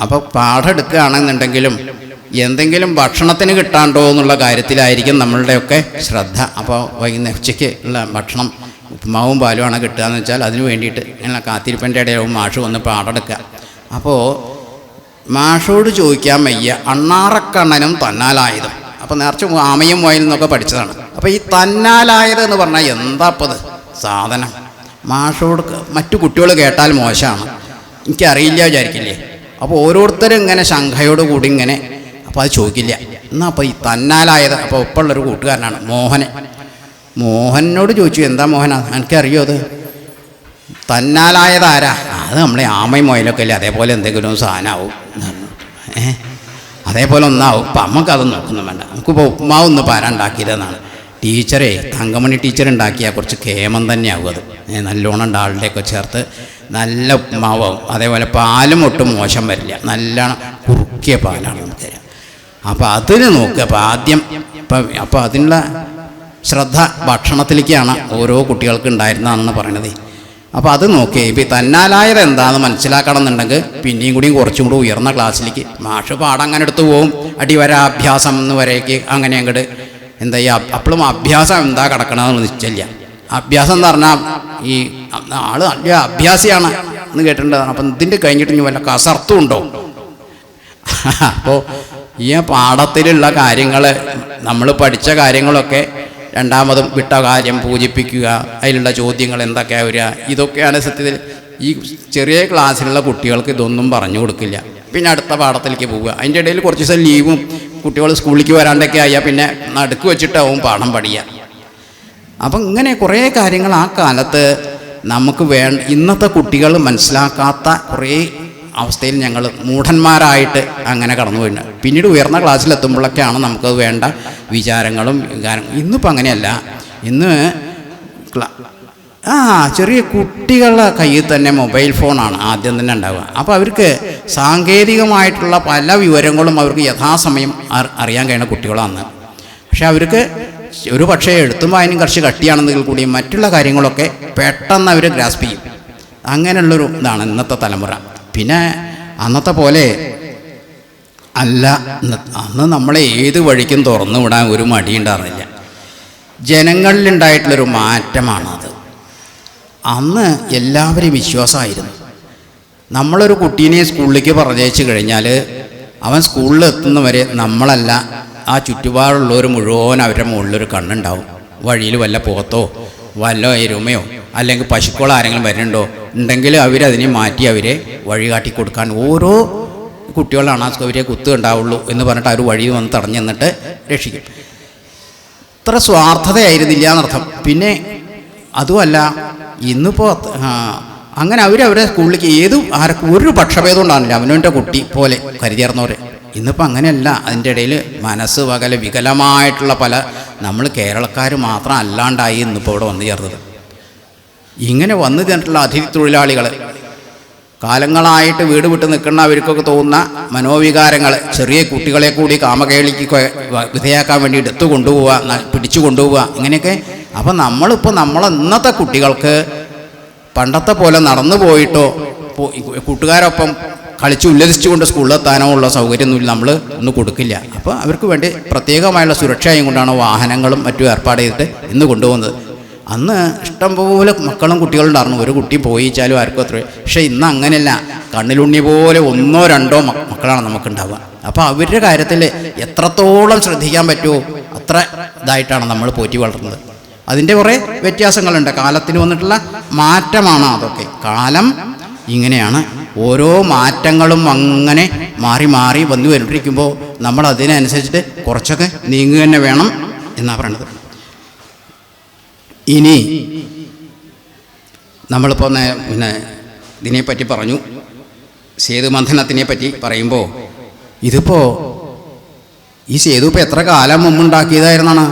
അപ്പോൾ പാഠം എടുക്കുകയാണെന്നുണ്ടെങ്കിലും എന്തെങ്കിലും ഭക്ഷണത്തിന് കിട്ടാണ്ടോ എന്നുള്ള കാര്യത്തിലായിരിക്കും നമ്മളുടെയൊക്കെ ശ്രദ്ധ. അപ്പോൾ വൈകുന്നേരം ഉച്ചയ്ക്ക് ഉള്ള ഭക്ഷണം ഉപ്പുമാവും പാലുമാണ് കിട്ടുകയെന്ന് വെച്ചാൽ അതിന് വേണ്ടിയിട്ട് ഇങ്ങനെ കാത്തിരിപ്പൻ്റെ ഇടയിലും മാഷ് വന്ന് പാഠം എടുക്കുക. അപ്പോൾ മാഷോട് ചോദിക്കാൻ വയ്യ അണ്ണാറക്കണ്ണനും തന്നാലായതും. അപ്പോൾ നേർച്ച ആമയും മുയൽ എന്നൊക്കെ പഠിച്ചതാണ്. അപ്പോൾ ഈ തന്നാലായത് എന്ന് പറഞ്ഞാൽ എന്താ ഇപ്പത് സാധനം? മാഷോട് മറ്റു കുട്ടികൾ കേട്ടാൽ മോശമാണ്, എനിക്കറിയില്ല വിചാരിക്കില്ലേ. അപ്പോൾ ഓരോരുത്തരും ഇങ്ങനെ ശങ്കയോട് കൂടി ഇങ്ങനെ അപ്പോൾ അത് ചോദിക്കില്ല. എന്നാൽ അപ്പോൾ ഈ തന്നാലായത് അപ്പോൾ ഉപ്പുള്ളൊരു കൂട്ടുകാരനാണ് മോഹനോട് ചോദിച്ചു, എന്താ മോഹന എനിക്കറിയോ അത് തന്നാലായതാരാ? അത് നമ്മളെ ആമയും മുയലൊക്കെ അല്ലേ, അതേപോലെ എന്തെങ്കിലും സാധനമാവും, അതേപോലെ ഒന്നാവും. അപ്പം നമുക്കത് നോക്കുന്നു വേണ്ട, നമുക്കിപ്പോൾ ഉപ്പുമാവ് ഒന്ന് പാരാണ്ടാക്കിയതെന്നാണ്. ടീച്ചറെ തങ്കമണി ടീച്ചർ ഉണ്ടാക്കിയാൽ കുറച്ച് കേമം തന്നെയാവും അത്. നല്ലോണം ഡാളിൻ്റെയൊക്കെ ചേർത്ത് നല്ല ഉപ്പുമാവും. അതേപോലെ പാലും ഒട്ടും മോശം വരില്ല, നല്ലോണം കുറുക്കിയ പാലാണ് നമുക്ക് തരാം. അപ്പോൾ അതിന് നോക്കുക. അപ്പോൾ ആദ്യം അപ്പോൾ അതിനുള്ള ശ്രദ്ധ ഭക്ഷണത്തിലേക്കാണ് ഓരോ കുട്ടികൾക്ക് ഉണ്ടായിരുന്നതെന്ന് പറയണത്. അപ്പോൾ അത് നോക്കി ഇപ്പോൾ തന്നാലായത് എന്താണെന്ന് മനസ്സിലാക്കണം എന്നുണ്ടെങ്കിൽ പിന്നെയും കൂടിയും കുറച്ചും കൂടി ഉയർന്ന ക്ലാസ്സിലേക്ക് മാഷ് പാഠം അങ്ങനെ എടുത്തു പോവും. അടിവര അഭ്യാസം എന്ന് വരേക്ക് അങ്ങനെ അങ്ങോട്ട് എന്താ ഈ അപ്പോഴും അഭ്യാസം എന്താ കിടക്കണമെന്ന് നിശ്ചയില്ല. അഭ്യാസം എന്ന് പറഞ്ഞാൽ ഈ ആൾ നല്ല അഭ്യാസിയാണ് എന്ന് കേട്ടിട്ടുണ്ടാണ്. അപ്പം ഇതിൻ്റെ കഴിഞ്ഞിട്ട് ഇനി വല്ല കസർത്തും ഉണ്ടോ? അപ്പോൾ ഈ പാഠത്തിലുള്ള കാര്യങ്ങൾ നമ്മൾ പഠിച്ച കാര്യങ്ങളൊക്കെ രണ്ടാമതും വിട്ട കാര്യം പൂജിപ്പിക്കുക, അതിലുള്ള ചോദ്യങ്ങൾ എന്തൊക്കെയാണ് വരിക, ഇതൊക്കെയാണ് സത്യത്തിൽ ഈ ചെറിയ ക്ലാസ്സിലുള്ള കുട്ടികൾക്ക് ഇതൊന്നും പറഞ്ഞു കൊടുക്കില്ല. പിന്നെ അടുത്ത പാഠത്തിലേക്ക് പോവുക. അതിൻ്റെ ഇടയിൽ കുറച്ച് ദിവസം ലീവും കുട്ടികൾ സ്കൂളിലേക്ക് വരാണ്ടൊക്കെ ആയാൽ പിന്നെ നടുക്ക് വെച്ചിട്ടാവും പാഠം പഠിക്കുക. അപ്പം ഇങ്ങനെ കുറേ കാര്യങ്ങൾ ആ കാലത്ത് നമുക്ക് ഇന്നത്തെ കുട്ടികൾ മനസ്സിലാക്കാത്ത കുറേ അവസ്ഥയിൽ ഞങ്ങൾ മൂഢന്മാരായിട്ട് അങ്ങനെ കടന്നു പോയിട്ടുണ്ട്. പിന്നീട് ഉയർന്ന ക്ലാസ്സിലെത്തുമ്പോഴൊക്കെയാണ് നമുക്കത് വേണ്ട വിചാരങ്ങളും ഇന്നിപ്പോൾ അങ്ങനെയല്ല. ഇന്ന് ചെറിയ കുട്ടികളുടെ കയ്യിൽ തന്നെ മൊബൈൽ ഫോണാണ് ആദ്യം തന്നെ ഉണ്ടാവുക. അപ്പോൾ അവർക്ക് സാങ്കേതികമായിട്ടുള്ള പല വിവരങ്ങളും അവർക്ക് യഥാസമയം അറിയാൻ കഴിയുന്ന കുട്ടികളാണ്. പക്ഷെ അവർക്ക് ഒരു പക്ഷേ എഴുത്തും വായനയും കുറച്ച് കട്ടിയാണെന്നെങ്കിൽ കൂടി മറ്റുള്ള കാര്യങ്ങളൊക്കെ പെട്ടെന്ന് അവർ ഗ്രാസ്പ് ചെയ്യും. അങ്ങനെയുള്ളൊരു ഇതാണ് ഇന്നത്തെ തലമുറ. പിന്നെ അന്നത്തെ പോലെ അല്ല, അന്ന് നമ്മളെ ഏത് വഴിക്കും തുറന്നു വിടാൻ ഒരു മടിയുണ്ടായിരുന്നില്ല. ജനങ്ങളിലുണ്ടായിട്ടുള്ളൊരു മാറ്റമാണത്. അന്ന് എല്ലാവരും വിശ്വാസമായിരുന്നു. നമ്മളൊരു കുട്ടീനെ സ്കൂളിലേക്ക് പറഞ്ഞയച്ചു കഴിഞ്ഞാൽ അവൻ സ്കൂളിൽ എത്തുന്നവരെ നമ്മളല്ല ആ ചുറ്റുപാടുള്ളവർ മുഴുവൻ അവരുടെ മുകളിലൊരു കണ്ണുണ്ടാവും. വഴിയിൽ വല്ല പോത്തോ വല്ല എരുമയോ അല്ലെങ്കിൽ പശുക്കളോ ആരെങ്കിലും വരുന്നുണ്ടോ ഉണ്ടെങ്കിൽ അവരതിനെ മാറ്റി അവരെ വഴി കാട്ടി കൊടുക്കാൻ ഓരോ കുട്ടികളാണ് അവരെ കുത്തുണ്ടാവുള്ളൂ എന്ന് പറഞ്ഞിട്ട് അവർ വഴി വന്ന് തടഞ്ഞു നിന്നിട്ട് രക്ഷിക്കും. ഇത്ര സ്വാർത്ഥതയായിരുന്നില്ല എന്നർത്ഥം. പിന്നെ അതുമല്ല, ഇന്നിപ്പോൾ അങ്ങനെ അവരവരെ സ്കൂളിലേക്ക് ഒരു പക്ഷഭേദം ഉണ്ടാകുന്നില്ല, അവനവൻ്റെ കുട്ടി പോലെ കരുതിയേർന്നവർ. ഇന്നിപ്പോൾ അങ്ങനെയല്ല. അതിൻ്റെ ഇടയിൽ മനസ്സ് വകല വികലമായിട്ടുള്ള പല നമ്മൾ കേരളക്കാർ മാത്രം അല്ലാണ്ടായി ഇന്നിപ്പോൾ ഇവിടെ വന്നു ചേർന്നത്. ഇങ്ങനെ വന്നു ചേർന്നിട്ടുള്ള അതിഥി തൊഴിലാളികൾ കാലങ്ങളായിട്ട് വീട് വിട്ട് നിൽക്കുന്ന അവർക്കൊക്കെ തോന്നുന്ന മനോവികാരങ്ങൾ, ചെറിയ കുട്ടികളെ കൂടി കാമകേളിക്ക് വിധേയാക്കാൻ വേണ്ടി എടുത്തു കൊണ്ടുപോവുക, പിടിച്ചു കൊണ്ടുപോവുക, ഇങ്ങനെയൊക്കെ. അപ്പം നമ്മളിപ്പോൾ ഇന്നത്തെ കുട്ടികൾക്ക് പണ്ടത്തെ പോലെ നടന്നു പോയിട്ടോ കൂട്ടുകാരൊപ്പം കളിച്ച് ഉല്ലസിച്ചുകൊണ്ട് സ്കൂളിലെത്താനോ ഉള്ള സൗകര്യമൊന്നും നമ്മൾ ഇന്ന് കൊടുക്കില്ല. അപ്പോൾ അവർക്ക് വേണ്ടി പ്രത്യേകമായുള്ള സുരക്ഷയും കൊണ്ടാണ് വാഹനങ്ങളും മറ്റും ഏർപ്പാട് ചെയ്തിട്ട് ഇന്ന് കൊണ്ടുപോകുന്നത്. അന്ന് ഇഷ്ടംപോലെ മക്കളും കുട്ടികളുണ്ടായിരുന്നു. ഒരു കുട്ടി പോയിച്ചാലും ആർക്കും അത്ര. പക്ഷേ ഇന്ന് അങ്ങനെയല്ല. കണ്ണിലുണ്ണി പോലെ 1 or 2 മക്കളാണ് നമുക്കുണ്ടാവുക. അപ്പോൾ അവരുടെ കാര്യത്തിൽ എത്രത്തോളം ശ്രദ്ധിക്കാൻ പറ്റുമോ അത്ര ഇതായിട്ടാണ് നമ്മൾ പോറ്റി വളർത്തുന്നത്. അതിൻ്റെ കുറേ വ്യത്യാസങ്ങളുണ്ട്. കാലത്തിന് വന്നിട്ടുള്ള മാറ്റമാണ് അതൊക്കെ. കാലം ഇങ്ങനെയാണ്. ഓരോ മാറ്റങ്ങളും അങ്ങനെ മാറി മാറി വന്നു വന്നിരിക്കുമ്പോൾ നമ്മൾ അതിനനുസരിച്ചിട്ട് കുറച്ചൊക്കെ നീങ്ങുക തന്നെ വേണം എന്നാണ് പറയണത്. ഇനി നമ്മളിപ്പോൾ പിന്നെ ഇതിനെപ്പറ്റി പറഞ്ഞു, സേതുമന്ഥനത്തിനെ പറ്റി പറയുമ്പോൾ ഇതിപ്പോൾ ഈ സേതു ഇപ്പോൾ എത്ര കാലം മുമ്പുണ്ടാക്കിയതായിരുന്നാണ്?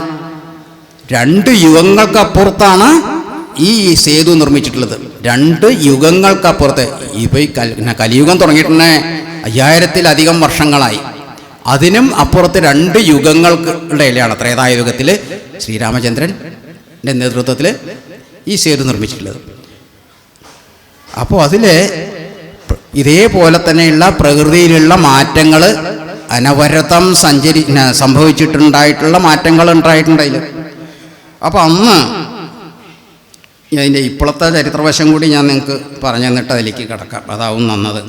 2 യുഗങ്ങൾക്കപ്പുറത്താണ് ഈ സേതു നിർമ്മിച്ചിട്ടുള്ളത്. 2 യുഗങ്ങൾക്കപ്പുറത്ത്. ഇപ്പോൾ ഈ കലിയുഗം തുടങ്ങിയിട്ടുണ്ടെ 5000-ലധികം വർഷങ്ങളായി. അതിനും അപ്പുറത്ത് 2 യുഗങ്ങളുടെ ഇടയിലാണ് ത്രേതായുഗത്തിൽ ശ്രീരാമചന്ദ്രൻ്റെ നേതൃത്വത്തിൽ ഈ സേതു നിർമ്മിച്ചിട്ടുള്ളത്. അപ്പോൾ അതിൽ ഇതേപോലെ തന്നെയുള്ള പ്രകൃതിയിലുള്ള മാറ്റങ്ങൾ അനവരതം സംഭവിച്ചിട്ടുണ്ടായിട്ടുള്ള മാറ്റങ്ങൾ ഉണ്ടായിട്ടുണ്ടായില്ല. അപ്പോൾ അന്ന് അതിൻ്റെ ഇപ്പോഴത്തെ ചരിത്രവശം കൂടി ഞാൻ നിങ്ങൾക്ക് പറഞ്ഞു തന്നിട്ട് അതിലേക്ക് കിടക്കാം, അതാവും നന്നത്.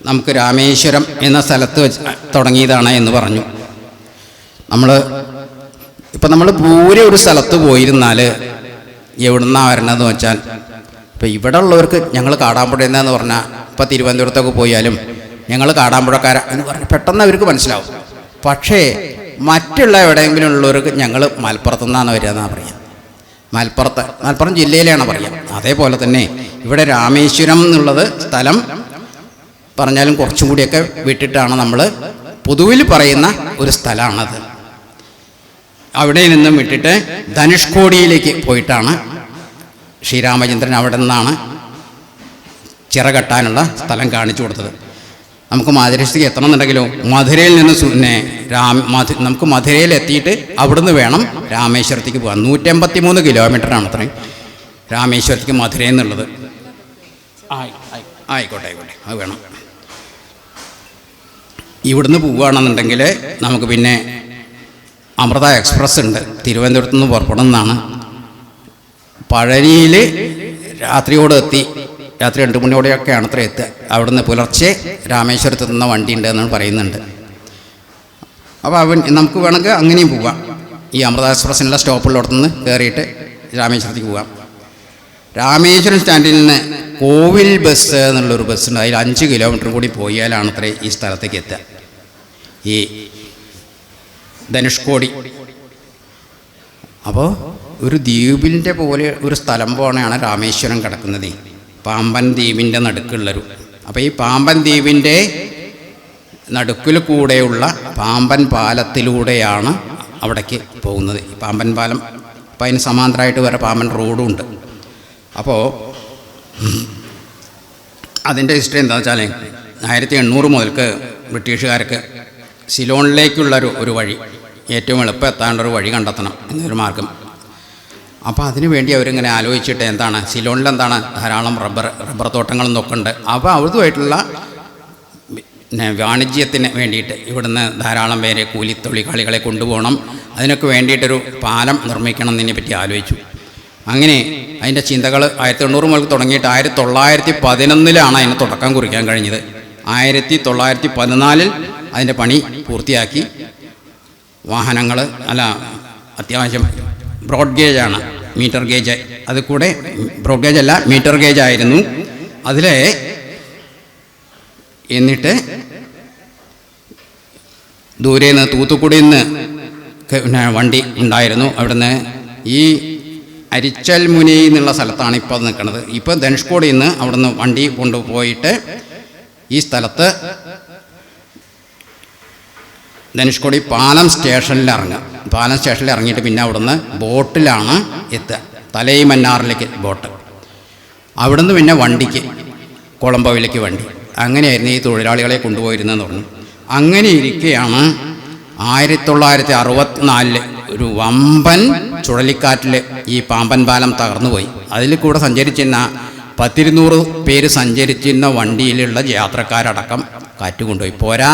നമുക്ക് രാമേശ്വരം എന്ന സ്ഥലത്ത് വെച്ച് തുടങ്ങിയതാണ് എന്ന് പറഞ്ഞു. നമ്മൾ ദൂരെ ഒരു സ്ഥലത്ത് പോയിരുന്നാൽ എവിടുന്നാണ് വരണതെന്ന് വെച്ചാൽ, ഇപ്പോൾ ഇവിടെ ഉള്ളവർക്ക് ഞങ്ങൾ കാടാമ്പുഴയെന്ന് പറഞ്ഞാൽ, ഇപ്പോൾ തിരുവനന്തപുരത്തൊക്കെ പോയാലും ഞങ്ങൾ കാടാമ്പുഴക്കാരാ എന്ന് പറഞ്ഞാൽ പെട്ടെന്ന് അവർക്ക് മനസ്സിലാവും. പക്ഷേ മറ്റുള്ള എവിടെയെങ്കിലും ഉള്ളവർക്ക് ഞങ്ങൾ മലപ്പുറത്തു നിന്നാണ് വരിക എന്നാണ് പറയുക. മലപ്പുറം ജില്ലയിലാണ് പറയുക. അതേപോലെ തന്നെ ഇവിടെ രാമേശ്വരം എന്നുള്ളത് സ്ഥലം പറഞ്ഞാലും കുറച്ചും കൂടിയൊക്കെ വിട്ടിട്ടാണ് നമ്മൾ പൊതുവിൽ പറയുന്ന ഒരു സ്ഥലമാണത്. അവിടെ നിന്നും വിട്ടിട്ട് ധനുഷ്കോടിയിലേക്ക് പോയിട്ടാണ് ശ്രീരാമചന്ദ്രൻ അവിടെ നിന്നാണ് ചിറകെട്ടാനുള്ള സ്ഥലം കാണിച്ചു കൊടുത്തത്. നമുക്ക് മധുരയ്ക്ക് എത്തണം എന്നുണ്ടെങ്കിലോ മധുരയിൽ നിന്ന് നമുക്ക് മധുരയിൽ എത്തിയിട്ട് അവിടുന്ന് വേണം രാമേശ്വരത്തേക്ക് പോകാൻ. 183 കിലോമീറ്ററാണ് അത്രയും രാമേശ്വരത്തേക്ക് മധുരയിൽ നിന്നുള്ളത്. ആയിക്കോട്ടെ അത് വേണം. ഇവിടുന്ന് പോവുകയാണെന്നുണ്ടെങ്കിൽ നമുക്ക് പിന്നെ അമൃത എക്സ്പ്രസ് ഉണ്ട്, തിരുവനന്തപുരത്ത് നിന്ന് പുറപ്പെടുന്നതാണ്. പഴനിയിൽ രാത്രിയോടെ എത്തി, രാത്രി 2 മണിയോടെയൊക്കെയാണ് അത്ര എത്തുക. അവിടുന്ന് പുലർച്ചെ രാമേശ്വരത്ത് നിന്ന് വണ്ടി ഉണ്ട് എന്നാണ് പറയുന്നുണ്ട്. അപ്പോൾ നമുക്ക് വേണമെങ്കിൽ അങ്ങനെയും പോവാം. ഈ അമൃത എക്സ്പ്രസ്സിനുള്ള സ്റ്റോപ്പുള്ളിടത്തു നിന്ന് കയറിയിട്ട് രാമേശ്വരത്തേക്ക് പോവാം. രാമേശ്വരം സ്റ്റാൻഡിൽ നിന്ന് കോവിൽ ബസ് എന്നുള്ളൊരു ബസ്സുണ്ട്. അതിൽ 5 കിലോമീറ്റർ കൂടി പോയാലാണ് അത്ര ഈ സ്ഥലത്തേക്ക് എത്തുക. ഈ ധനുഷ്കോടി. അപ്പോൾ ഒരു ദ്വീപിൻ്റെ പോലെ ഒരു സ്ഥലം പോലെയാണ് രാമേശ്വരം കിടക്കുന്നത്, പാമ്പൻ ദ്വീപിൻ്റെ നടുക്കുള്ളൊരു. അപ്പോൾ ഈ പാമ്പൻ ദ്വീപിൻ്റെ നടുക്കിൽ കൂടെയുള്ള പാമ്പൻ പാലത്തിലൂടെയാണ് അവിടേക്ക് പോകുന്നത്. ഈ പാമ്പൻ പാലം, അപ്പോൾ അതിന് സമാന്തരമായിട്ട് വേറെ പാമ്പൻ റോഡും ഉണ്ട്. അപ്പോൾ അതിൻ്റെ ഹിസ്റ്ററി എന്താണെന്ന് വെച്ചാൽ 1800 മുതൽക്ക് ബ്രിട്ടീഷുകാർക്ക് സിലോണിലേക്കുള്ളൊരു വഴി, ഏറ്റവും എളുപ്പം എത്താനുള്ളൊരു വഴി കണ്ടെത്തണം എന്നൊരു മാർഗം. അപ്പോൾ അതിനു വേണ്ടി അവരിങ്ങനെ ആലോചിച്ചിട്ട് എന്താണ്, സിലോണിൽ എന്താണ് ധാരാളം റബ്ബർ തോട്ടങ്ങളും ഒക്കെ ഉണ്ട്. അപ്പോൾ അതുമായിട്ടുള്ള വാണിജ്യത്തിന് വേണ്ടിയിട്ട് ഇവിടുന്ന് ധാരാളം പേരെ കൂലിത്തൊഴിലാളികളെ കൊണ്ടുപോകണം, അതിനൊക്കെ വേണ്ടിയിട്ടൊരു പാലം നിർമ്മിക്കണം എന്നതിനെ പറ്റി ആലോചിച്ചു. അങ്ങനെ അതിൻ്റെ ചിന്തകൾ 1800 മുതൽ തുടങ്ങിയിട്ട് 1911 അതിന് തുടക്കം കുറിക്കാൻ കഴിഞ്ഞത്. 1914 അതിൻ്റെ പണി പൂർത്തിയാക്കി. വാഹനങ്ങൾ അത്യാവശ്യം ബ്രോഡ് ഗേജാണ്, മീറ്റർ ഗേജ്, അത് കൂടെ ബ്രോഡ് ഗേജ് അല്ല മീറ്റർ ഗേജ് ആയിരുന്നു അതിൽ. എന്നിട്ട് ദൂരെ നിന്ന് തൂത്തുക്കുടിയിൽ നിന്ന് വണ്ടി ഉണ്ടായിരുന്നു. അവിടുന്ന് ഈ അരിച്ചൽ മുനി എന്നുള്ള സ്ഥലത്താണ് ഇപ്പോൾ നിൽക്കുന്നത്. ഇപ്പോൾ ധനുഷ്കോടിയിൽ നിന്ന് അവിടുന്ന് വണ്ടി കൊണ്ടുപോയിട്ട് ഈ സ്ഥലത്ത് ധനുഷ്കോടി പാലം സ്റ്റേഷനിൽ ഇറങ്ങുക. പാലം സ്റ്റേഷനിൽ ഇറങ്ങിയിട്ട് പിന്നെ അവിടുന്ന് ബോട്ടിലാണ് എത്തുക, തലൈമന്നാറിലേക്ക് ബോട്ട്. അവിടുന്ന് പിന്നെ വണ്ടിക്ക് കൊളംബോയിലേക്ക് വണ്ടി. അങ്ങനെയായിരുന്നു ഈ തൊഴിലാളികളെ കൊണ്ടുപോയിരുന്നതെന്ന് പറഞ്ഞു. അങ്ങനെ ഇരിക്കെയാണ് 1964 ഒരു വമ്പൻ ചുഴലിക്കാറ്റിൽ ഈ പാമ്പൻ പാലം തകർന്നുപോയി. അതിൽ കൂടെ സഞ്ചരിച്ചിരുന്ന 10-200 പേര് സഞ്ചരിച്ചിരുന്ന വണ്ടിയിലുള്ള യാത്രക്കാരടക്കം കാറ്റ് കൊണ്ടുപോയി. പോരാ,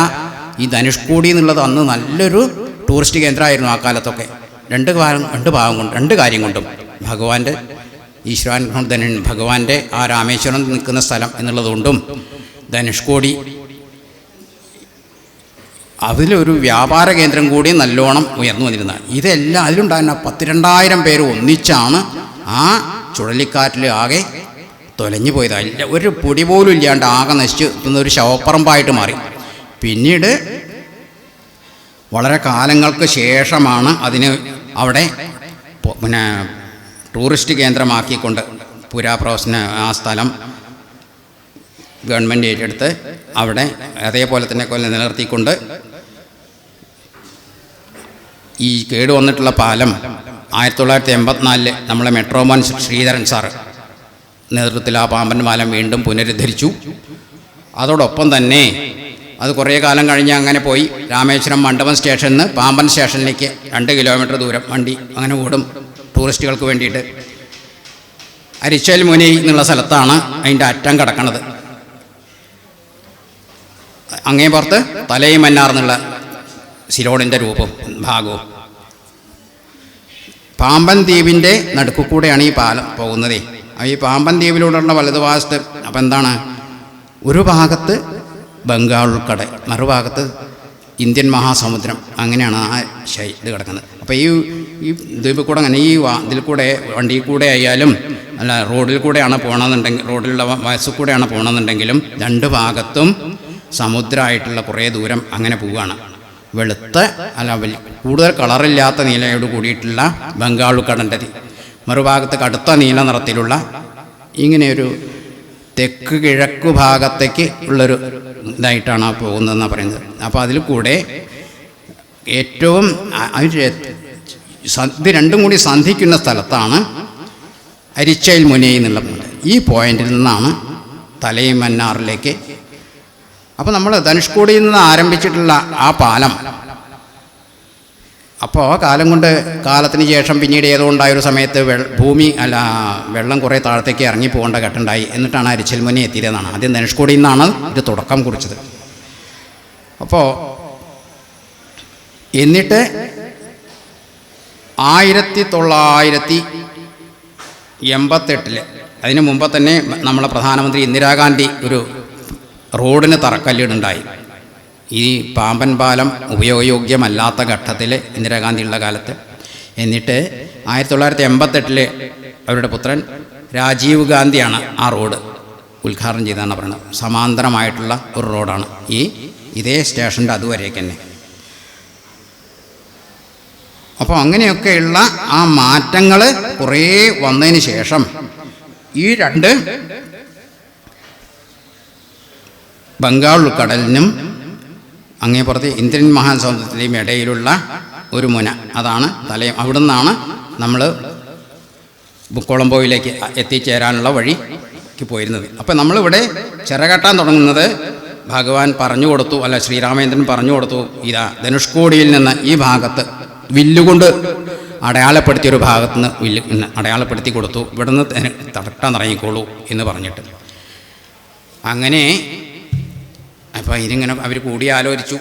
ഈ ധനുഷ്കോടി എന്നുള്ളത് അന്ന് നല്ലൊരു ടൂറിസ്റ്റ് കേന്ദ്രമായിരുന്നു ആ കാലത്തൊക്കെ. രണ്ട് കാര്യം കൊണ്ടും ഭഗവാന്റെ ഈശ്വരൻ ഭഗവാന്റെ ആ രാമേശ്വരം നിൽക്കുന്ന സ്ഥലം എന്നുള്ളതുകൊണ്ടും ധനുഷ്കോടി അതിലൊരു വ്യാപാര കേന്ദ്രം കൂടി നല്ലോണം ഉയർന്നു വന്നിരുന്ന. ഇതെല്ലാം അതിലുണ്ടായിരുന്ന 10,000-2000 പേര് ഒന്നിച്ചാണ് ആ ചുഴലിക്കാറ്റിൽ ആകെ തൊലഞ്ഞു പോയത്. അല്ല, ഒരു പൊടി പോലും ഇല്ലാണ്ട് ആകെ നശിച്ച് ഒരു ശവപ്പറമ്പായിട്ട് മാറി. പിന്നീട് വളരെ കാലങ്ങൾക്ക് ശേഷമാണ് അതിന് അവിടെ പിന്നെ ടൂറിസ്റ്റ് കേന്ദ്രമാക്കിക്കൊണ്ട് പുരാപ്രവസന ആ സ്ഥലം ഗവൺമെൻറ് ഏറ്റെടുത്ത് അവിടെ അതേപോലെ തന്നെ നിലനിർത്തിക്കൊണ്ട് ഈ കേടുവന്നിട്ടുള്ള പാലം 1984 നമ്മളെ മെട്രോമാൻ ശ്രീധരൻ സാറ് നേതൃത്വത്തിൽ ആ പാമ്പൻ പാലം വീണ്ടും പുനരുദ്ധരിച്ചു. അതോടൊപ്പം തന്നെ അത് കുറേ കാലം കഴിഞ്ഞ് അങ്ങനെ പോയി രാമേശ്വരം മണ്ഡപം സ്റ്റേഷനിൽ നിന്ന് പാമ്പൻ സ്റ്റേഷനിലേക്ക് 2 കിലോമീറ്റർ ദൂരം വണ്ടി അങ്ങനെ ഓടും ടൂറിസ്റ്റുകൾക്ക് വേണ്ടിയിട്ട്. അരിച്ചൽ മുനി എന്നുള്ള സ്ഥലത്താണ് അതിൻ്റെ അറ്റം കിടക്കുന്നത്. അങ്ങേ പുറത്ത് തലയും മന്നാർ എന്നുള്ള സിലോണിൻ്റെ രൂപം ഭാഗവും. പാമ്പൻ ദ്വീപിൻ്റെ നടുക്കു കൂടെയാണ് ഈ പാലം പോകുന്നതേ. ഈ പാമ്പൻ ദ്വീപിലൂടെയുള്ള വലതുഭാഗത്ത് അപ്പം എന്താണ്, ഒരു ഭാഗത്ത് ബംഗാൾ ഉൾക്കടൽ, മറുഭാഗത്ത് ഇന്ത്യൻ മഹാസമുദ്രം, അങ്ങനെയാണ് ആ ഇത് കിടക്കുന്നത്. അപ്പോൾ ഈ ദ്വീപിൽ കൂടെ അങ്ങനെ ഇതിൽ കൂടെ വണ്ടിയിൽ കൂടെ ആയാലും അല്ല റോഡിൽ കൂടെയാണ് പോകണമെന്നുണ്ടെങ്കിൽ, റോഡിലുള്ള വയസ്സിൽ കൂടെയാണ് പോകണമെന്നുണ്ടെങ്കിലും രണ്ട് ഭാഗത്തും സമുദ്രമായിട്ടുള്ള കുറേ ദൂരം അങ്ങനെ പോവുകയാണ്. വെളുത്ത അല്ല കൂടുതൽ കളറില്ലാത്ത നീലയോട് കൂടിയിട്ടുള്ള ബംഗാൾ ഉൾക്കടലിൻ്റെ മറുഭാഗത്ത് കടുത്ത നീല നിറത്തിലുള്ള ഇങ്ങനെയൊരു തെക്ക് കിഴക്ക് ഭാഗത്തേക്ക് ഉള്ളൊരു ഇതായിട്ടാണ് പോകുന്നതെന്നാണ് പറയുന്നത്. അപ്പോൾ അതിൽ കൂടെ ഏറ്റവും ഇത് രണ്ടും കൂടി സന്ധിക്കുന്ന സ്ഥലത്താണ് അരിച്ചയിൽ മുനൈ എന്നുള്ള പോയിന്റ്. ഈ പോയിന്റിൽ നിന്നാണ് തലയും മന്നാറിലേക്ക്. അപ്പോൾ നമ്മൾ ധനുഷ്കോടിയിൽ നിന്ന് ആരംഭിച്ചിട്ടുള്ള ആ പാലം, അപ്പോൾ കാലത്തിന് ശേഷം പിന്നീട് ഏതോ ഉണ്ടായൊരു സമയത്ത് വെള്ളം കുറേ താഴത്തേക്ക് ഇറങ്ങി പോകേണ്ട ഘട്ടമുണ്ടായി. എന്നിട്ടാണ് അരിച്ചൽ മുനി എത്തിയതെന്നാണ്. ആദ്യം ധനുഷ്കോടിയിൽ നിന്നാണ് ഇത് തുടക്കം കുറിച്ചത്. അപ്പോൾ എന്നിട്ട് 1988 അതിന് മുമ്പ് തന്നെ നമ്മളെ പ്രധാനമന്ത്രി ഇന്ദിരാഗാന്ധി ഒരു റോഡിന് തറക്കല്ലിടുണ്ടായി. ഈ പാമ്പൻ പാലം ഉപയോഗയോഗ്യമല്ലാത്ത ഘട്ടത്തിൽ ഇന്ദിരാഗാന്ധിയുള്ള കാലത്ത്. എന്നിട്ട് 1988 അവരുടെ പുത്രൻ രാജീവ് ഗാന്ധിയാണ് ആ റോഡ് ഉദ്ഘാടനം ചെയ്തതാണ് പറയുന്നത്. സമാന്തരമായിട്ടുള്ള ഒരു റോഡാണ് ഇതേ സ്റ്റേഷൻ്റെ അതുവരേക്ക് തന്നെ. അപ്പോൾ അങ്ങനെയൊക്കെയുള്ള ആ മാറ്റങ്ങൾ കുറേ വന്നതിന് ശേഷം ഈ രണ്ട് ബംഗാൾ ഉൾക്കടലിനും അങ്ങേപ്പുറത്ത് ഇന്ത്യൻ മഹാസമുദ്രത്തിൻ്റെയും ഇടയിലുള്ള ഒരു മുന, അതാണ് തലയും. അവിടെ നിന്നാണ് നമ്മൾ കൊളംബോയിലേക്ക് എത്തിച്ചേരാനുള്ള വഴിക്ക് പോയിരുന്നത്. അപ്പം നമ്മളിവിടെ ചിറകെട്ടാൻ തുടങ്ങുന്നത് ഭഗവാൻ പറഞ്ഞു കൊടുത്തു, അല്ല ശ്രീരാമചന്ദ്രൻ പറഞ്ഞു കൊടുത്തു, ഇതാ ധനുഷ്കോടിയിൽ നിന്ന് ഈ ഭാഗത്ത് വില്ലുകൊണ്ട് അടയാളപ്പെടുത്തിയൊരു ഭാഗത്ത് നിന്ന് അടയാളപ്പെടുത്തി കൊടുത്തു, ഇവിടെ നിന്ന് തട്ടാൻ തുടങ്ങിക്കോളൂ എന്ന് പറഞ്ഞിട്ട്. അങ്ങനെ അപ്പോൾ ഇതിങ്ങനെ അവർ കൂടി ആലോചിച്ചു.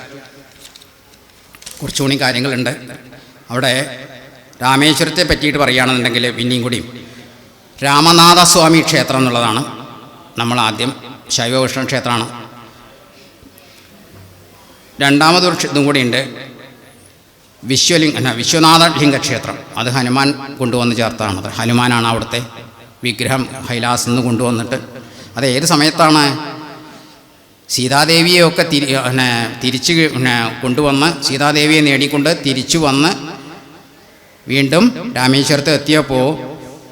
കുറച്ചുകൂടി കാര്യങ്ങളുണ്ട് അവിടെ. രാമേശ്വരത്തെ പറ്റിയിട്ട് പറയുകയാണെന്നുണ്ടെങ്കിൽ പിന്നെയും കൂടിയും രാമനാഥസ്വാമി ക്ഷേത്രം എന്നുള്ളതാണ് നമ്മൾ ആദ്യം. ശൈവകൃഷ്ണ ക്ഷേത്രമാണ്. രണ്ടാമതൊരു ഇതും കൂടിയുണ്ട്, വിശ്വനാഥ ലിംഗക്ഷേത്രം. അത് ഹനുമാൻ കൊണ്ടുവന്ന് ചേർത്താണത്. ഹനുമാനാണ് അവിടുത്തെ വിഗ്രഹം കൈലാസിൽ നിന്ന് കൊണ്ടുവന്നിട്ട്. അത് ഏത് സമയത്താണ് സീതാദേവിയെയൊക്കെ തിരിച്ച് കൊണ്ടുവന്ന് സീതാദേവിയെ നേടിക്കൊണ്ട് തിരിച്ചു വന്ന് വീണ്ടും രാമേശ്വരത്ത് എത്തിയപ്പോൾ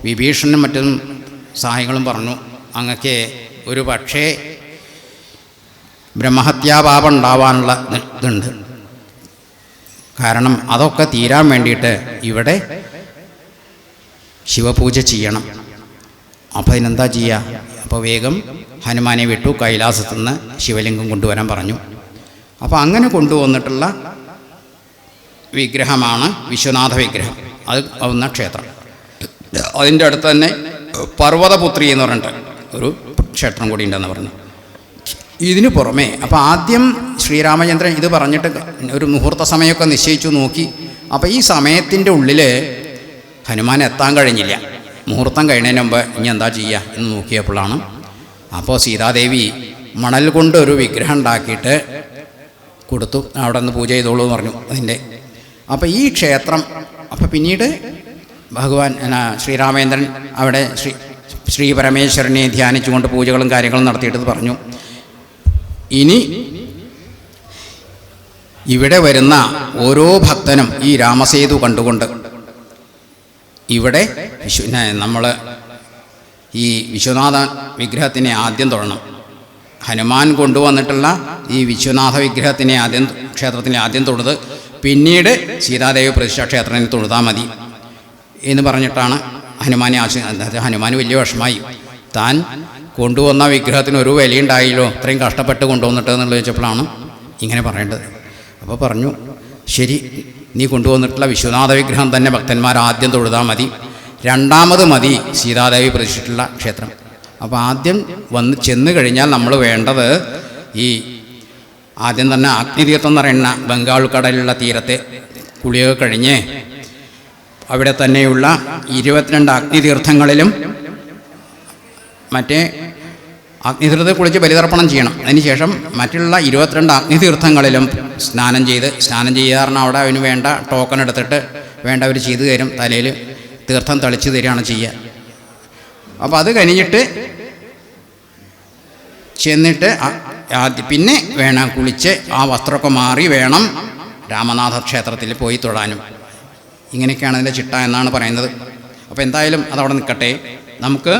വിഭീഷണനും മറ്റും സഹായികളും പറഞ്ഞു, അങ്ങക്ക് ഒരു പക്ഷേ ബ്രഹ്മഹത്യാപാപം ഉണ്ടാവാനുള്ള ഇതുണ്ട്. കാരണം അതൊക്കെ തീരാൻ വേണ്ടിയിട്ട് ഇവിടെ ശിവപൂജ ചെയ്യണം. അപ്പോൾ അതിനെന്താ ചെയ്യുക? അപ്പോൾ വേഗം ഹനുമാനെ വിട്ടു, കൈലാസത്തു നിന്ന് ശിവലിംഗം കൊണ്ടുവരാൻ പറഞ്ഞു. അപ്പോൾ അങ്ങനെ കൊണ്ടുവന്നിട്ടുള്ള വിഗ്രഹമാണ് വിശ്വനാഥ വിഗ്രഹം. അത് ആവുന്ന ക്ഷേത്രം. അതിൻ്റെ അടുത്ത് തന്നെ പർവ്വതപുത്രി എന്ന് പറഞ്ഞിട്ട് ഒരു ക്ഷേത്രം കൂടി ഉണ്ടെന്ന് പറഞ്ഞു. ഇതിനു പുറമെ അപ്പോൾ ആദ്യം ശ്രീരാമചന്ദ്രൻ ഇത് പറഞ്ഞിട്ട് ഒരു മുഹൂർത്ത സമയമൊക്കെ നിശ്ചയിച്ചു നോക്കി. അപ്പോൾ ഈ സമയത്തിൻ്റെ ഉള്ളിൽ ഹനുമാൻ എത്താൻ കഴിഞ്ഞില്ല. മുഹൂർത്തം കഴിഞ്ഞതിന് മുമ്പ് ഇനി എന്താ ചെയ്യുക എന്ന് നോക്കിയപ്പോഴാണ് അപ്പോൾ സീതാദേവി മണൽ കൊണ്ട് ഒരു വിഗ്രഹം ഉണ്ടാക്കിയിട്ട് കൊടുത്തു, അവിടെ നിന്ന് പൂജ ചെയ്തോളൂ എന്ന് പറഞ്ഞു അതിൻ്റെ. അപ്പോൾ ഈ ക്ഷേത്രം അപ്പോൾ പിന്നീട് ഭഗവാൻ ശ്രീരാമചന്ദ്രൻ അവിടെ ശ്രീ പരമേശ്വരനെ ധ്യാനിച്ചുകൊണ്ട് പൂജകളും കാര്യങ്ങളും നടത്തിയിട്ട് പറഞ്ഞു, ഇനി ഇവിടെ വരുന്ന ഓരോ ഭക്തനും ഈ രാമസേതു കണ്ടുകൊണ്ട് ഇവിടെ നമ്മൾ ഈ വിശ്വനാഥ വിഗ്രഹത്തിനെ ആദ്യം തൊഴണം. ഹനുമാൻ കൊണ്ടുവന്നിട്ടുള്ള ഈ വിശ്വനാഥ വിഗ്രഹത്തിനെ ആദ്യം ക്ഷേത്രത്തിനെ ആദ്യം തൊഴുത് പിന്നീട് സീതാദേവി പ്രതിഷ്ഠാ ക്ഷേത്രത്തിന് തൊഴുതാൽ മതി എന്ന് പറഞ്ഞിട്ടാണ് ഹനുമാനെ ഹനുമാൻ വലിയ വിഷമായി. താൻ കൊണ്ടുവന്ന വിഗ്രഹത്തിന് ഒരു വിലയുണ്ടായില്ലോ, ഇത്രയും കഷ്ടപ്പെട്ട് കൊണ്ടുവന്നിട്ട് എന്നുള്ളത് ചോദിച്ചപ്പോഴാണ് ഇങ്ങനെ പറയേണ്ടത്. അപ്പോൾ പറഞ്ഞു, ശരി, നീ കൊണ്ടുവന്നിട്ടുള്ള വിശ്വനാഥ വിഗ്രഹം തന്നെ ഭക്തന്മാർ ആദ്യം തൊഴുതാൽ മതി, രണ്ടാമത് മതി സീതാദേവി പ്രതിഷ്ഠിച്ചിട്ടുള്ള ക്ഷേത്രം. അപ്പോൾ ആദ്യം ചെന്ന് കഴിഞ്ഞാൽ നമ്മൾ വേണ്ടത് ഈ ആദ്യം തന്നെ അഗ്നിതീർത്ഥം എന്ന് പറയുന്ന ബംഗാൾ കടലിലുള്ള തീരത്തെ കുളിയൊക്കെ കഴിഞ്ഞ് അവിടെ തന്നെയുള്ള 22 അഗ്നിതീർത്ഥങ്ങളിലും മറ്റേ അഗ്നിതീർത്ഥത്തിൽ കുളിച്ച് ബലിതർപ്പണം ചെയ്യണം. അതിനുശേഷം മറ്റുള്ള 22 അഗ്നിതീർത്ഥങ്ങളിലും സ്നാനം ചെയ്യാറുണ്ട്. അവിടെ അതിന് വേണ്ട ടോക്കൺ എടുത്തിട്ട് വേണ്ടവർ ചെയ്തു തരും. തലയിൽ തീർത്ഥം തളിച്ച് തരികയാണ് ചെയ്യുക. അപ്പോൾ അത് കഴിഞ്ഞിട്ട് ചെന്നിട്ട് പിന്നെ വേണം കുളിച്ച് ആ വസ്ത്രമൊക്കെ മാറി വേണം രാമനാഥ ക്ഷേത്രത്തിൽ പോയി തൊഴാനും. ഇങ്ങനെയൊക്കെയാണ് അതിൻ്റെ ചിട്ട എന്നാണ് പറയുന്നത്. അപ്പോൾ എന്തായാലും അതവിടെ നിൽക്കട്ടെ. നമുക്ക്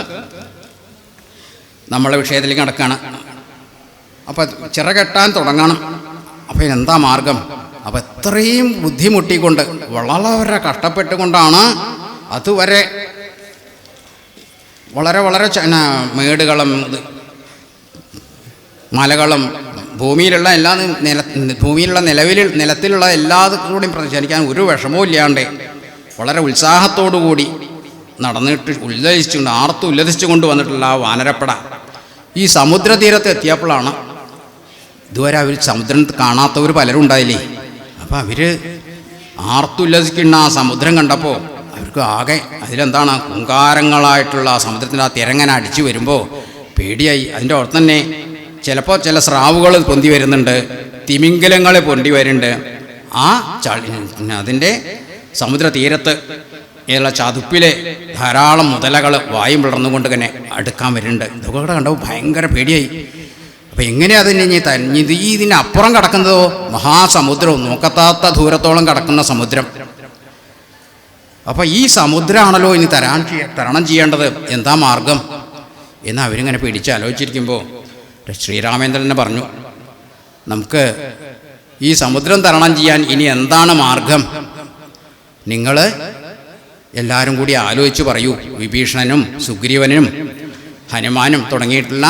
നമ്മളെ വിഷയത്തിലേക്ക് നടക്കുകയാണ്. അപ്പോൾ ചിറകെട്ടാൻ തുടങ്ങണം. അപ്പോൾ ഇതിനെന്താ മാർഗം? അപ്പോൾ എത്രയും ബുദ്ധിമുട്ടിക്കൊണ്ട് വളരെ കഷ്ടപ്പെട്ടുകൊണ്ടാണ് അതുവരെ വളരെ മേടുകളും മലകളും ഭൂമിയിലുള്ള നിലത്തിലുള്ള എല്ലാതുകൂടിയും പ്രതിഷേധിക്കാൻ ഒരു വിഷമവും ഇല്ലാണ്ട് വളരെ ഉത്സാഹത്തോടു കൂടി നടന്നിട്ട് ഉല്ലസിച്ചു കൊണ്ട് വന്നിട്ടുള്ള ആ വാനരപ്പട ഈ സമുദ്രതീരത്ത് എത്തിയപ്പോഴാണ് ഇതുവരെ അവർ സമുദ്രം കാണാത്തവർ പലരും ഉണ്ടായില്ലേ. അപ്പോൾ അവർ ആർത്തുല്ലസിക്കുന്ന ആ സമുദ്രം കണ്ടപ്പോൾ അവർക്ക് ആകെ അതിലെന്താണ് കുങ്കാരങ്ങളായിട്ടുള്ള ആ സമുദ്രത്തിൻ്റെ ആ തിരങ്ങനെ അടിച്ചു വരുമ്പോൾ പേടിയായി. അതിൻ്റെ അർത്ഥം തന്നെ ചിലപ്പോൾ ചില സ്രാവുകൾ പൊന്തി വരുന്നുണ്ട്, തിമിംഗലങ്ങൾ പൊന്തി വരുന്നുണ്ട്. ആ അതിൻ്റെ സമുദ്ര തീരത്ത് ഉള്ള ചതുപ്പിലെ ധാരാളം മുതലകൾ വായും പിളർന്നുകൊണ്ട് തന്നെ അടുക്കാൻ വരുന്നുണ്ട്. ഇതൊക്കെ കണ്ടപ്പോൾ ഭയങ്കര പേടിയായി. അപ്പം എങ്ങനെയാ അതിന് ഇതിനപ്പുറം കിടക്കുന്നതോ മഹാസമുദ്രവും നോക്കത്താത്ത ദൂരത്തോളം കിടക്കുന്ന സമുദ്രം. അപ്പം ഈ സമുദ്രമാണല്ലോ ഇനി തരണം ചെയ്യേണ്ടത്, എന്താ മാർഗം എന്ന് അവരിങ്ങനെ പിടിച്ച് ആലോചിച്ചിരിക്കുമ്പോൾ ശ്രീരാമേന്ദ്രനെ പറഞ്ഞു, നമുക്ക് ഈ സമുദ്രം തരണം ചെയ്യാൻ ഇനി എന്താണ് മാർഗം? നിങ്ങൾ എല്ലാവരും കൂടി ആലോചിച്ച് പറയൂ. വിഭീഷണനും സുഗ്രീവനും ഹനുമാനും തുടങ്ങിയിട്ടുള്ള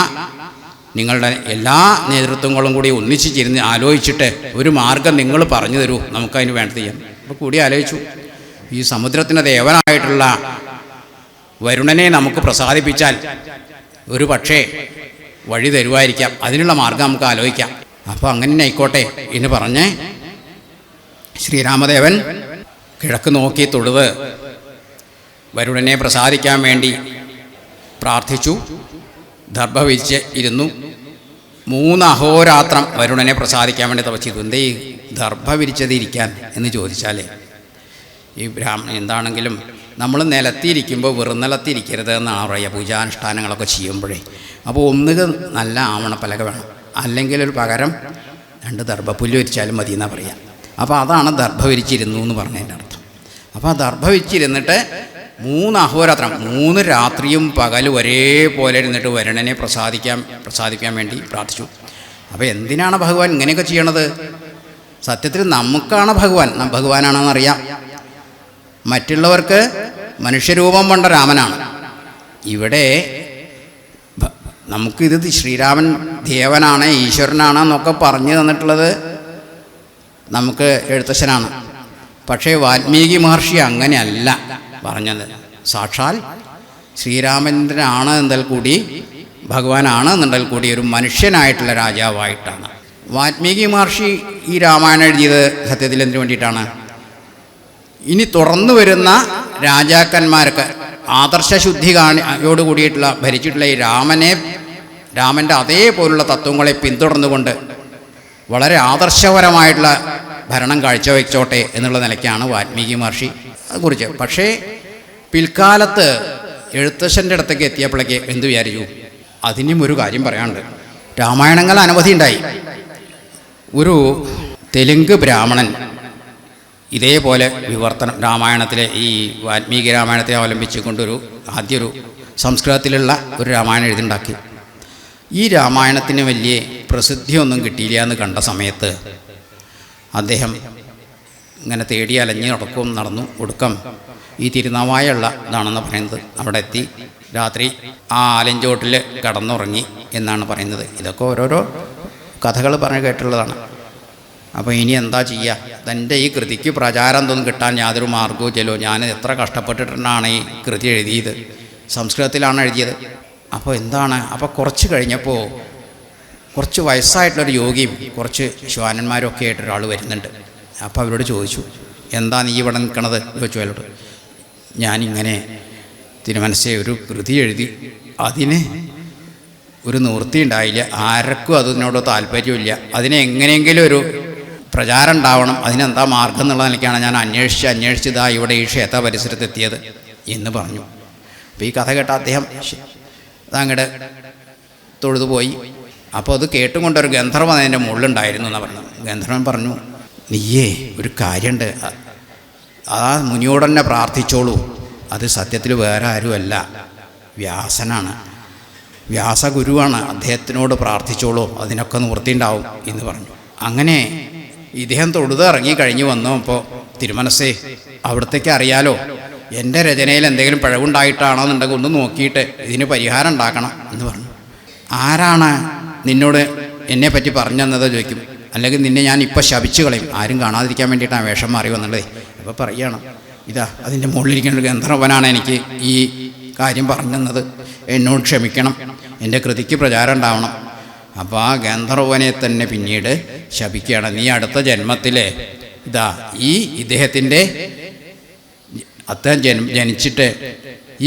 നിങ്ങളുടെ എല്ലാ നേതൃത്വങ്ങളും കൂടി ഒന്നിച്ച് ചേർന്ന് ആലോചിച്ചിട്ട് ഒരു മാർഗം നിങ്ങൾ പറഞ്ഞു തരൂ, നമുക്കതിന് വേണ്ടത് ചെയ്യാം. അപ്പോൾ കൂടി ആലോചിച്ചു. ഈ സമുദ്രത്തിൻ്റെ ദേവനായിട്ടുള്ള വരുണനെ നമുക്ക് പ്രസാദിപ്പിച്ചാൽ ഒരു പക്ഷേ വഴി തരുമായിരിക്കാം, അതിനുള്ള മാർഗം നമുക്ക് ആലോചിക്കാം. അപ്പോൾ അങ്ങനെ ആയിക്കോട്ടെ എന്ന് പറഞ്ഞ് ശ്രീരാമദേവൻ കിഴക്ക് നോക്കി തൊഴുത് വരുണനെ പ്രസാദിക്കാൻ വേണ്ടി പ്രാർത്ഥിച്ചു. ദർഭ വിരിച്ച് ഇരുന്നു. 3 അഹോരാത്രം വരുണനെ പ്രസാദിക്കാൻ വേണ്ടി തപസ് ചെയ്തു. എന്തേ ദർഭ വിരിച്ചത് ഇരിക്കാൻ എന്ന് ചോദിച്ചാലേ, ഈ എന്താണെങ്കിലും നമ്മൾ നിലത്തിരിക്കുമ്പോൾ വെറുനിലത്തിരിക്കരുത് എന്നാണ് പറയുക പൂജാനുഷ്ഠാനങ്ങളൊക്കെ ചെയ്യുമ്പോഴേ. അപ്പോൾ ഒന്നുകിൽ നല്ല ആവണപ്പലക വേണം, അല്ലെങ്കിൽ ഒരു പകരം 2 ദർഭപ്പുല്ല് വിരിച്ചാലും മതി എന്നാണ് പറയുക. അപ്പോൾ അതാണ് ദർഭ വിരിച്ചിരുന്നു എന്ന് പറഞ്ഞതിൻ്റെ അർത്ഥം. അപ്പോൾ ആ ദർഭ വിരിച്ചിരുന്നിട്ട് 3 അഹോരാത്രം 3 രാത്രിയും പകലും ഒരേപോലെ ഇരുന്നിട്ട് വരുണനെ പ്രസാദിക്കാൻ വേണ്ടി പ്രാർത്ഥിച്ചു. അപ്പോൾ എന്തിനാണ് ഭഗവാൻ ഇങ്ങനെയൊക്കെ ചെയ്യണത്? സത്യത്തിൽ നമുക്കാണ് ഭഗവാനാണെന്നറിയാം. മറ്റുള്ളവർക്ക് മനുഷ്യരൂപം കൊണ്ട രാമനാണ്. ഇവിടെ നമുക്കിത് ശ്രീരാമൻ ദേവനാണ്, ഈശ്വരനാണ് എന്നൊക്കെ പറഞ്ഞു തന്നിട്ടുള്ളത് നമുക്ക് എഴുത്തച്ഛനാണ്. പക്ഷേ വാൽമീകി മഹർഷി അങ്ങനെയല്ല പറഞ്ഞത്. സാക്ഷാൽ ശ്രീരാമചന്ദ്രനാണ് എന്നാൽ കൂടി ഭഗവാനാണ് എന്നുണ്ടെങ്കിൽ കൂടി ഒരു മനുഷ്യനായിട്ടുള്ള രാജാവായിട്ടാണ്. വാൽമീകി മഹർഷി ഈ രാമായണം എഴുതിയത് സത്യത്തിൽ എന്തിനു വേണ്ടിയിട്ടാണ്? ഇനി തുറന്നു വരുന്ന രാജാക്കന്മാർക്ക് ആദർശശുദ്ധി കൂടിയിട്ടുള്ള ഭരിച്ചിട്ടുള്ള ഈ രാമൻ്റെ അതേപോലുള്ള തത്വങ്ങളെ പിന്തുടർന്നുകൊണ്ട് വളരെ ആദർശപരമായിട്ടുള്ള ഭരണം കാഴ്ചവെച്ചോട്ടെ എന്നുള്ള നിലയ്ക്കാണ് വാൽമീകി മഹർഷി കുറിച്ച്. പക്ഷേ പിൽക്കാലത്ത് എഴുത്തച്ഛൻ്റെ അടുത്തേക്ക് എത്തിയപ്പോഴേക്ക് എന്ത് വിചാരിച്ചു? അതിനും ഒരു കാര്യം പറയാനുണ്ട്. രാമായണങ്ങൾ അനവധി ഉണ്ടായി. ഒരു തെലുങ്ക് ബ്രാഹ്മണൻ ഇതേപോലെ വിവർത്തനം രാമായണത്തിലെ ഈ വാൽമീകി രാമായണത്തെ അവലംബിച്ചുകൊണ്ടൊരു ആദ്യമൊരു സംസ്കൃതത്തിലുള്ള ഒരു രാമായണം എഴുതിണ്ടാക്കി. ഈ രാമായണത്തിന് വലിയ പ്രസിദ്ധിയൊന്നും കിട്ടിയില്ല എന്ന് കണ്ട സമയത്ത് അദ്ദേഹം ഇങ്ങനെ തേടി അലഞ്ഞ് നടന്നു. ഒടുക്കം ഈ തിരുനാവായുള്ള ഇതാണെന്ന് പറയുന്നത്. അവിടെ എത്തി രാത്രി ആ ആലഞ്ചോട്ടിൽ കടന്നുറങ്ങി എന്നാണ് പറയുന്നത്. ഇതൊക്കെ ഓരോരോ കഥകൾ പറഞ്ഞ് കേട്ടുള്ളതാണ്. അപ്പോൾ ഇനി എന്താ ചെയ്യുക? തൻ്റെ ഈ കൃതിക്ക് പ്രചാരം തോന്നും കിട്ടാൻ യാതൊരു മാർഗവും ചെല്ലോ. ഞാൻ എത്ര കഷ്ടപ്പെട്ടിട്ടാണ് ഈ കൃതി എഴുതിയത്, സംസ്കൃതത്തിലാണ് എഴുതിയത്. അപ്പോൾ എന്താണ്? അപ്പോൾ കുറച്ച് കഴിഞ്ഞപ്പോൾ കുറച്ച് വയസ്സായിട്ടുള്ളൊരു യോഗിയും കുറച്ച് ശ്വാനന്മാരും ഒക്കെ ആയിട്ട് ഒരാൾ വരുന്നുണ്ട്. അപ്പോൾ അവരോട് ചോദിച്ചു, എന്താ നീ ഇവിടെ നിൽക്കണത് ചോദിച്ചു അയാളോട്. ഞാനിങ്ങനെ തിരുമനസ്സേ ഒരു കൃതി എഴുതി, അതിന് ഒരു നിവൃത്തി ഉണ്ടായില്ല, ആർക്കും അതിനോട് താല്പര്യമില്ല, അതിനെ എങ്ങനെയെങ്കിലും ഒരു പ്രചാരം ഉണ്ടാവണം, അതിനെന്താ മാർഗം എന്നുള്ള നിലയ്ക്കാണ് ഞാൻ അന്വേഷിച്ച് ഇതാ ഇവിടെ ഈ ക്ഷേത്ര പരിസരത്തെത്തിയത് എന്ന് പറഞ്ഞു. അപ്പോൾ ഈ കഥ കേട്ട അദ്ദേഹം അങ്ങോട്ട് തൊഴുതുപോയി. അപ്പോൾ അത് കേട്ടുകൊണ്ടൊരു ഗന്ധർവൻ അതിൻ്റെ മുകളിലുണ്ടായിരുന്നു എന്നാണ് പറഞ്ഞത്. ഗന്ധർവൻ പറഞ്ഞു, നീയേ ഒരു കാര്യമുണ്ട്, ആ മുനിയോട് തന്നെ പ്രാർത്ഥിച്ചോളൂ, അത് സത്യത്തിൽ വേറെ ആരുമല്ല, വ്യാസനാണ്, വ്യാസഗുരുവാണ്, അദ്ദേഹത്തിനോട് പ്രാർത്ഥിച്ചോളൂ, അതിനൊക്കെ നിവൃത്തിയുണ്ടാവും എന്ന് പറഞ്ഞു. അങ്ങനെ ഇദ്ദേഹം തൊഴുത് ഇറങ്ങി കഴിഞ്ഞ് വന്നപ്പോൾ തിരുമനസ്സേ അവിടത്തേക്ക് അറിയാലോ, എൻ്റെ രചനയിൽ എന്തെങ്കിലും പിഴവുണ്ടായിട്ടാണെന്നുണ്ടെങ്കിൽ ഒന്ന് നോക്കിയിട്ട് ഇതിന് പരിഹാരം ഉണ്ടാക്കണം എന്ന് പറഞ്ഞു. ആരാണ് നിന്നോട് എന്നെപ്പറ്റി പറഞ്ഞു തന്നത് ചോദിക്കും, അല്ലെങ്കിൽ നിന്നെ ഞാൻ ഇപ്പോൾ ശപിച്ചു കളയും, ആരും കാണാതിരിക്കാൻ വേണ്ടിയിട്ടാണ് വേഷം മാറി വന്നുള്ളത്. അപ്പോൾ പറയുകയാണ്, ഇതാ അതിൻ്റെ മുകളിലിരിക്കുന്ന ഒരു ഗന്ധർവനാണ് എനിക്ക് ഈ കാര്യം പറഞ്ഞു തന്നത്, എന്നോട് ക്ഷമിക്കണം, എൻ്റെ കൃതിക്ക് പ്രചാരം ഉണ്ടാവണം. അപ്പോൾ ആ ഗന്ധർവനെ തന്നെ പിന്നീട് ശപിക്കുകയാണ്, നീ അടുത്ത ജന്മത്തിൽ ഇതാ ഇദ്ദേഹത്തിൻ്റെ അദ്ദേഹം ജനിച്ചിട്ട്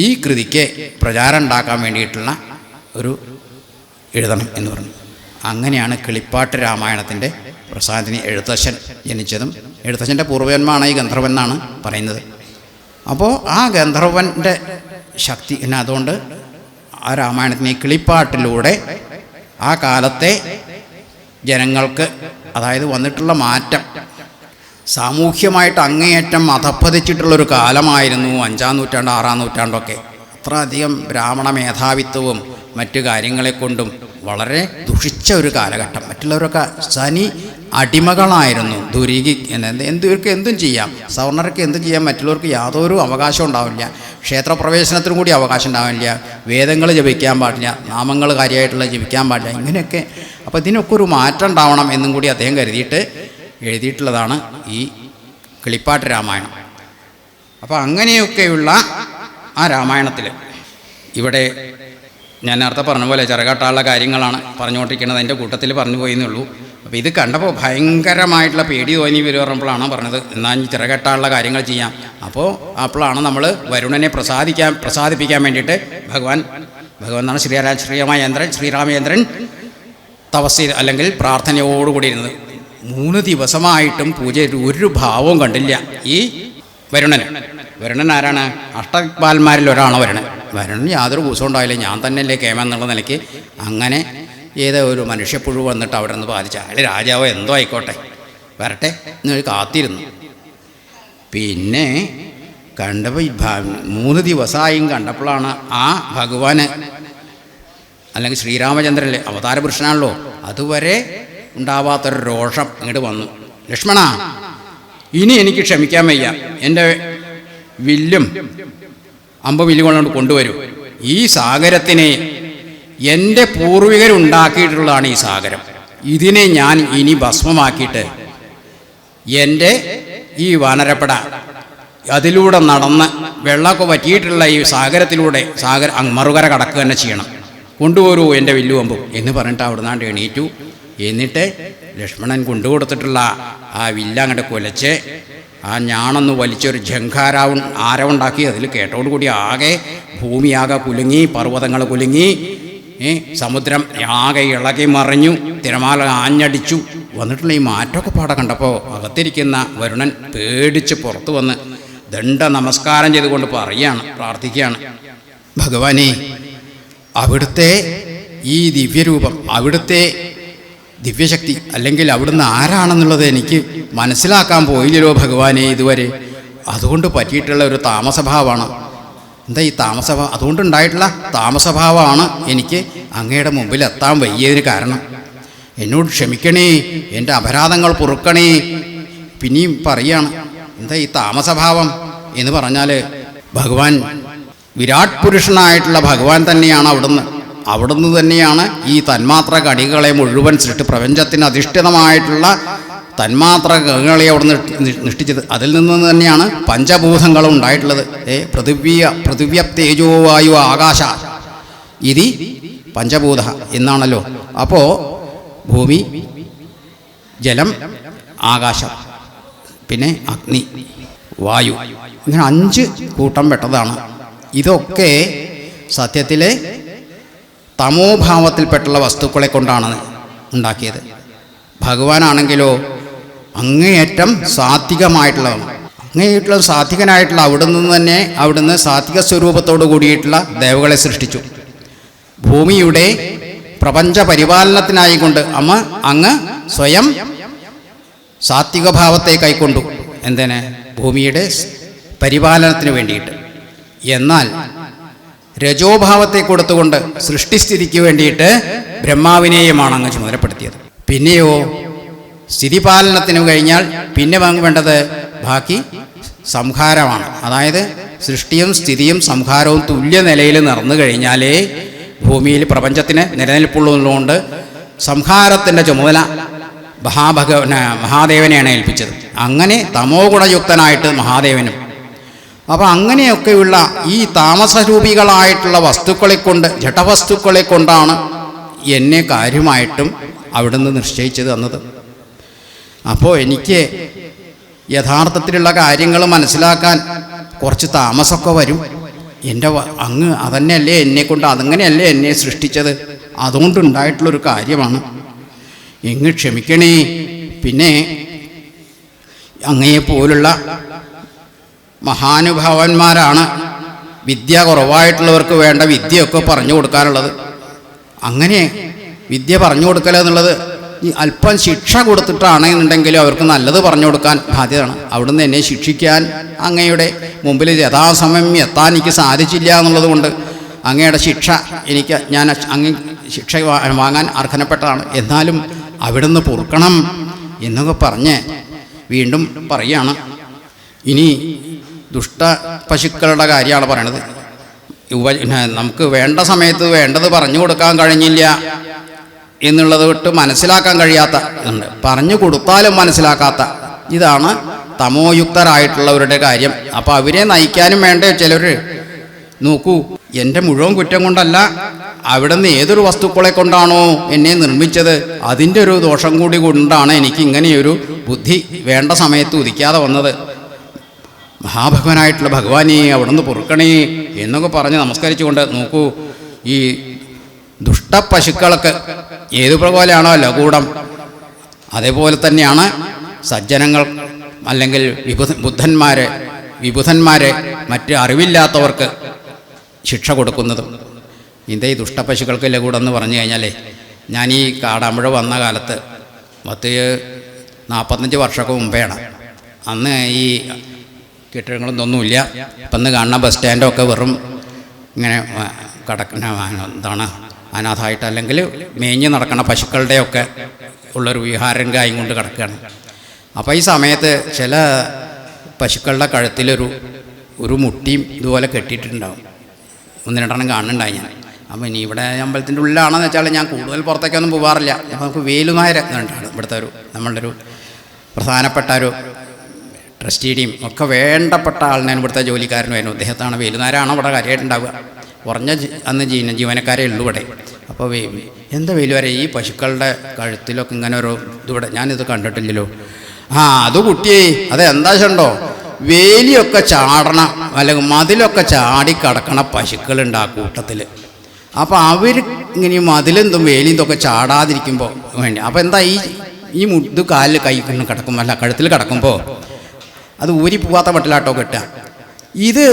ഈ കൃതിക്ക് പ്രചാരം ഉണ്ടാക്കാൻ വേണ്ടിയിട്ടുള്ള ഒരു എഴുതണം എന്ന് പറഞ്ഞു. അങ്ങനെയാണ് കിളിപ്പാട്ട് രാമായണത്തിൻ്റെ പ്രസാദത്തിന് എഴുത്തച്ഛൻ ജനിച്ചതും. എഴുത്തച്ഛൻ്റെ പൂർവ്വജന്മമാണ് ഈ ഗന്ധർവൻ എന്നാണ് പറയുന്നത്. അപ്പോൾ ആ ഗന്ധർവൻ്റെ ശക്തി പിന്നെ അതുകൊണ്ട് ആ രാമായണത്തിന് ഈ കിളിപ്പാട്ടിലൂടെ ആ കാലത്തെ ജനങ്ങൾക്ക്, അതായത് വന്നിട്ടുള്ള മാറ്റം, സാമൂഹ്യമായിട്ട് അങ്ങേയറ്റം അധപ്പതിച്ചിട്ടുള്ളൊരു കാലമായിരുന്നു 5-ാം നൂറ്റാണ്ട് 6-ാം നൂറ്റാണ്ടൊക്കെ. അത്രയധികം ബ്രാഹ്മണ മേധാവിത്വവും മറ്റു കാര്യങ്ങളെക്കൊണ്ടും വളരെ ദുഷിച്ച ഒരു കാലഘട്ടം. മറ്റുള്ളവരൊക്കെ ശനി അടിമകളായിരുന്നു. ദുരീകി ഇവർക്ക് എന്തും ചെയ്യാം, സവർണർക്ക് എന്തും ചെയ്യാം, മറ്റുള്ളവർക്ക് യാതൊരു അവകാശം ഉണ്ടാവില്ല, ക്ഷേത്രപ്രവേശനത്തിനും കൂടി അവകാശം ഉണ്ടാവില്ല, വേദങ്ങൾ ജപിക്കാൻ പാടില്ല, നാമങ്ങൾ കാര്യമായിട്ടുള്ള ജപിക്കാൻ പാടില്ല, ഇങ്ങനെയൊക്കെ. അപ്പോൾ ഇതിനൊക്കെ ഒരു മാറ്റം ഉണ്ടാവണം എന്നും കൂടി അദ്ദേഹം കരുതിയിട്ട് എഴുതിയിട്ടുള്ളതാണ് ഈ കിളിപ്പാട്ട് രാമായണം. അപ്പോൾ അങ്ങനെയൊക്കെയുള്ള ആ രാമായണത്തിൽ ഇവിടെ ഞാൻ നേരത്തെ പറഞ്ഞ പോലെ ചിറകാട്ടാനുള്ള കാര്യങ്ങളാണ് പറഞ്ഞുകൊണ്ടിരിക്കുന്നത്, അതിൻ്റെ കൂട്ടത്തിൽ പറഞ്ഞു പോയെന്നുള്ളൂ. അപ്പോൾ ഇത് കണ്ടപ്പോൾ ഭയങ്കരമായിട്ടുള്ള പേടി തോന്നി വരുമ്പോഴാണ് പറഞ്ഞത്, എന്നാൽ ചിറകെട്ടാനുള്ള കാര്യങ്ങൾ ചെയ്യാം. അപ്പോഴാണ് നമ്മൾ വരുണനെ പ്രസാദിപ്പിക്കാൻ വേണ്ടിയിട്ട് ഭഗവാൻ എന്നാണ് ശ്രീരാമചന്ദ്രൻ തപസ് ചെയ്ത് അല്ലെങ്കിൽ പ്രാർത്ഥനയോടുകൂടി ഇരുന്നത്. 3 ദിവസമായിട്ടും പൂജ ഒരു ഭാവവും കണ്ടില്ല ഈ വരുണൻ ആരാണ്? അഷ്ടദിക്പാലന്മാരിൽ ഒരാളാണ് വരുണൻ യാതൊരു കൂസവും ഉണ്ടായില്ല, ഞാൻ തന്നെയല്ലേ കേമ എന്നുള്ള നിലയ്ക്ക് അങ്ങനെ ഏതോ ഒരു മനുഷ്യപ്പുഴു വന്നിട്ട് അവിടെ നിന്ന് ബാധിച്ച അയാൾ രാജാവോ എന്തോ ആയിക്കോട്ടെ വരട്ടെ എന്ന് കാത്തിരുന്നു. പിന്നെ കണ്ടപ്പോൾ 3 ദിവസമായും കണ്ടപ്പോഴാണ് ആ ഭഗവാന് അല്ലെങ്കിൽ ശ്രീരാമചന്ദ്രനിലെ അവതാര പുരുഷനാണല്ലോ, അതുവരെ ഉണ്ടാവാത്തൊരു രോഷം ഇങ്ങോട്ട് വന്നു. ലക്ഷ്മണ, ഇനി എനിക്ക് ക്ഷമിക്കാൻ വയ്യ, എൻ്റെ വില്ലും അമ്പുവില്ലും കൊണ്ട് കൊണ്ടുവരൂ. ഈ സാഗരത്തിനെ എൻ്റെ പൂർവികരുണ്ടാക്കിയിട്ടുള്ളതാണ് ഈ സാഗരം, ഇതിനെ ഞാൻ ഇനി ഭസ്മമാക്കിയിട്ട് എൻ്റെ ഈ വാനരപ്പട അതിലൂടെ നടന്ന് വെള്ളമൊക്കെ പറ്റിയിട്ടുള്ള ഈ സാഗരത്തിലൂടെ മറുകര കടക്കുക തന്നെ ചെയ്യണം, കൊണ്ടുപോരൂ എൻ്റെ വില്ലും അമ്പും എന്ന് പറഞ്ഞിട്ട് അവിടുന്നാണ്ട് എണീറ്റു. എന്നിട്ട് ലക്ഷ്മണൻ കൊണ്ടുകൊടുത്തിട്ടുള്ള ആ വില്ല അങ്ങോട്ട് കുലച്ച് ആ ഞാണൊന്ന് വലിച്ചൊരു ആരവുണ്ടാക്കി. അതിൽ കേട്ടോടുകൂടി ആകെ ഭൂമിയാകെ കുലുങ്ങി, പർവ്വതങ്ങൾ കുലുങ്ങി, സമുദ്രം ആകെ ഇളകി മറിഞ്ഞു, തിരമാല ആഞ്ഞടിച്ചു. വന്നിട്ടുള്ള ഈ മാറ്റമൊക്കെ പാടെ കണ്ടപ്പോൾ അകത്തിരിക്കുന്ന വരുണൻ പേടിച്ച് പുറത്തു വന്ന് ദണ്ഡ നമസ്കാരം ചെയ്തുകൊണ്ട് പ്രാർത്ഥിക്കുകയാണ്, ഭഗവാനെ, അവിടുത്തെ ഈ ദിവ്യരൂപം, അവിടുത്തെ ദിവ്യശക്തി അല്ലെങ്കിൽ അവിടുന്ന് ആരാണെന്നുള്ളത് എനിക്ക് മനസ്സിലാക്കാൻ പോയില്ലല്ലോ ഭഗവാനെ ഇതുവരെ. അതുകൊണ്ട് പറ്റിയിട്ടുള്ള ഒരു താമസഭാവമാണ്. എന്താ ഈ താമസഭാവം? അതുകൊണ്ടുണ്ടായിട്ടുള്ള താമസഭാവമാണ് എനിക്ക് അങ്ങയുടെ മുമ്പിൽ എത്താൻ വയ്യതിന് കാരണം. എന്നോട് ക്ഷമിക്കണേ, എൻ്റെ അപരാധങ്ങൾ പൊറുക്കണേ. പിന്നെയും പറയുകയാണ്, എന്താ ഈ താമസഭാവം എന്ന് പറഞ്ഞാൽ ഭഗവാൻ വിരാട് പുരുഷനായിട്ടുള്ള ഭഗവാൻ തന്നെയാണ് അവിടുന്ന് തന്നെയാണ് ഈ തന്മാത്ര കണികളെ മുഴുവൻ പ്രപഞ്ചത്തിന് അധിഷ്ഠിതമായിട്ടുള്ള തന്മാത്ര കണികളെ അവിടുന്ന് നിഷ്ഠിച്ചത്. അതിൽ നിന്ന് തന്നെയാണ് പഞ്ചഭൂതങ്ങളും ഉണ്ടായിട്ടുള്ളത്. പൃഥിവ്യ തേജോ വായു ആകാശ ഇതി പഞ്ചഭൂത എന്നാണല്ലോ. അപ്പോൾ ഭൂമി, ജലം, ആകാശം, പിന്നെ അഗ്നി, വായു, ഇങ്ങനെ 5 കൂട്ടം പെട്ടതാണ്. ഇതൊക്കെ സത്യത്തിലെ തമോഭാവത്തിൽപ്പെട്ടുള്ള വസ്തുക്കളെ കൊണ്ടാണ് ഉണ്ടാക്കിയത്. ഭഗവാനാണെങ്കിലോ അങ്ങേയറ്റം സാത്വികമായിട്ടുള്ളതാണ്. അങ്ങേയറ്റം സാത്വികനായിട്ടുള്ള അവിടുന്ന് സാത്വിക സ്വരൂപത്തോടു കൂടിയിട്ടുള്ള ദേവകളെ സൃഷ്ടിച്ചു. ഭൂമിയുടെ പ്രപഞ്ച പരിപാലനത്തിനായിക്കൊണ്ട് അങ്ങ് സ്വയം സാത്വിക ഭാവത്തെ കൈക്കൊണ്ടു. എന്തിന്? ഭൂമിയുടെ പരിപാലനത്തിന് വേണ്ടിയിട്ട്. എന്നാൽ രജോഭാവത്തെ കൊടുത്തുകൊണ്ട് സൃഷ്ടിസ്ഥിതിക്ക് വേണ്ടിയിട്ട് ബ്രഹ്മാവിനെയുമാണ് അങ്ങ് ചുമതലപ്പെടുത്തിയത്. പിന്നെയോ സ്ഥിതിപാലനത്തിന് കഴിഞ്ഞാൽ പിന്നെ വേണ്ടത് ബാക്കി സംഹാരമാണ്. അതായത് സൃഷ്ടിയും സ്ഥിതിയും സംഹാരവും തുല്യ നിലയിൽ നടന്നു കഴിഞ്ഞാലേ ഭൂമിയിൽ പ്രപഞ്ചത്തിന് നിലനിൽപ്പുള്ളതുകൊണ്ട് സംഹാരത്തിൻ്റെ ചുമതല മഹാദേവനെയാണ് ഏൽപ്പിച്ചത്. അങ്ങനെ തമോ ഗുണയുക്തനായിട്ട് മഹാദേവനും. അപ്പോൾ അങ്ങനെയൊക്കെയുള്ള ഈ താമസരൂപികളായിട്ടുള്ള വസ്തുക്കളെ കൊണ്ട്, ജഡവസ്തുക്കളെ കൊണ്ടാണ് എന്നെ കാര്യമായിട്ടും അവിടുന്ന് നിശ്ചയിച്ചത് തന്നത്. അപ്പോൾ എനിക്ക് യഥാർത്ഥത്തിലുള്ള കാര്യങ്ങൾ മനസ്സിലാക്കാൻ കുറച്ച് താമസമൊക്കെ വരും. അങ്ങ് അതന്നെയല്ലേ എന്നെക്കൊണ്ട്, അതങ്ങനെയല്ലേ എന്നെ സൃഷ്ടിച്ചത്, അതുകൊണ്ടുണ്ടായിട്ടുള്ളൊരു കാര്യമാണ്, എങ്ങ് ക്ഷമിക്കണേ. പിന്നെ അങ്ങയെപ്പോലുള്ള മഹാനുഭാവന്മാരാണ് വിദ്യ കുറവായിട്ടുള്ളവർക്ക് വേണ്ട വിദ്യയൊക്കെ പറഞ്ഞു കൊടുക്കാനുള്ളത്. അങ്ങനെ വിദ്യ പറഞ്ഞു കൊടുക്കലെന്നുള്ളത് അല്പം ശിക്ഷ കൊടുത്തിട്ടാണെന്നുണ്ടെങ്കിലും അവർക്ക് നല്ലത് പറഞ്ഞു കൊടുക്കാൻ ബാധ്യതയാണ്. അവിടുന്ന് എന്നെ ശിക്ഷിക്കാൻ അങ്ങയുടെ മുമ്പിൽ യഥാസമയം എത്താൻ എനിക്ക് സാധിച്ചില്ല എന്നുള്ളത് കൊണ്ട് അങ്ങയുടെ ശിക്ഷ ഞാൻ അങ്ങ് ശിക്ഷ വാങ്ങാൻ അർഹനപ്പെട്ടതാണ്. എന്നാലും അവിടുന്ന് പൊറുക്കണം എന്നൊക്കെ പറഞ്ഞ് വീണ്ടും പറയുകയാണ്. ഇനി ദുഷ്ട പശുക്കളുടെ കാര്യമാണ് പറയണത്. നമുക്ക് വേണ്ട സമയത്ത് വേണ്ടത് പറഞ്ഞു കൊടുക്കാൻ കഴിഞ്ഞില്ല എന്നുള്ളത് വിട്ട് മനസ്സിലാക്കാൻ കഴിയാത്ത ഉണ്ട്, പറഞ്ഞു കൊടുത്താലും മനസ്സിലാക്കാത്ത, ഇതാണ് തമോയുക്തരായിട്ടുള്ളവരുടെ കാര്യം. അപ്പോൾ അവരെ നയിക്കാനും വേണ്ടേ ചിലർ. നോക്കൂ, എൻ്റെ മുഴുവൻ കുറ്റം കൊണ്ടല്ല, അവിടുന്ന് ഏതൊരു വസ്തുക്കളെ കൊണ്ടാണോ എന്നെ നിർമ്മിച്ചത് അതിൻ്റെ ഒരു ദോഷം കൂടി കൊണ്ടാണ് എനിക്ക് ഇങ്ങനെയൊരു ബുദ്ധി വേണ്ട സമയത്ത് ഉദിക്കാതെ വന്നത്. മഹാഭഗവാനായിട്ടുള്ള ഭഗവാനെ അവിടുന്ന് പൊറുക്കണേ എന്നൊക്കെ പറഞ്ഞ് നമസ്കരിച്ചുകൊണ്ട് നോക്കൂ, ഈ ദുഷ്ടപശുക്കൾക്ക് ഏതുപോലെയാണോ ലഘൂഢം, അതേപോലെ തന്നെയാണ് സജ്ജനങ്ങൾ അല്ലെങ്കിൽ വിബുധന്മാരെ മറ്റ് അറിവില്ലാത്തവർക്ക് ശിക്ഷ കൊടുക്കുന്നതും. ഈ ദുഷ്ടപശുക്കൾക്ക് ലഘൂഢം എന്ന് പറഞ്ഞു കഴിഞ്ഞാലേ, ഞാൻ ഈ കാടാമ്പുഴ വന്ന കാലത്ത് 45 വർഷമൊക്കെ മുമ്പെയാണ്. അന്ന് ഈ കെട്ടിടങ്ങളൊന്നുമില്ല. ഇപ്പം ഇന്ന് കാണുന്ന ബസ് സ്റ്റാൻഡൊക്കെ വെറും ഇങ്ങനെ എന്താണ് അനാഥമായിട്ട് അല്ലെങ്കിൽ മേഞ്ഞ് നടക്കുന്ന പശുക്കളുടെയൊക്കെ ഉള്ളൊരു വിഹാരം കായും കൊണ്ട് കിടക്കുകയാണ്. അപ്പോൾ ഈ സമയത്ത് ചില പശുക്കളുടെ കഴുത്തിലൊരു മുട്ടിയും ഇതുപോലെ കെട്ടിയിട്ടുണ്ടാവും. 1-2 കാണുന്നുണ്ടായി ഞാൻ. അപ്പോൾ ഇനി ഇവിടെ അമ്പലത്തിൻ്റെ ഉള്ളിലാണെന്ന് വെച്ചാൽ ഞാൻ കൂടുതൽ പുറത്തേക്കൊന്നും പോകാറില്ല. അപ്പോൾ നമുക്ക് വേലുനായർ എന്നാണ് ഇവിടുത്തെ നമ്മളുടെ ഒരു പ്രധാനപ്പെട്ട ഒരു ട്രസ്റ്റിയുടെയും ഒക്കെ വേണ്ടപ്പെട്ട ആളിനാണ് ഇവിടുത്തെ ജോലിക്കാരനുമായിരുന്നു. അദ്ദേഹത്താണ് വേലുനാരാണ് അവിടെ കാര്യമായിട്ടുണ്ടാവുക. കുറഞ്ഞ അന്ന് ജീവനക്കാരേ ഉള്ളൂ ഇവിടെ. അപ്പോൾ എന്താ വേലുവരെ ഈ പശുക്കളുടെ കഴുത്തിലൊക്കെ ഇങ്ങനെ ഒരു ഇതിവിടെ ഞാനിത് കണ്ടിട്ടില്ലല്ലോ. അത് കുട്ടിയേ, അതെന്താ ചെണ്ടോ, വേലിയൊക്കെ ചാടണം അല്ലെങ്കിൽ മതിലൊക്കെ ചാടി കിടക്കണ പശുക്കളുണ്ട് ആ കൂട്ടത്തിൽ. അപ്പോൾ അവർ ഇങ്ങനെ മതിലെന്തും വേലിന്തൊക്കെ ചാടാതിരിക്കുമ്പോൾ വേണ്ടി അപ്പോൾ എന്താ ഈ മുട്ട് കാലിൽ കൈ കിടക്കുമ്പോൾ അല്ല കഴുത്തിൽ കിടക്കുമ്പോൾ അത് ഊരി പോവാത്ത മട്ടിലാട്ടോ കെട്ടുക. ഇത്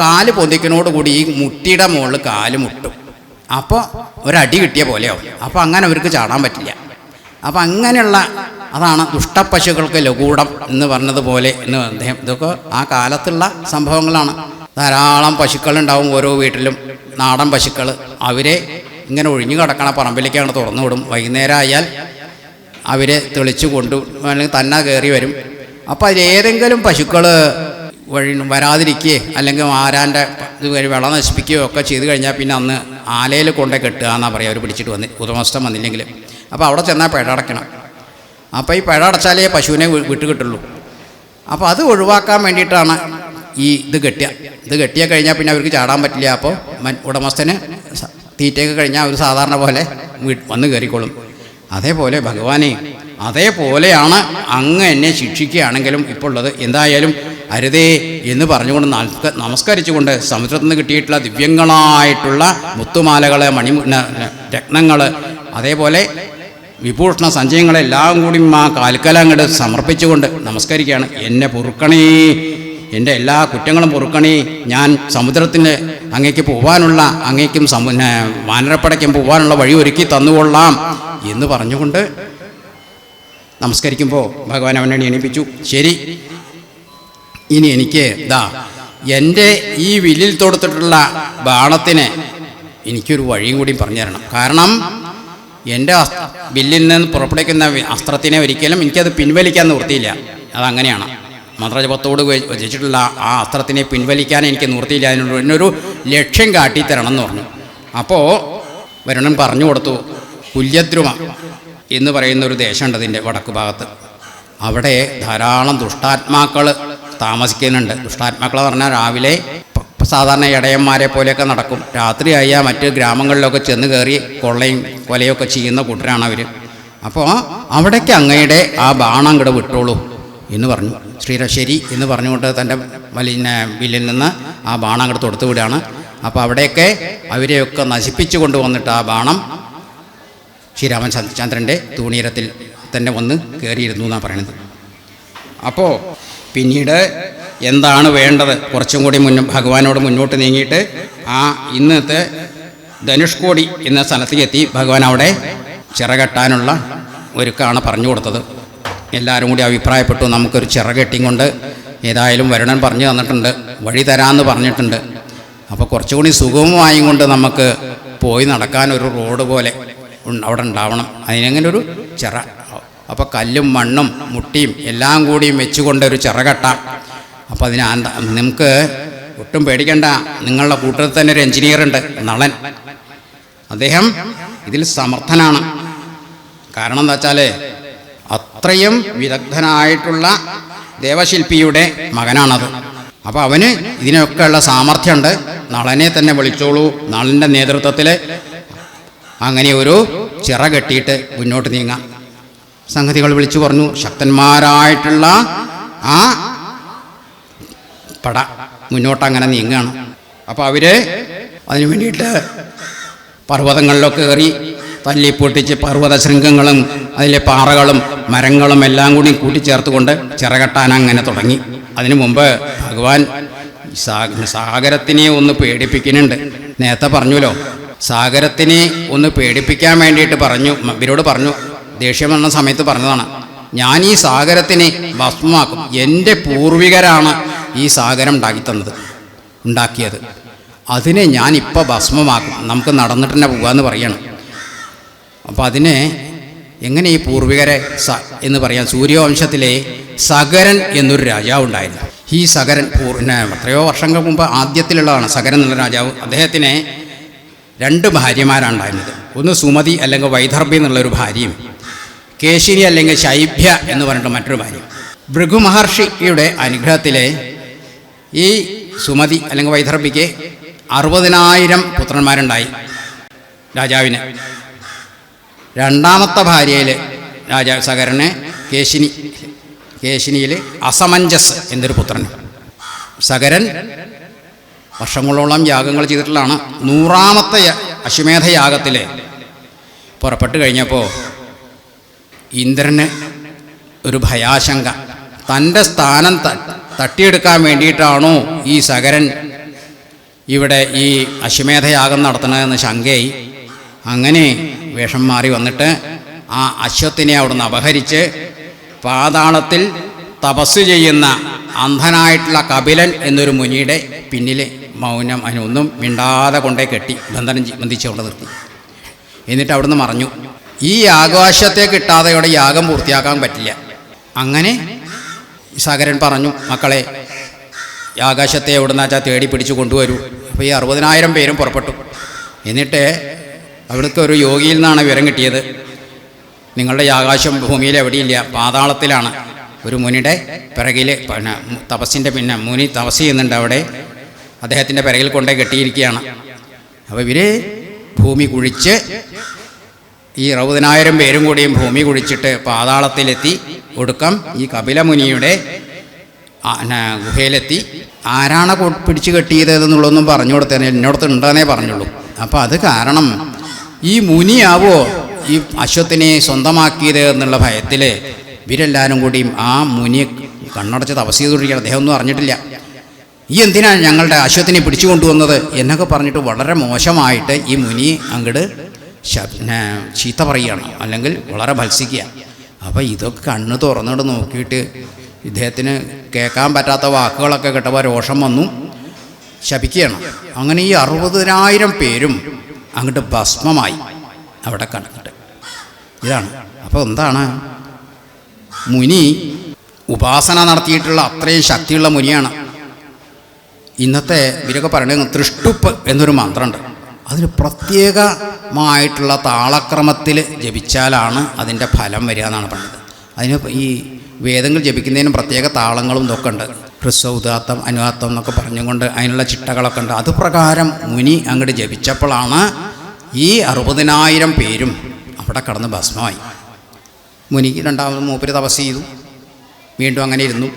കാല് പൊന്തിക്കനോടുകൂടി ഈ മുട്ടിയുടെ മുകളിൽ കാല് മുട്ടും. അപ്പോൾ ഒരടി കിട്ടിയ പോലെയാവും. അപ്പോൾ അങ്ങനെ അവർക്ക് ചാടാൻ പറ്റില്ല. അപ്പോൾ അങ്ങനെയുള്ള അതാണ് ദുഷ്ടപശുക്കൾക്ക് ലഘൂഢം എന്ന് പറഞ്ഞതുപോലെ എന്ന് അദ്ദേഹം. ഇതൊക്കെ ആ കാലത്തുള്ള സംഭവങ്ങളാണ്. ധാരാളം പശുക്കളുണ്ടാവും ഓരോ വീട്ടിലും, നാടൻ പശുക്കൾ. അവരെ ഇങ്ങനെ ഒഴിഞ്ഞു കിടക്കണ പറമ്പിലേക്കാണ് തുറന്നു വിടും. വൈകുന്നേരം ആയാൽ അവരെ തെളിച്ചു അല്ലെങ്കിൽ തന്നെ കയറി വരും. അപ്പോൾ അതിലേതെങ്കിലും പശുക്കൾ വരാതിരിക്കുകയോ അല്ലെങ്കിൽ ആരാൻ്റെ ഇത് വെള്ളം നശിപ്പിക്കുകയോ ഒക്കെ ചെയ്ത് കഴിഞ്ഞാൽ പിന്നെ അന്ന് ആലയിൽ കൊണ്ടേ കെട്ടുക എന്നാണ് പറയുക. അവർ പിടിച്ചിട്ട് ഉടമസ്ഥൻ വന്നില്ലെങ്കിൽ. അപ്പോൾ അവിടെ ചെന്നാൽ പിഴ അടയ്ക്കണം. അപ്പോൾ ഈ പിഴ അടച്ചാലേ പശുവിനെ വിട്ട് കിട്ടുള്ളൂ. അപ്പോൾ അത് ഒഴിവാക്കാൻ വേണ്ടിയിട്ടാണ് ഇത് കെട്ടിയ കഴിഞ്ഞാൽ പിന്നെ അവർക്ക് ചാടാൻ പറ്റില്ല. അപ്പോൾ ഉടമസ്ഥന് തീറ്റയൊക്കെ കഴിഞ്ഞാൽ അവർ സാധാരണ പോലെ വന്ന് കയറിക്കോളും. അതേപോലെ ഭഗവാനെ, അതേപോലെയാണ് അങ്ങ് എന്നെ ശിക്ഷിക്കുകയാണെങ്കിലും ഇപ്പോൾ ഉള്ളത്, എന്തായാലും അരുതേ എന്ന് പറഞ്ഞുകൊണ്ട് നമസ്കരിച്ചുകൊണ്ട് സമുദ്രത്തിൽ നിന്ന് കിട്ടിയിട്ടുള്ള ദിവ്യങ്ങളായിട്ടുള്ള മുത്തുമാലകൾ, രത്നങ്ങൾ, അതേപോലെ വിഭൂഷണ സഞ്ചയങ്ങളെല്ലാം കൂടി ആ കാൽക്കലങ്ങട് സമർപ്പിച്ചുകൊണ്ട് നമസ്കരിക്കുകയാണ്. എന്നെ പൊറുക്കണേ, എൻ്റെ എല്ലാ കുറ്റങ്ങളും പൊറുക്കണേ, ഞാൻ സമുദ്രത്തിന് അങ്ങേക്ക് പോകാനുള്ള, അങ്ങേക്കും വാനരപ്പടയ്ക്കും പോകാനുള്ള വഴി ഒരുക്കി തന്നുകൊള്ളാം എന്ന് പറഞ്ഞുകൊണ്ട് നമസ്കരിക്കുമ്പോൾ ഭഗവാൻ അവനെ എണീപ്പിച്ചു. ശരി, ഇനി എനിക്ക് എൻ്റെ ഈ വില്ലിൽ തൊടുത്തിട്ടുള്ള ബാണത്തിന് എനിക്കൊരു വഴിയും കൂടി പറഞ്ഞു തരണം. കാരണം എൻ്റെ വില്ലിൽ നിന്ന് പുറപ്പെടുവിക്കുന്ന അസ്ത്രത്തിനെ ഒരിക്കലും എനിക്കത് പിൻവലിക്കാൻ നിവൃത്തിയില്ല. അതങ്ങനെയാണ്, മന്ത്രജപത്തോട് വെച്ചിട്ടുള്ള ആ അസ്ത്രത്തിനെ പിൻവലിക്കാൻ എനിക്ക് നിവൃത്തിയില്ല. അതിനൊരു ലക്ഷ്യം കാട്ടിത്തരണം എന്ന് പറഞ്ഞു. അപ്പോൾ വരുണൻ പറഞ്ഞു കൊടുത്തു, കുല്യദ്രുമ എന്ന് പറയുന്ന ഒരു ദേശമുണ്ട് അതിൻ്റെ വടക്ക് ഭാഗത്ത്. അവിടെ ധാരാളം ദുഷ്ടാത്മാക്കൾ താമസിക്കുന്നുണ്ട്. ദുഷ്ടാത്മാക്കൾ എന്ന് പറഞ്ഞാൽ രാവിലെ സാധാരണ ഇടയന്മാരെ പോലെയൊക്കെ നടക്കും, രാത്രിയായാൽ മറ്റ് ഗ്രാമങ്ങളിലൊക്കെ ചെന്ന് കയറി കൊലയൊക്കെ ചെയ്യുന്ന കൂട്ടരാണ് അവർ. അപ്പോൾ അവിടേക്ക് അങ്ങയുടെ ആ ബാണം അങ്ങോട്ട് വിട്ടോളൂ എന്ന് പറഞ്ഞു. ശരി എന്ന് പറഞ്ഞുകൊണ്ട് തൻ്റെ വില്ലിൽ നിന്ന് ആ ബാണം അങ്ങോട്ട് തൊടുത്തു വിടുകയാണ്. അപ്പോൾ അവിടെയൊക്കെ അവരെയൊക്കെ നശിപ്പിച്ചു കൊണ്ടുവന്നിട്ട് ആ ബാണം ശ്രീരാമചന്ദ്രൻ്റെ തൂണീരത്തിൽ തന്നെ വന്ന് കയറിയിരുന്നു എന്നാണ് പറയുന്നത്. അപ്പോൾ പിന്നീട് എന്താണ് വേണ്ടത്? കുറച്ചും കൂടി ഭഗവാനോട് മുന്നോട്ട് നീങ്ങിയിട്ട് ആ ഇന്നത്തെ ധനുഷ്കോടി എന്ന സ്ഥലത്തേക്ക് എത്തി. ഭഗവാൻ അവിടെ ചിറകെട്ടാനുള്ള ഒരുക്കാണ് പറഞ്ഞു കൊടുത്തത്. എല്ലാവരും കൂടി അഭിപ്രായപ്പെട്ടു, നമുക്കൊരു ചിറകെട്ടിയും കൊണ്ട് ഏതായാലും വരുണൻ പറഞ്ഞു തന്നിട്ടുണ്ട്, വഴി തരാമെന്ന് പറഞ്ഞിട്ടുണ്ട്. അപ്പോൾ കുറച്ചുകൂടി സുഗമമായും കൊണ്ട് നമുക്ക് പോയി നടക്കാനൊരു റോഡ് പോലെ അവിടെ ഉണ്ടാവണം. അതിനെങ്ങനെ ഒരു ചിറ, അപ്പോൾ കല്ലും മണ്ണും മുട്ടിയും എല്ലാം കൂടിയും വെച്ചുകൊണ്ടൊരു ചിറകെട്ടാം. അപ്പോൾ നമുക്ക് ഒട്ടും പേടിക്കണ്ട, നിങ്ങളുടെ കൂട്ടത്തിൽ തന്നെ ഒരു എഞ്ചിനീയർ ഉണ്ട്, നളൻ. അദ്ദേഹം ഇതിൽ സമർത്ഥനാണ്. കാരണം എന്താ വെച്ചാൽ അത്രയും വിദഗ്ധനായിട്ടുള്ള ദേവശില്പിയുടെ മകനാണത്. അപ്പോൾ അവന് ഇതിനൊക്കെയുള്ള സാമർഥ്യമുണ്ട്. നളനെ തന്നെ വിളിച്ചോളൂ. നളൻ്റെ നേതൃത്വത്തിൽ അങ്ങനെ ഒരു ചിറ കെട്ടിയിട്ട് മുന്നോട്ട് നീങ്ങാം. സംഗതികൾ വിളിച്ചു പറഞ്ഞു. ശക്തന്മാരായിട്ടുള്ള ആ പട മുന്നോട്ടങ്ങനെ നീങ്ങുകയാണ്. അപ്പോൾ അവർ അതിനു വേണ്ടിയിട്ട് പർവ്വതങ്ങളിലൊക്കെ കയറി തല്ലിപ്പൊട്ടിച്ച് പർവ്വത ശൃംഗങ്ങളും അതിലെ പാറകളും മരങ്ങളും എല്ലാം കൂടി കൂട്ടിച്ചേർത്തുകൊണ്ട് ചിറകെട്ടാൻ അങ്ങനെ തുടങ്ങി. അതിനു മുമ്പ് ഭഗവാൻ സാഗരത്തിനെ ഒന്ന് പേടിപ്പിക്കുന്നുണ്ട്. നേരത്തെ പറഞ്ഞല്ലോ, സാഗരത്തിനെ ഒന്ന് പേടിപ്പിക്കാൻ വേണ്ടിയിട്ട് ഇവരോട് പറഞ്ഞു. ദേഷ്യം വന്ന സമയത്ത് പറഞ്ഞതാണ്, ഞാൻ ഈ സാഗരത്തിനെ ഭസ്മമാക്കും. എൻ്റെ പൂർവികരാണ് ഈ സാഗരം ഉണ്ടാക്കിയത്. അതിനെ ഞാനിപ്പോൾ ഭസ്മമാക്കും. നമുക്ക് നടന്നിട്ട് തന്നെ പോകാമെന്ന് പറയണം. അപ്പോൾ അതിനെ എങ്ങനെ ഈ പൂർവികരെ എന്ന് പറയാം? സൂര്യവംശത്തിലെ സഗരൻ എന്നൊരു രാജാവ് ഉണ്ടായിരുന്നു. ഈ സഗരൻ എത്രയോ വർഷങ്ങൾക്ക് മുമ്പ് ആദ്യത്തിലുള്ളതാണ് സഗരൻ എന്നുള്ള രാജാവ്. അദ്ദേഹത്തിന് 2 ഭാര്യമാരാണുണ്ടായിരുന്നത്. ഒന്ന് സുമതി അല്ലെങ്കിൽ വൈദർഭി എന്നുള്ളൊരു ഭാര്യയും കേശിനി അല്ലെങ്കിൽ ശൈഭ്യ എന്ന് പറഞ്ഞിട്ട് മറ്റൊരു ഭാര്യ. ഭൃഗു മഹർഷിയുടെ അനുഗ്രഹത്തിൽ ഈ സുമതി അല്ലെങ്കിൽ വൈദർഭിക്ക് 60,000 പുത്രന്മാരുണ്ടായി രാജാവിന്. രണ്ടാമത്തെ ഭാര്യയിൽ സഗരന് കേശിനിയിൽ അസമഞ്ജസ് എന്നൊരു പുത്രൻ. സഗരൻ വർഷങ്ങളോളം യാഗങ്ങൾ ചെയ്തിട്ടുള്ളതാണ്. 100ാമത്തെ അശ്വമേധ യാഗത്തിൽ പുറപ്പെട്ടു കഴിഞ്ഞപ്പോൾ ഇന്ദ്രന് ഒരു ഭയാശങ്ക. തൻ്റെ സ്ഥാനം തട്ടിയെടുക്കാൻ വേണ്ടിയിട്ടാണോ ഈ സഗരൻ ഇവിടെ ഈ അശ്വമേധയാഗം നടത്തണതെന്ന് ശങ്കയായി. അങ്ങനെ വേഷം മാറി വന്നിട്ട് ആ അശ്വത്തിനെ അവിടുന്ന് അപഹരിച്ച് പാതാളത്തിൽ തപസ് ചെയ്യുന്ന അന്ധനായിട്ടുള്ള കപിലൻ എന്നൊരു മുനിയുടെ പിന്നിൽ മൗനം അതിനൊന്നും മിണ്ടാതെ കൊണ്ടേ കെട്ടി ബന്ധിച്ച് കൊണ്ട് നിർത്തി. എന്നിട്ട് അവിടുന്ന് മറഞ്ഞു. ഈ ആകാശത്തെ കിട്ടാതെ ഇവിടെ യാഗം പൂർത്തിയാക്കാൻ പറ്റില്ല. അങ്ങനെ സഗരൻ പറഞ്ഞു, മക്കളെ ആകാശത്തെ എവിടുന്ന് വെച്ചാൽ തേടി പിടിച്ച് കൊണ്ടുവരൂ. അപ്പോൾ ഈ 60,000 പേരും പുറപ്പെട്ടു. എന്നിട്ട് അവിടുത്തെ ഒരു യോഗിയിൽ നിന്നാണ് വിവരം കിട്ടിയത്, നിങ്ങളുടെ ആകാശം ഭൂമിയിൽ എവിടെയില്ല, പാതാളത്തിലാണ്. ഒരു മുനിയുടെ പിറകിൽ തപസ്സിൻ്റെ മുനി തപസ് ചെയ്യുന്നുണ്ട്. അവിടെ അദ്ദേഹത്തിൻ്റെ പിറകിൽ കൊണ്ടേ കെട്ടിയിരിക്കുകയാണ്. അപ്പോൾ ഇവർ ഭൂമി കുഴിച്ച് ഈ 60,000 പേരും കൂടിയും ഭൂമി കുഴിച്ചിട്ട് പാതാളത്തിലെത്തി ഒടുക്കം ഈ കപിലമുനിയുടെ ഗുഹയിലെത്തി. ആരാണ് പിടിച്ചു കെട്ടിയത് എന്നുള്ളതൊന്നും പറഞ്ഞു കൊടുത്തേ, എന്നോടത്ത് ഉണ്ടെന്നേ പറഞ്ഞുള്ളൂ. അപ്പോൾ അത് കാരണം ഈ മുനിയാവോ ഈ അശ്വത്തിനെ സ്വന്തമാക്കിയത് എന്നുള്ള ഭയത്തിൽ ഇവരെല്ലാവരും കൂടിയും ആ മുനിയെ കണ്ണടച്ച് തപസ് ചെയ്തുകൊണ്ടിരിക്കുകയാണ്. അദ്ദേഹം ഒന്നും അറിഞ്ഞിട്ടില്ല. ഈ എന്തിനാണ് ഞങ്ങളുടെ അശ്വത്തിനെ പിടിച്ചു കൊണ്ടുവന്നത് എന്നൊക്കെ പറഞ്ഞിട്ട് വളരെ മോശമായിട്ട് ഈ മുനി അങ്ങോട്ട് ചീത്ത പറയുകയാണ്, അല്ലെങ്കിൽ വളരെ ഭത്സിക്കുക. അപ്പോൾ ഇതൊക്കെ കണ്ണ് തുറന്നിട്ട് നോക്കിയിട്ട് ഇദ്ദേഹത്തിന് കേൾക്കാൻ പറ്റാത്ത വാക്കുകളൊക്കെ കേട്ടപ്പോൾ രോഷം വന്നു, ശപിക്കുകയാണ്. അങ്ങനെ ഈ 60,000 പേരും അങ്ങോട്ട് ഭസ്മമായി അവിടെ കണ്ടിട്ട്. ഇതാണ്. അപ്പോൾ എന്താണ്, മുനി ഉപാസന നടത്തിയിട്ടുള്ള അത്രയും ശക്തിയുള്ള മുനിയാണ്. ഇന്നത്തെ ഇവരൊക്കെ പറയുന്നത് തൃഷ്ടുപ്പ് എന്നൊരു മന്ത്രമുണ്ട്. അതിന് പ്രത്യേകമായിട്ടുള്ള താളക്രമത്തിൽ ജപിച്ചാലാണ് അതിൻ്റെ ഫലം വരിക എന്നാണ് പറഞ്ഞത്. അതിന് ഈ വേദങ്ങൾ ജപിക്കുന്നതിനും പ്രത്യേക താളങ്ങളും ഇതൊക്കെ ഉണ്ട്. ഹ്രസ്വ അനുദാത്തം എന്നൊക്കെ പറഞ്ഞുകൊണ്ട് അതിനുള്ള ചിട്ടകളൊക്കെ ഉണ്ട്. അതുപ്രകാരം മുനി അങ്ങോട്ട് ജപിച്ചപ്പോഴാണ് ഈ 60,000 പേരും അവിടെ കടന്ന് ഭസ്മമായി. മുനിക്ക് രണ്ടാമത് മൂപ്പര് തപസ് ചെയ്തു, വീണ്ടും അങ്ങനെ ഇരുന്നു.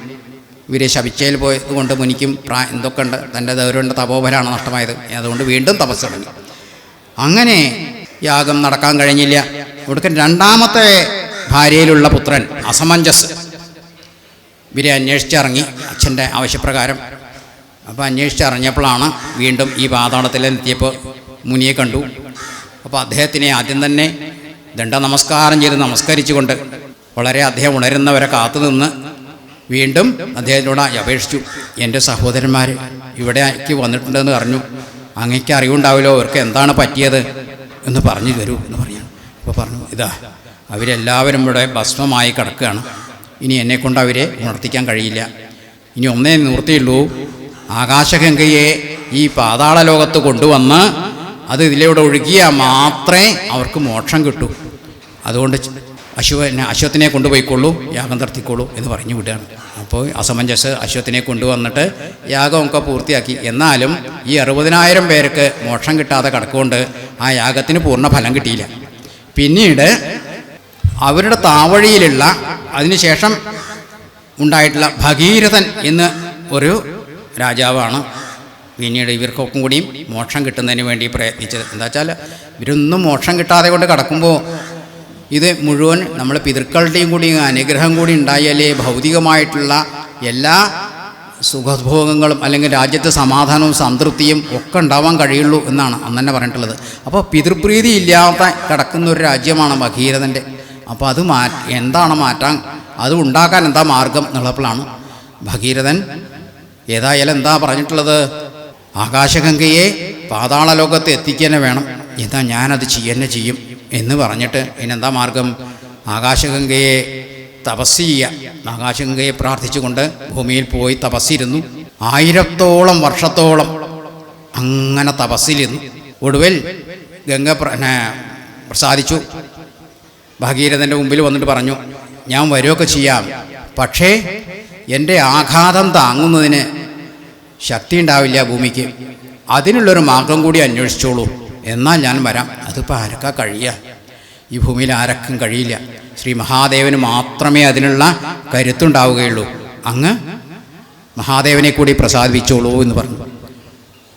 ഇവരെ ശപിച്ചയിൽ പോയത് കൊണ്ട് മുനിക്കും എന്തൊക്കെ ഉണ്ട്, തൻ്റെ ദൗര്യൻ്റെ തപോബലാണ് നഷ്ടമായത്. അതുകൊണ്ട് വീണ്ടും തപസ് തുടങ്ങി. അങ്ങനെ യാഗം നടക്കാൻ കഴിഞ്ഞില്ല. ഒടുക്കൻ രണ്ടാമത്തെ ഭാര്യയിലുള്ള പുത്രൻ അസമഞ്ജസ് ഇവരെ അന്വേഷിച്ചിറങ്ങി അച്ഛൻ്റെ ആവശ്യപ്രകാരം. അപ്പോൾ അന്വേഷിച്ചിറങ്ങിയപ്പോഴാണ് വീണ്ടും ഈ പാതാളത്തിലെത്തിയപ്പോൾ മുനിയെ കണ്ടു. അപ്പോൾ അദ്ദേഹത്തിനെ ആദ്യം തന്നെ ദണ്ഡ നമസ്കാരം ചെയ്ത് നമസ്കരിച്ചുകൊണ്ട് വളരെ അദ്ദേഹം ഉണരുന്നവരെ കാത്തുനിന്ന് വീണ്ടും അദ്ദേഹത്തിനോട് അപേക്ഷിച്ചു, എൻ്റെ സഹോദരന്മാർ ഇവിടേക്ക് വന്നിട്ടുണ്ടെന്ന് അറിഞ്ഞു, അങ്ങേക്ക് അറിവുണ്ടാവില്ലോ അവർക്ക് എന്താണ് പറ്റിയത് എന്ന് പറഞ്ഞു തരൂ എന്ന് പറയാം. അപ്പോൾ പറഞ്ഞു, ഇതാ അവരെല്ലാവരും ഇവിടെ ഭസ്മമായി കിടക്കുകയാണ്, ഇനി എന്നെക്കൊണ്ട് അവരെ ഉണർത്തിക്കാൻ കഴിയില്ല. ഇനി ഒന്നേ നിവൃത്തിയുള്ളൂ, ആകാശഗംഗയെ ഈ പാതാള ലോകത്ത് കൊണ്ടുവന്ന് അത് ഇതിലൂടെ ഒഴുകിയാൽ മാത്രമേ അവർക്ക് മോക്ഷം കിട്ടൂ. അതുകൊണ്ട് അശ്വത്തിനെ കൊണ്ടുപോയിക്കൊള്ളൂ, യാഗം നടത്തിക്കോളൂ എന്ന് പറഞ്ഞു വിടുകയാണ്. അപ്പോൾ അസമഞ്ജസ് അശ്വത്തിനെ കൊണ്ടുവന്നിട്ട് യാഗമൊക്കെ പൂർത്തിയാക്കി. എന്നാലും ഈ 60,000 പേർക്ക് മോക്ഷം കിട്ടാതെ കിടക്കുകൊണ്ട് ആ യാഗത്തിന് പൂർണ്ണ ഫലം കിട്ടിയില്ല. പിന്നീട് അവരുടെ താവഴിയിലുള്ള അതിനുശേഷം ഉണ്ടായിട്ടുള്ള ഭഗീരഥൻ എന്ന് ഒരു രാജാവാണ് പിന്നീട് ഇവർക്കൊക്കെ കൂടിയും മോക്ഷം കിട്ടുന്നതിന് വേണ്ടി പ്രയത്നിച്ചത്. എന്താ വെച്ചാൽ ഇവരൊന്നും മോക്ഷം കിട്ടാതെ കൊണ്ട് കിടക്കുമ്പോൾ ഇത് മുഴുവൻ നമ്മൾ പിതൃക്കളുടെയും കൂടി അനുഗ്രഹം കൂടി ഉണ്ടായാലേ ഭൗതികമായിട്ടുള്ള എല്ലാ സുഖഭോഗങ്ങളും അല്ലെങ്കിൽ രാജ്യത്തെ സമാധാനവും സംതൃപ്തിയും ഒക്കെ ഉണ്ടാവാൻ കഴിയുള്ളൂ എന്നാണ് അന്ന് തന്നെ പറഞ്ഞിട്ടുള്ളത്. അപ്പോൾ പിതൃപ്രീതി ഇല്ലാത്ത കിടക്കുന്ന ഒരു രാജ്യമാണ് ഭഗീരഥൻ്റെ. അപ്പോൾ അത് എന്താണ് മാറ്റാൻ, അത് ഉണ്ടാക്കാൻ എന്താ മാർഗം എന്നുള്ളപ്പോഴാണ് ഭഗീരഥൻ ഏതായാലും എന്താ പറഞ്ഞിട്ടുള്ളത്, ആകാശഗംഗയെ പാതാള ലോകത്ത് എത്തിക്കുക വേണം, എന്താ ഞാനത് തന്നെ ചെയ്യും എന്ന് പറഞ്ഞിട്ട് ഇതിനെന്താ മാർഗം, ആകാശഗംഗയെ തപസ് ചെയ്യുക. ആകാശഗംഗയെ പ്രാർത്ഥിച്ചുകൊണ്ട് ഭൂമിയിൽ പോയി തപസ്സിരുന്നു. 1000 വർഷത്തോളം അങ്ങനെ തപസ്സിലിരുന്നു. ഒടുവിൽ ഗംഗ പ്രസാദിച്ചു. ഭഗീരഥൻ്റെ മുമ്പിൽ വന്നിട്ട് പറഞ്ഞു, ഞാൻ വരികയൊക്കെ ചെയ്യാം, പക്ഷേ എൻ്റെ ആഘാതം താങ്ങുന്നതിന് ശക്തി ഉണ്ടാവില്ല ഭൂമിക്ക്, അതിനുള്ളൊരു മാർഗം കൂടി അന്വേഷിച്ചോളൂ, എന്നാൽ ഞാൻ വരാം. അതിപ്പോൾ ആരൊക്കെ കഴിയുക, ഈ ഭൂമിയിൽ ആരൊക്കും കഴിയില്ല, ശ്രീ മഹാദേവന് മാത്രമേ അതിനുള്ള കരുത്തുണ്ടാവുകയുള്ളൂ, അങ്ങ് മഹാദേവനെ കൂടി പ്രസാദിപ്പിച്ചോളൂ എന്ന് പറഞ്ഞു.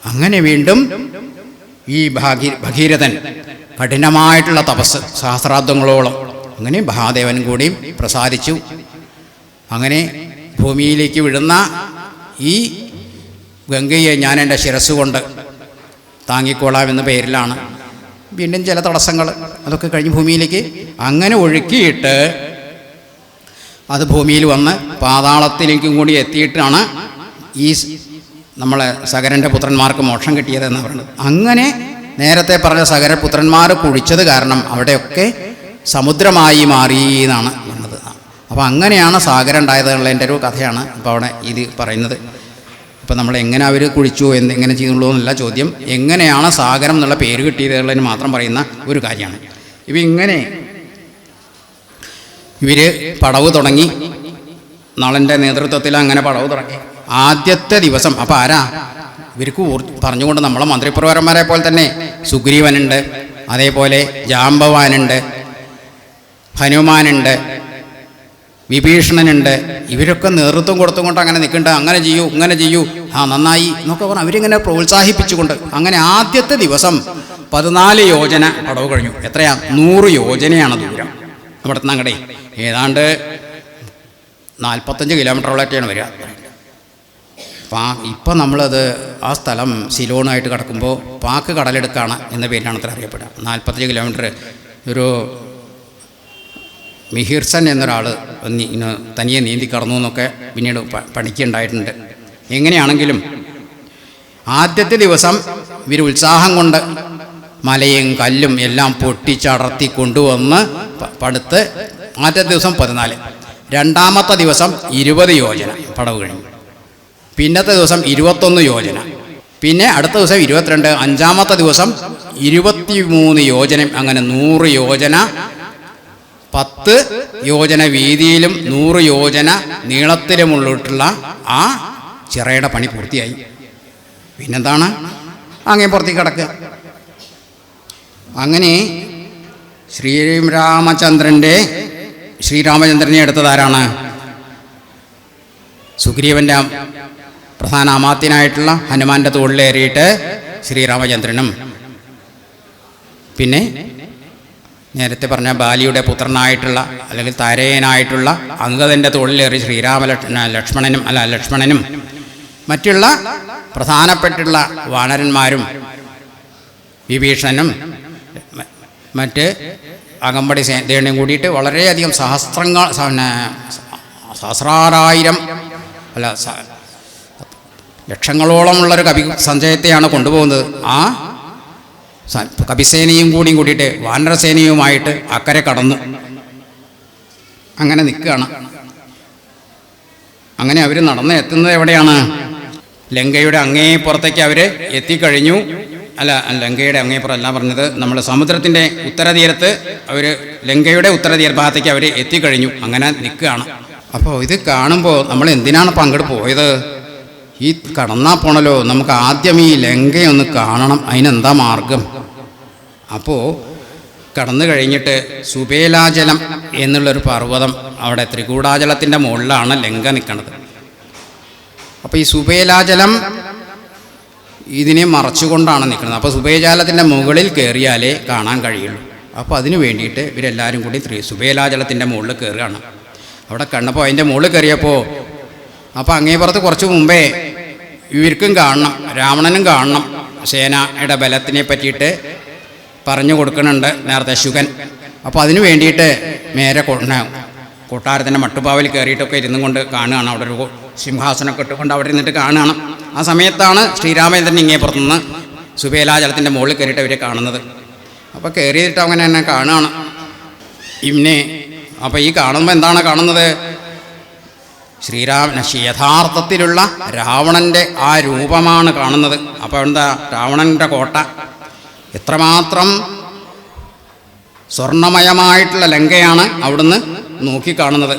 അങ്ങനെ വീണ്ടും ഈ ഭഗീരഥൻ കഠിനമായിട്ടുള്ള തപസ് സഹസ്രാബ്ദങ്ങളോളം അങ്ങനെ മഹാദേവൻ കൂടി പ്രസാദിച്ചു. അങ്ങനെ ഭൂമിയിലേക്ക് വിടുന്ന ഈ ഗംഗയെ ഞാൻ എൻ്റെ ശിരസ് കൊണ്ട് താങ്ങിക്കോളാം എന്ന പേരിലാണ്. വീണ്ടും ചില തടസ്സങ്ങൾ അതൊക്കെ കഴിഞ്ഞ് ഭൂമിയിലേക്ക് അങ്ങനെ ഒഴുക്കിയിട്ട് അത് ഭൂമിയിൽ വന്ന് പാതാളത്തിലേക്കും കൂടി എത്തിയിട്ടാണ് ഈ നമ്മളെ സഗരൻ്റെ പുത്രന്മാർക്ക് മോക്ഷം കിട്ടിയതെന്ന് പറയുന്നത്. അങ്ങനെ നേരത്തെ പറഞ്ഞ സഗരപുത്രന്മാർ കുഴിച്ചത് കാരണം അവിടെയൊക്കെ സമുദ്രമായി മാറി എന്നാണ് പറഞ്ഞത്. അപ്പോൾ അങ്ങനെയാണ് സാഗരം ഉണ്ടായത് എന്നുള്ളതിൻ്റെ ഒരു കഥയാണ് ഇപ്പോൾ അവിടെ ഇത് പറയുന്നത്. ഇപ്പം നമ്മൾ എങ്ങനെ അവർ കുഴിച്ചു എങ്ങനെ ചെയ്യുന്നുള്ളൂ എന്നുള്ള ചോദ്യം, എങ്ങനെയാണ് സാഗരം എന്നുള്ള പേര് കിട്ടിയത് എന്നുള്ളതിന് മാത്രം പറയുന്ന ഒരു കാര്യമാണ്. ഇങ്ങനെ ഇവർ പടവ് തുടങ്ങി, നളൻ്റെ നേതൃത്വത്തിൽ അങ്ങനെ പടവ് തുടങ്ങി. ആദ്യത്തെ ദിവസം അപ്പോൾ ആരാ ഇവർക്ക് പറഞ്ഞുകൊണ്ട് നമ്മളെ മന്ത്രിപ്രവരന്മാരെ പോലെ തന്നെ സുഗ്രീവനുണ്ട്, അതേപോലെ ജാമ്പവാനുണ്ട്, ഹനുമാനുണ്ട്, വിഭീഷണനുണ്ട്. ഇവരൊക്കെ നേതൃത്വം കൊടുത്തുകൊണ്ട് അങ്ങനെ നിൽക്കേണ്ട, അങ്ങനെ ചെയ്യൂ, ഇങ്ങനെ ചെയ്യൂ, നന്നായി എന്നൊക്കെ പറഞ്ഞ് അവരിങ്ങനെ പ്രോത്സാഹിപ്പിച്ചുകൊണ്ട് അങ്ങനെ ആദ്യത്തെ ദിവസം 14 യോജന പടവ് കഴിഞ്ഞു. എത്രയാ? 100 യോജനയാണ് ദൂരം. നമ്മുടെ അങ്ങടെ ഏതാണ്ട് 45 കിലോമീറ്ററോളൊക്കെയാണ് വരിക. ഇപ്പം നമ്മളത് ആ സ്ഥലം സിലോണായിട്ട് കിടക്കുമ്പോൾ പാക്ക് കടലെടുക്കാണ് എന്ന പേരിലാണ് അത്ര അറിയപ്പെടുക. 45 കിലോമീറ്റർ. ഒരു മിഹിർസൻ എന്നൊരാൾ തനിയെ നീന്തി കടന്നു എന്നൊക്കെ പിന്നീട് പണിക്കുണ്ടായിട്ടുണ്ട്. എങ്ങനെയാണെങ്കിലും ആദ്യത്തെ ദിവസം ഇവർ ഉത്സാഹം കൊണ്ട് മലയും കല്ലും എല്ലാം പൊട്ടിച്ചടർത്തി കൊണ്ടുവന്ന് പടുത്ത് ആദ്യത്തെ ദിവസം 14, രണ്ടാമത്തെ ദിവസം 20 യോജന പടവ് കഴിഞ്ഞു. പിന്നത്തെ ദിവസം 21 യോജന, പിന്നെ അടുത്ത ദിവസം 22, അഞ്ചാമത്തെ ദിവസം 23 യോജന. അങ്ങനെ 100 യോജന, 10 യോജന വീതിയിലും 100 യോജന നീളത്തിലുമുള്ളിട്ടുള്ള ആ ചിറയുടെ പണി പൂർത്തിയായി. പിന്നെന്താണ്? അങ്ങേ പുറത്തേക്ക് കിടക്കുക. അങ്ങനെ ശ്രീരാമചന്ദ്രനെ എടുത്തതാരാണ്? സുഗ്രീവൻ്റെ പ്രധാന അമാത്യനായിട്ടുള്ള ഹനുമാന്റെ തോളിലേറിയിട്ട് ശ്രീരാമചന്ദ്രനും പിന്നെ നേരത്തെ പറഞ്ഞ ബാലിയുടെ പുത്രനായിട്ടുള്ള അല്ലെങ്കിൽ താരേയനായിട്ടുള്ള അംഗദൻ്റെ തോളിലേറി ലക്ഷ്മണനും മറ്റുള്ള പ്രധാനപ്പെട്ടുള്ള വാനരന്മാരും വിഭീഷണനും മറ്റ് അകമ്പടി സേനയും കൂടിയിട്ട് വളരെയധികം സഹസ്രായിരം ലക്ഷങ്ങളോളമുള്ളൊരു കവി സഞ്ചയത്തെയാണ് കൊണ്ടുപോകുന്നത്. ആ കവിസേനയും കൂടിയിട്ട് വാനരസേനയുമായിട്ട് അക്കരെ കടന്നു അങ്ങനെ നിൽക്കുകയാണ്. അങ്ങനെ അവർ നടന്ന് എത്തുന്നത് എവിടെയാണ്? ലങ്കയുടെ അങ്ങേപ്പുറത്തേക്ക് അവർ എത്തിക്കഴിഞ്ഞു. ലങ്കയുടെ അങ്ങേപ്പുറമല്ല പറഞ്ഞത്, നമ്മൾ സമുദ്രത്തിൻ്റെ ഉത്തരതീരത്ത് ലങ്കയുടെ ഉത്തരതീര ഭാഗത്തേക്ക് അവർ എത്തിക്കഴിഞ്ഞു. അങ്ങനെ നിൽക്കുകയാണ്. അപ്പോൾ ഇത് കാണുമ്പോൾ നമ്മൾ എന്തിനാണ് അങ്ങോട്ട് പോയത്? ഈ കടന്നാൽ പോണല്ലോ, നമുക്ക് ആദ്യം ഈ ലങ്കയൊന്ന് കാണണം, അതിനെന്താ മാർഗം? അപ്പോൾ കടന്നു കഴിഞ്ഞിട്ട് സുബേലാചലം എന്നുള്ളൊരു പർവ്വതം, അവിടെ ത്രികൂടാചലത്തിൻ്റെ മുകളിലാണ് ലങ്ക നിൽക്കുന്നത്. അപ്പോൾ ഈ സുബേലാചലം ഇതിനെ മറച്ചുകൊണ്ടാണ് നിൽക്കുന്നത്. അപ്പോൾ സുബേലാചലത്തിൻ്റെ മുകളിൽ കയറിയാലേ കാണാൻ കഴിയുള്ളൂ. അപ്പോൾ അതിന് വേണ്ടിയിട്ട് ഇവരെല്ലാവരും കൂടി സുബേലാചലത്തിൻ്റെ മുകളിൽ കയറുകയാണ്. അവിടെ കണ്ടപ്പോൾ അതിൻ്റെ മുകളിൽ കയറിയപ്പോൾ അപ്പോൾ അങ്ങേപ്പുറത്ത് കുറച്ച് മുമ്പേ ഇവർക്കും കാണണം, രാവണനും കാണണം. സേനയുടെ ബലത്തിനെ പറ്റിയിട്ട് പറഞ്ഞു കൊടുക്കുന്നുണ്ട് നേരത്തെ ശുഗൻ. അപ്പോൾ അതിന് വേണ്ടിയിട്ട് നേരെ കൊട്ടാരത്തിൻ്റെ മട്ടുപ്പാവിൽ കയറിയിട്ടൊക്കെ ഇരുന്നും കൊണ്ട് കാണുകയാണ്. അവിടെ ഒരു സിംഹാസനമൊക്കെ ഇട്ടുകൊണ്ട് അവിടെ ഇരുന്നിട്ട് കാണുകയാണ്. ആ സമയത്താണ് ശ്രീരാമചന്ദ്രൻ ഇങ്ങേപ്പുറത്തുനിന്ന് സുബേലാചലത്തിൻ്റെ മുകളിൽ കയറിയിട്ട് അവരെ കാണുന്നത്. അപ്പോൾ കയറിയിട്ട് അങ്ങനെ തന്നെ കാണുകയാണ് ഇവനെ. അപ്പോൾ ഈ കാണുമ്പോൾ എന്താണ് കാണുന്നത്? യഥാർത്ഥത്തിലുള്ള രാവണൻ്റെ ആ രൂപമാണ് കാണുന്നത്. അപ്പോൾ എന്താ? രാവണൻ്റെ കോട്ട എത്രമാത്രം സ്വർണമയമായിട്ടുള്ള ലങ്കയാണ് അവിടുന്ന് നോക്കിക്കാണുന്നത്.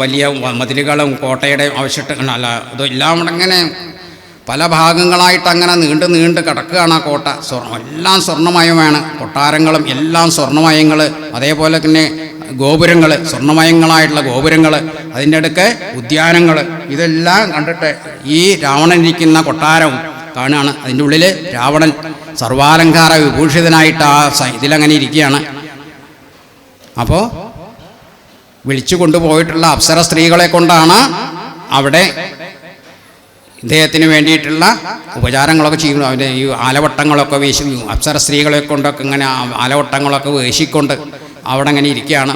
വലിയ മതിലുകളും കോട്ടയുടെ ഇതെല്ലാം ഇങ്ങനെ പല ഭാഗങ്ങളായിട്ട് അങ്ങനെ നീണ്ട് കിടക്കുകയാണ് ആ കോട്ട. എല്ലാം സ്വർണ്ണമയമാണ്. കൊട്ടാരങ്ങളും എല്ലാം സ്വർണ്ണമയങ്ങൾ, അതേപോലെ തന്നെ ഗോപുരങ്ങൾ, സ്വർണ്ണമയങ്ങളായിട്ടുള്ള ഗോപുരങ്ങൾ, അതിൻ്റെ അടുക്ക് ഉദ്യാനങ്ങൾ, ഇതെല്ലാം കണ്ടിട്ട് ഈ രാവണൻ ഇരിക്കുന്ന കൊട്ടാരവും കാണുകയാണ്. അതിൻ്റെ ഉള്ളിൽ രാവണൻ സർവാലങ്കാര വിഭൂഷിതനായിട്ട് ഇതിലങ്ങനെ ഇരിക്കുകയാണ്. അപ്പോൾ വിളിച്ചു കൊണ്ടുപോയിട്ടുള്ള അപ്സര സ്ത്രീകളെ കൊണ്ടാണ് അവിടെ ഇദ്ദേഹത്തിന് വേണ്ടിയിട്ടുള്ള ഉപചാരങ്ങളൊക്കെ ചെയ്യുന്നു. അവൻ്റെ ഈ ആലവട്ടങ്ങളൊക്കെ വീശി, അപ്സര സ്ത്രീകളെ കൊണ്ടൊക്കെ ഇങ്ങനെ ആലവട്ടങ്ങളൊക്കെ വീശിക്കൊണ്ട് അവിടെ അങ്ങനെ ഇരിക്കുകയാണ്.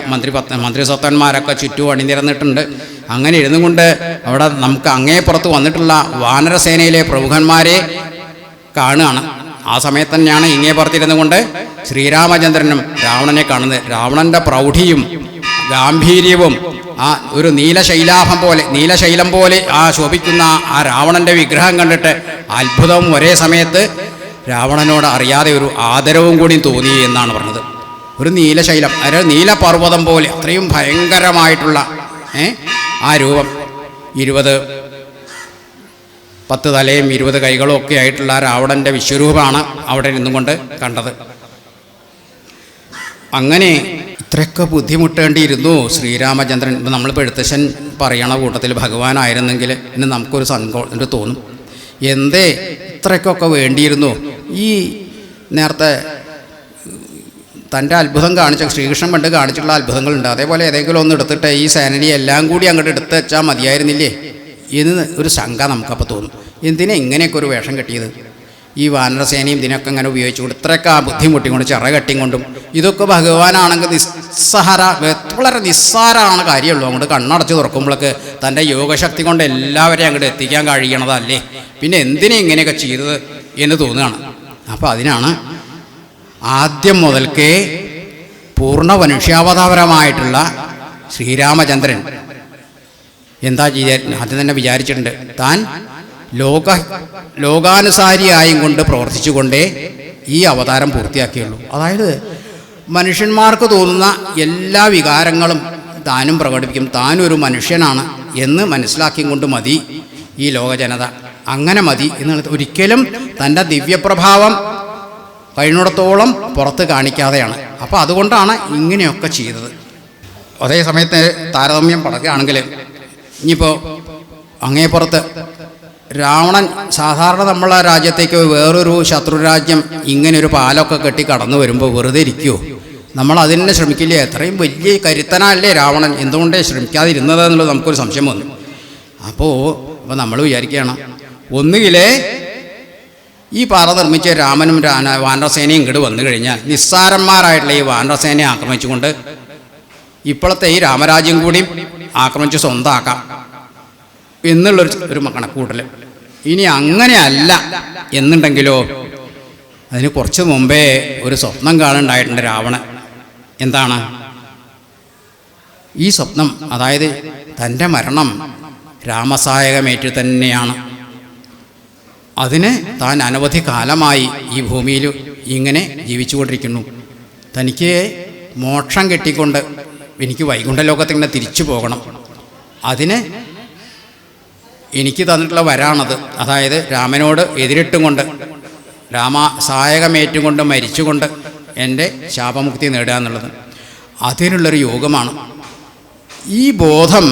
മന്ത്രിസത്തന്മാരൊക്കെ ചുറ്റും അണിനിരന്നിട്ടുണ്ട്. അങ്ങനെ ഇരുന്നുകൊണ്ട് അവിടെ നമുക്ക് അങ്ങേപ്പുറത്ത് വന്നിട്ടുള്ള വാനരസേനയിലെ പ്രമുഖന്മാരെ കാണുകയാണ്. ആ സമയത്ത് തന്നെയാണ് ഇങ്ങേപ്പുറത്തിരുന്നു കൊണ്ട് ശ്രീരാമചന്ദ്രനും രാവണനെ കാണുന്നത്. രാവണൻ്റെ പ്രൗഢിയും ഗാംഭീര്യവും ആ ഒരു നീലശൈലം പോലെ ആ ശോഭിക്കുന്ന ആ രാവണൻ്റെ വിഗ്രഹം കണ്ടിട്ട് അത്ഭുതവും ഒരേ സമയത്ത് രാവണനോട് അറിയാതെ ഒരു ആദരവും കൂടി തോന്നി എന്നാണ് പറഞ്ഞത്. ഒരു നീലശൈലം, അതായത് നീലപർവ്വതം പോലെ അത്രയും ഭയങ്കരമായിട്ടുള്ള ആ രൂപം, 10 തലയും 20 കൈകളും ഒക്കെ ആയിട്ടുള്ള രാവണൻ്റെ വിശ്വരൂപമാണ് അവിടെ നിന്നുകൊണ്ട് കണ്ടത്. അങ്ങനെ ഇത്രയൊക്കെ ബുദ്ധിമുട്ടേണ്ടിയിരുന്നു ശ്രീരാമചന്ദ്രൻ. ഇപ്പം നമ്മളിപ്പോൾ എഴുത്തച്ഛൻ പറയണ കൂട്ടത്തിൽ ഭഗവാനായിരുന്നെങ്കിൽ ഇന്ന് നമുക്കൊരു സങ്കോചം തോന്നും. എന്തേ ഇത്രയൊക്കെ വേണ്ടിയിരുന്നു? ഈ നേരത്തെ തൻ്റെ അത്ഭുതം കാണിച്ച ശ്രീകൃഷ്ണൻ പണ്ട് കാണിച്ചിട്ടുള്ള അത്ഭുതങ്ങളുണ്ട്. അതേപോലെ ഏതെങ്കിലും ഒന്ന് എടുത്തിട്ട് ഈ സേനരി എല്ലാം കൂടി അങ്ങോട്ട് എടുത്ത് വെച്ചാൽ മതിയായിരുന്നില്ലേ എന്ന് ഒരു ശങ്ക നമുക്കപ്പോൾ തോന്നും. എന്തിനാ ഇങ്ങനെയൊക്കെ ഒരു വേഷം കെട്ടിയത്? ഈ വാനരസേനയും ഇതിനൊക്കെ ഇങ്ങനെ ഉപയോഗിച്ചുകൊണ്ട് ഇത്രയൊക്കെ ആ ബുദ്ധിമുട്ടിക്കൊണ്ട് ചിറകട്ടിയും കൊണ്ടും ഇതൊക്കെ ഭഗവാനാണെങ്കിൽ വളരെ നിസ്സാരമാണ് കാര്യമുള്ളൂ. അങ്ങോട്ട് കണ്ണടച്ച് തുറക്കുമ്പോഴൊക്കെ തൻ്റെ യോഗശക്തി കൊണ്ട് എല്ലാവരെയും അങ്ങോട്ട് എത്തിക്കാൻ കഴിയണതല്ലേ, പിന്നെ എന്തിനാ ഇങ്ങനെയൊക്കെ ചെയ്തത് എന്ന് തോന്നുകയാണ്. അപ്പോൾ അതിനാണ് ആദ്യം മുതൽക്കേ പൂർണ്ണ മനുഷ്യാവതാരമായിട്ടുള്ള ശ്രീരാമചന്ദ്രൻ എന്താ ആദ്യം തന്നെ വിചാരിച്ചിട്ടുണ്ട്, താൻ ലോകാനുസാരിയായും കൊണ്ട് പ്രവർത്തിച്ചുകൊണ്ടേ ഈ അവതാരം പൂർത്തിയാക്കിയുള്ളൂ. അതായത് മനുഷ്യന്മാർക്ക് തോന്നുന്ന എല്ലാ വികാരങ്ങളും താനും പ്രകടിപ്പിക്കും, താനൊരു മനുഷ്യനാണ് എന്ന് മനസ്സിലാക്കിയും കൊണ്ട് മതി ഈ ലോകജനത. അങ്ങനെ മതി എന്നുള്ളത് ഒരിക്കലും തൻ്റെ ദിവ്യപ്രഭാവം കഴിയുന്നിടത്തോളം പുറത്ത് കാണിക്കാതെയാണ്. അപ്പോൾ അതുകൊണ്ടാണ് ഇങ്ങനെയൊക്കെ ചെയ്തത്. അതേ സമയത്ത് താരതമ്യം പറയുകയാണെങ്കിൽ ഇനിയിപ്പോൾ അങ്ങേപ്പുറത്ത് രാവണൻ സാധാരണ നമ്മളെ രാജ്യത്തേക്ക് വേറൊരു ശത്രുരാജ്യം ഇങ്ങനെയൊരു പാലമൊക്കെ കെട്ടി കടന്നു വരുമ്പോൾ വെറുതെ ഇരിക്കുമോ? നമ്മൾ അതിനെ ശ്രമിക്കില്ലേ? എത്രയും വലിയ കരുത്തനല്ലേ രാവണൻ, എന്തുകൊണ്ടേ ശ്രമിക്കാതിരുന്നത് എന്നുള്ളത് നമുക്കൊരു സംശയം വന്നു. അപ്പോൾ നമ്മൾ വിചാരിക്കുകയാണ്, ഒന്നുകിലേ ഈ പാറ നിർമ്മിച്ച രാമനും വാനരസേനയും ഇങ്ങോട്ട് വന്നു കഴിഞ്ഞാൽ നിസ്സാരന്മാരായിട്ടുള്ള ഈ വാനരസേനയെ ആക്രമിച്ചുകൊണ്ട് ഇപ്പോഴത്തെ ഈ രാമരാജ്യം കൂടി ആക്രമിച്ച് സ്വന്തമാക്കാം എന്നുള്ളൊരു കണക്കൂട്ടൽ. ഇനി അങ്ങനെയല്ല എന്നുണ്ടെങ്കിലോ അതിന് കുറച്ച് മുമ്പേ ഒരു സ്വപ്നം കാണുന്നുണ്ടായിട്ടുണ്ട് രാവണൻ. എന്താണ് ഈ സ്വപ്നം? അതായത് തൻ്റെ മരണം രാമസായകമേറ്റ് തന്നെയാണ്. അതിന് താൻ അനവധി കാലമായി ഈ ഭൂമിയിൽ ഇങ്ങനെ ജീവിച്ചുകൊണ്ടിരിക്കുന്നു. തനിക്ക് മോക്ഷം കെട്ടിക്കൊണ്ട് എനിക്ക് വൈകുണ്ഠലോകത്ത് ഇങ്ങനെ തിരിച്ചു പോകണം. അതിന് എനിക്ക് തന്നിട്ടുള്ള വരാണത്. അതായത് രാമനോട് എതിരിട്ടും കൊണ്ട് രാമസായകമേറ്റും കൊണ്ട് മരിച്ചുകൊണ്ട് എൻ്റെ ശാപമുക്തി നേടുക എന്നുള്ളത് അതിനുള്ളൊരു യോഗമാണ്. ഈ ബോധം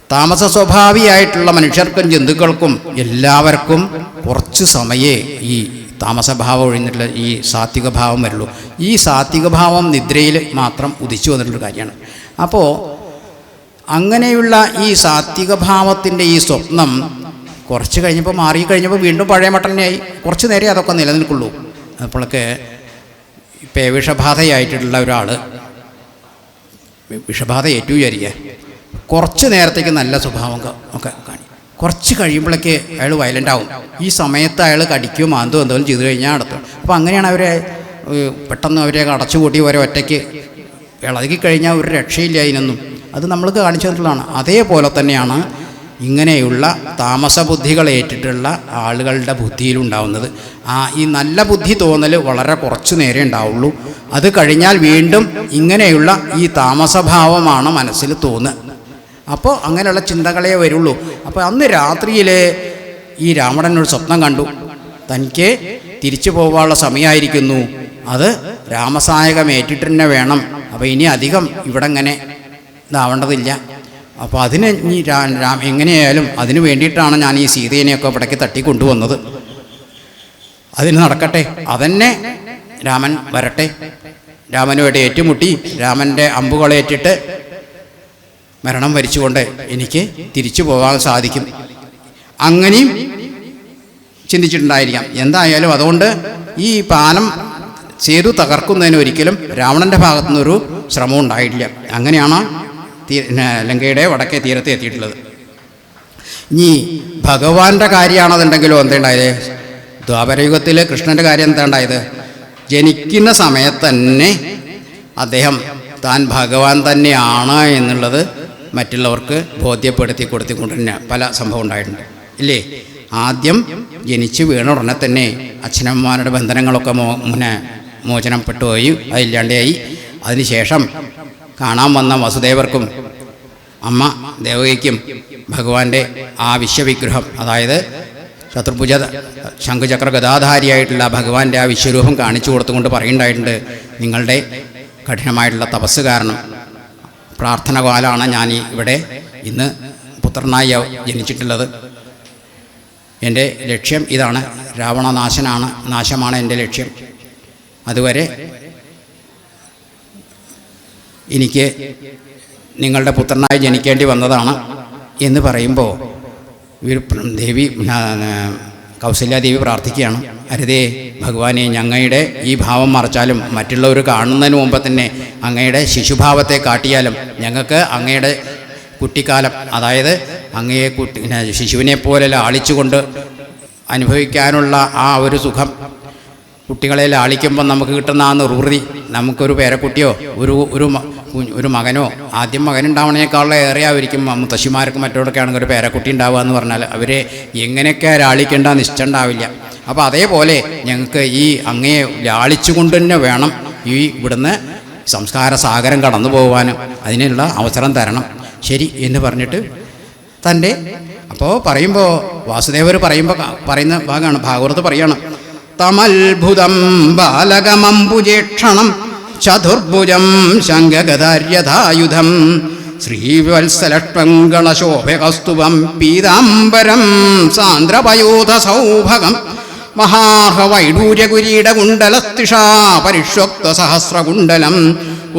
താമസ സ്വഭാവിയായിട്ടുള്ള മനുഷ്യർക്കും ജന്തുക്കൾക്കും എല്ലാവർക്കും കുറച്ച് സമയേ ഈ താമസഭാവം ഒഴിഞ്ഞിട്ടുള്ള ഈ സാത്വിക ഭാവം വരുള്ളൂ. ഈ സാത്വിക ഭാവം നിദ്രയിൽ മാത്രം ഉദിച്ചു വന്നിട്ടുള്ളൊരു കാര്യമാണ്. അപ്പോൾ അങ്ങനെയുള്ള ഈ സാത്വിക ഭാവത്തിൻ്റെ ഈ സ്വപ്നം കുറച്ച് കഴിഞ്ഞപ്പോൾ മാറിക്കഴിഞ്ഞപ്പോൾ വീണ്ടും പഴയ മട്ടനെയായി. കുറച്ച് നേരെ അതൊക്കെ നിലനിൽക്കുള്ളൂ. അപ്പോഴൊക്കെ വിഷബാധയായിട്ടുള്ള ഒരാൾ വിഷബാധ ഏറ്റു വിചാരിക്കുക, കുറച്ച് നേരത്തേക്ക് നല്ല സ്വഭാവം ഒക്കെ കാണി, കുറച്ച് കഴിയുമ്പോഴേക്ക് അയാൾ വയലൻ്റ് ആവും. ഈ സമയത്ത് അയാൾ കടിക്കുകയോ മാന്തോ എന്തെങ്കിലും ചെയ്തു കഴിഞ്ഞാൽ നടത്തും. അപ്പോൾ അങ്ങനെയാണ് അവരെ പെട്ടെന്ന് അവരെ അടച്ചുകൂട്ടി അവരെ ഒറ്റയ്ക്ക് ഇളകി കഴിഞ്ഞാൽ ഒരു രക്ഷയില്ല അതിനൊന്നും. അത് നമ്മൾക്ക് കാണിച്ചു തന്നിട്ടുള്ളതാണ്. അതേപോലെ തന്നെയാണ് ഇങ്ങനെയുള്ള താമസബുദ്ധികൾ ഏറ്റിട്ടുള്ള ആളുകളുടെ ബുദ്ധിയിലുണ്ടാവുന്നത്. ഈ നല്ല ബുദ്ധി തോന്നൽ വളരെ കുറച്ച് നേരെ ഉണ്ടാവുള്ളൂ. അത് കഴിഞ്ഞാൽ വീണ്ടും ഇങ്ങനെയുള്ള ഈ താമസഭാവമാണ് മനസ്സിൽ തോന്നുക. അപ്പോൾ അങ്ങനെയുള്ള ചിന്തകളേ വരുള്ളൂ. അപ്പോൾ അന്ന് രാത്രിയിൽ ഈ രാവണനൊരു സ്വപ്നം കണ്ടു, തനിക്ക് തിരിച്ചു പോകാനുള്ള സമയമായിരിക്കുന്നു, അത് രാമസായകമേറ്റിട്ട് തന്നെ വേണം, അപ്പോൾ ഇനി അധികം ഇവിടെ ഇങ്ങനെ ഇതാവേണ്ടതില്ല. അപ്പോൾ അതിന് ഇനി എങ്ങനെയായാലും അതിന് വേണ്ടിയിട്ടാണ് ഞാൻ ഈ സീതേനെയൊക്കെ ഇവിടേക്ക് തട്ടിക്കൊണ്ടുവന്നത്. അതിന് നടക്കട്ടെ, അതന്നെ രാമൻ വരട്ടെ, രാമനുമായിട്ട് ഏറ്റുമുട്ടി രാമൻ്റെ അമ്പുകളേറ്റിട്ട് മരണം വരിച്ചുകൊണ്ട് എനിക്ക് തിരിച്ചു പോകാൻ സാധിക്കും. അങ്ങനെയും ചിന്തിച്ചിട്ടുണ്ടായിരിക്കാം. എന്തായാലും അതുകൊണ്ട് ഈ പാലം സേതു തകർക്കുന്നതിന് ഒരിക്കലും രാവണൻ്റെ ഭാഗത്തുനിന്നൊരു ശ്രമം ഉണ്ടായിട്ടില്ല. അങ്ങനെയാണ് ലങ്കയുടെ വടക്കേ തീരത്ത് എത്തിയിട്ടുള്ളത്. ഇനി ഭഗവാന്റെ കാര്യമാണെന്നുണ്ടെങ്കിലോ എന്തുണ്ടായത്? ദ്വാപരയുഗത്തിൽ കൃഷ്ണൻ്റെ കാര്യം എന്താ ഉണ്ടായത്? ജനിക്കുന്ന സമയത്ത് തന്നെ അദ്ദേഹം താൻ ഭഗവാൻ തന്നെയാണ് എന്നുള്ളത് മറ്റുള്ളവർക്ക് ബോധ്യപ്പെടുത്തി കൊടുത്തിക്കൊണ്ട് തന്നെ പല സംഭവം ഉണ്ടായിട്ടുണ്ട് ഇല്ലേ? ആദ്യം ജനിച്ച് വീണ ഉടനെ തന്നെ അച്ഛനമ്മമാരുടെ ബന്ധനങ്ങളൊക്കെ മോചനം പെട്ടുപോയി, അതില്ലാണ്ടായി. അതിനുശേഷം കാണാൻ വന്ന വസുദേവർക്കും അമ്മ ദേവകിക്കും ഭഗവാന്റെ ആ വിശ്വവിഗ്രഹം, അതായത് ചതുർഭുജ ശംഖുചക്ര ഗദാധാരിയായിട്ടുള്ള ഭഗവാന്റെ ആ വിശ്വരൂപം കാണിച്ചു കൊടുത്തുകൊണ്ട് പറയുണ്ടായിട്ടുണ്ട്, നിങ്ങളുടെ കഠിനമായിട്ടുള്ള തപസ് കാരണം പ്രാർത്ഥന കാലാണ് ഞാൻ ഇവിടെ ഇന്ന് പുത്രനായി ജനിച്ചിട്ടുള്ളത്. എൻ്റെ ലക്ഷ്യം ഇതാണ്, നാശമാണ് എൻ്റെ ലക്ഷ്യം. അതുവരെ എനിക്ക് നിങ്ങളുടെ പുത്രനായി ജനിക്കേണ്ടി വന്നതാണ് എന്ന് പറയുമ്പോൾ ദേവി കൗസല്യാദേവി പ്രാർത്ഥിക്കുകയാണ്, അരുതേ ഭഗവാനെ, ഞങ്ങളുടെ ഈ ഭാവം മറച്ചാലും മറ്റുള്ളവർ കാണുന്നതിന് മുമ്പ് തന്നെ അങ്ങയുടെ ശിശുഭാവത്തെ കാട്ടിയാലും ഞങ്ങൾക്ക് അങ്ങയുടെ കുട്ടിക്കാലം, അതായത് അങ്ങയെ ശിശുവിനെ പോലെ ലാളിച്ചുകൊണ്ട് അനുഭവിക്കാനുള്ള ആ ഒരു സുഖം, കുട്ടികളെ ലാളിക്കുമ്പോൾ നമുക്ക് കിട്ടുന്ന ആ നിർവൃതി, നമുക്കൊരു പേരക്കുട്ടിയോ ഒരു മകനോ, ആദ്യം മകനുണ്ടാവണേക്കാളും ഏറെയായിരിക്കും മുത്തശ്ശിമാർക്കും മറ്റോടൊക്കെ ആണെങ്കിൽ ഒരു പേരക്കുട്ടി ഉണ്ടാവുക എന്ന് പറഞ്ഞാൽ അവരെ എങ്ങനെയൊക്കെ ലാളിക്കേണ്ട നിശ്ചയം ഉണ്ടാവില്ല. അപ്പോൾ അതേപോലെ ഞങ്ങൾക്ക് ഈ അങ്ങയെ ലാളിച്ചുകൊണ്ട് തന്നെ വേണം ഈ ഇവിടുന്ന് സംസ്കാര സാഗരം കടന്നു പോകുവാനും അതിനുള്ള അവസരം തരണം. ശരി എന്ന് പറഞ്ഞിട്ട് അപ്പോൾ പറയുമ്പോൾ വാസുദേവർ പറയുന്ന ഭാഗമാണ്, ഭാഗവതത്ത് പറയണം, തമത്ഭുതം ബാലകമംബുജേക്ഷണം ചതുർഭുജം ശംഖഗദാര്യഥായുധം ശ്രീവത്സലഷ്മംഗളശോഭകസ്തുഭം പീതാംബരം സാന്ദ്രപയോധസൗഭഗം മഹാർഹവൈഡൂര്യകുരീടകുണ്ടലസ്തിഷാ പരിഷ്വക്തസഹസ്രകുണ്ടലം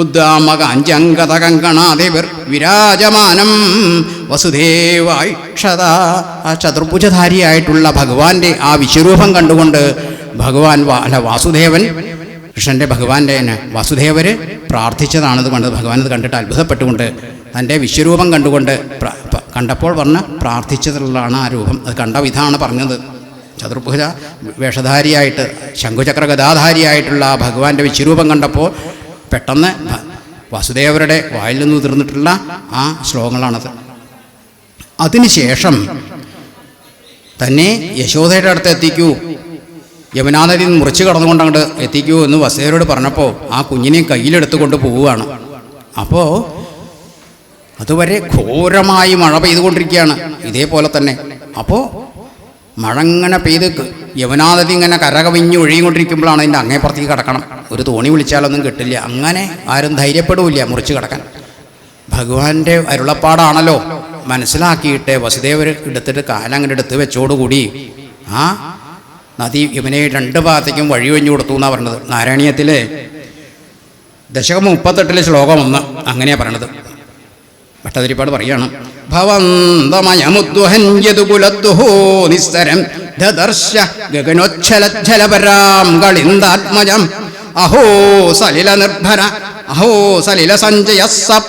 ഉദ്ദാമകാഞ്ചങ്കതകങ്കണാദിവിർ വിരാജമാനം വസുദേവായിക്ഷത. ആ ചതുർഭുജധാരിയായിട്ടുള്ള ഭഗവാന്റെ ആ വിശ്വരൂപം കണ്ടുകൊണ്ട് വാസുദേവൻ കൃഷ്ണൻ്റെ വാസുദേവര് പ്രാർത്ഥിച്ചതാണത് കണ്ടത്. ഭഗവാൻ അത് കണ്ടിട്ട് അത്ഭുതപ്പെട്ടുകൊണ്ട് തൻ്റെ വിശ്വരൂപം കണ്ടപ്പോൾ പ്രാർത്ഥിച്ചതുള്ളതാണ് ആ രൂപം. അത് കണ്ട വിധാണ് പറഞ്ഞത്. ചതുർഭുജ വേഷധാരിയായിട്ട് ശംഖുചക്ര ഗദാധാരിയായിട്ടുള്ള ആ ഭഗവാന്റെ വിശ്വരൂപം കണ്ടപ്പോൾ പെട്ടെന്ന് വാസുദേവരുടെ വായിൽ നിന്ന് ഉതിർന്നിട്ടുള്ള ആ ശ്ലോകങ്ങളാണത്. അതിനുശേഷം തന്നെ യശോദയുടെ അടുത്ത് എത്തിക്കൂ, യമുനാനദി മുറിച്ച് കടന്നുകൊണ്ട് അങ്ങോട്ട് എത്തിക്കൂ എന്ന് വസുദേവരോട് പറഞ്ഞപ്പോൾ ആ കുഞ്ഞിനെ കയ്യിലെടുത്തുകൊണ്ട് പോവുകയാണ്. അപ്പോൾ അതുവരെ ഘോരമായി മഴ പെയ്തുകൊണ്ടിരിക്കുകയാണ് ഇതേപോലെ തന്നെ. അപ്പോൾ മഴ ഇങ്ങനെ പെയ്ത് യമുനാനദി ഇങ്ങനെ കരകവിഞ്ഞ് ഒഴുകിക്കൊണ്ടിരിക്കുമ്പോഴാണ് അതിൻ്റെ അങ്ങേപ്പുറത്തേക്ക് കിടക്കണം. ഒരു തോണി വിളിച്ചാലൊന്നും കിട്ടില്ല. അങ്ങനെ ആരും ധൈര്യപ്പെടില്ല മുറിച്ച് കിടക്കാൻ. ഭഗവാന്റെ അരുളപ്പാടാണല്ലോ മനസ്സിലാക്കിയിട്ട് വസുദേവർ എടുത്തിട്ട് കാലങ്ങനെ എടുത്ത് വെച്ചോടുകൂടി ആ നദി യമുനയെ രണ്ട് ഭാഗത്തേക്കും വഴി ഒഴിഞ്ഞു കൊടുത്തു എന്നാണ് പറഞ്ഞത്. നാരായണീയത്തിൽ ദശകം 38 ശ്ലോകം 1 അങ്ങനെയാണ് പറയണത്. ഭട്ടതിരിപ്പാട് പറയാണ്, ഭവന്തമയമുദ്വഹന്യതുകുലദ്ദുഹോ നിസ്തരം ദദർശ ഗഗനോച്ഛലജ്ജലപരാം കളിന്ദാത്മജം അഹോ സലില നിർഭര അഹോ സലില സഞ്ജയ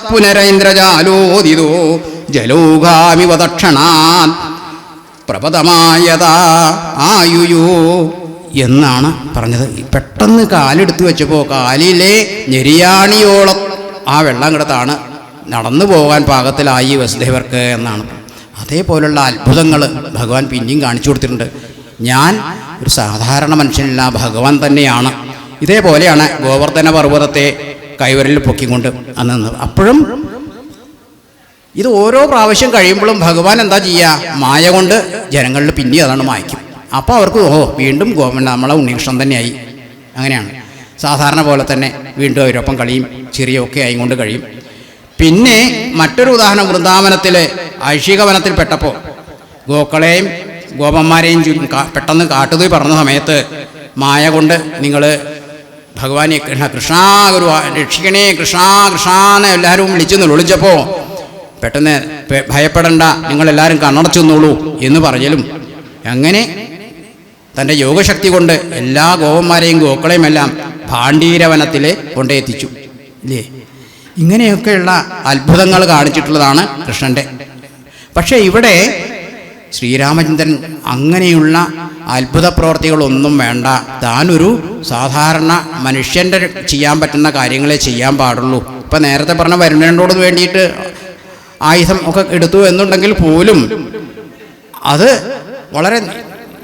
പുനരൈന്ദ്രജാലോദിതോ ജലോഗാമിവ ദക്ഷണാൻ പ്രപദമായതാ ആയുയോ എന്നാണ് പറഞ്ഞത്. പെട്ടെന്ന് കാലെടുത്ത് വെച്ചപ്പോൾ കാലിലെ ഞെരിയാണിയോളം ആ വെള്ളം കിടത്താണ് നടന്നു പോകാൻ പാകത്തിലായി വസുദേവർക്ക് എന്നാണ്. അതേപോലുള്ള അത്ഭുതങ്ങൾ ഭഗവാൻ പിന്നെയും കാണിച്ചു കൊടുത്തിട്ടുണ്ട്. ഞാൻ ഒരു സാധാരണ മനുഷ്യനല്ല, ഭഗവാൻ തന്നെയാണ്. ഇതേപോലെയാണ് ഗോവർദ്ധന പർവ്വതത്തെ കൈവരലിൽ പൊക്കിക്കൊണ്ട് അന്ന്. അപ്പോഴും ഇത് ഓരോ പ്രാവശ്യം കഴിയുമ്പോഴും ഭഗവാൻ എന്താ ചെയ്യുക, മായ കൊണ്ട് ജനങ്ങളിൽ പിന്നെ അതാണ് മായ്ക്കും. അപ്പോൾ അവർക്ക് വീണ്ടും നമ്മളെ ഉണ്ണികൃഷ്ണൻ തന്നെയായി. അങ്ങനെയാണ് സാധാരണ പോലെ തന്നെ വീണ്ടും അവരൊപ്പം കളിയും ചെറിയൊക്കെ ആയിക്കൊണ്ട് കഴിയും. പിന്നെ മറ്റൊരു ഉദാഹരണം, വൃന്ദാവനത്തിലെ ഐഷികവനത്തിൽ പെട്ടപ്പോൾ ഗോക്കളെയും ഗോപന്മാരെയും പെട്ടെന്ന് കാട്ടുതീ പറഞ്ഞ സമയത്ത് മായ കൊണ്ട് നിങ്ങൾ ഭഗവാനെ കൃഷ്ണ ഗുരു രക്ഷിക്കണേ കൃഷ്ണ കൃഷ്ണ എന്ന് എല്ലാവരും വിളിച്ചപ്പോൾ പെട്ടെന്ന് ഭയപ്പെടണ്ട, നിങ്ങളെല്ലാവരും കണ്ണടച്ചു നിന്നോളൂ എന്ന് പറയലും അങ്ങനെ തൻ്റെ യോഗശക്തി കൊണ്ട് എല്ലാ ഗോപന്മാരെയും ഗോക്കളെയും എല്ലാം ഭാണ്ഡീരവനത്തിൽ കൊണ്ടെത്തിച്ചു ഇല്ലേ. ഇങ്ങനെയൊക്കെയുള്ള അത്ഭുതങ്ങൾ കാണിച്ചിട്ടുള്ളതാണ് കൃഷ്ണൻ്റെ. പക്ഷേ ഇവിടെ ശ്രീരാമചന്ദ്രൻ അങ്ങനെയുള്ള അത്ഭുത പ്രവർത്തികളൊന്നും വേണ്ട, താനൊരു സാധാരണ മനുഷ്യൻ്റെ ചെയ്യാൻ പറ്റുന്ന കാര്യങ്ങളെ ചെയ്യാൻ പാടുള്ളൂ. ഇപ്പം നേരത്തെ പറഞ്ഞ വരുണനോട് വേണ്ടിയിട്ട് ആയുധം ഒക്കെ എടുത്തു എന്നുണ്ടെങ്കിൽ പോലും അത് വളരെ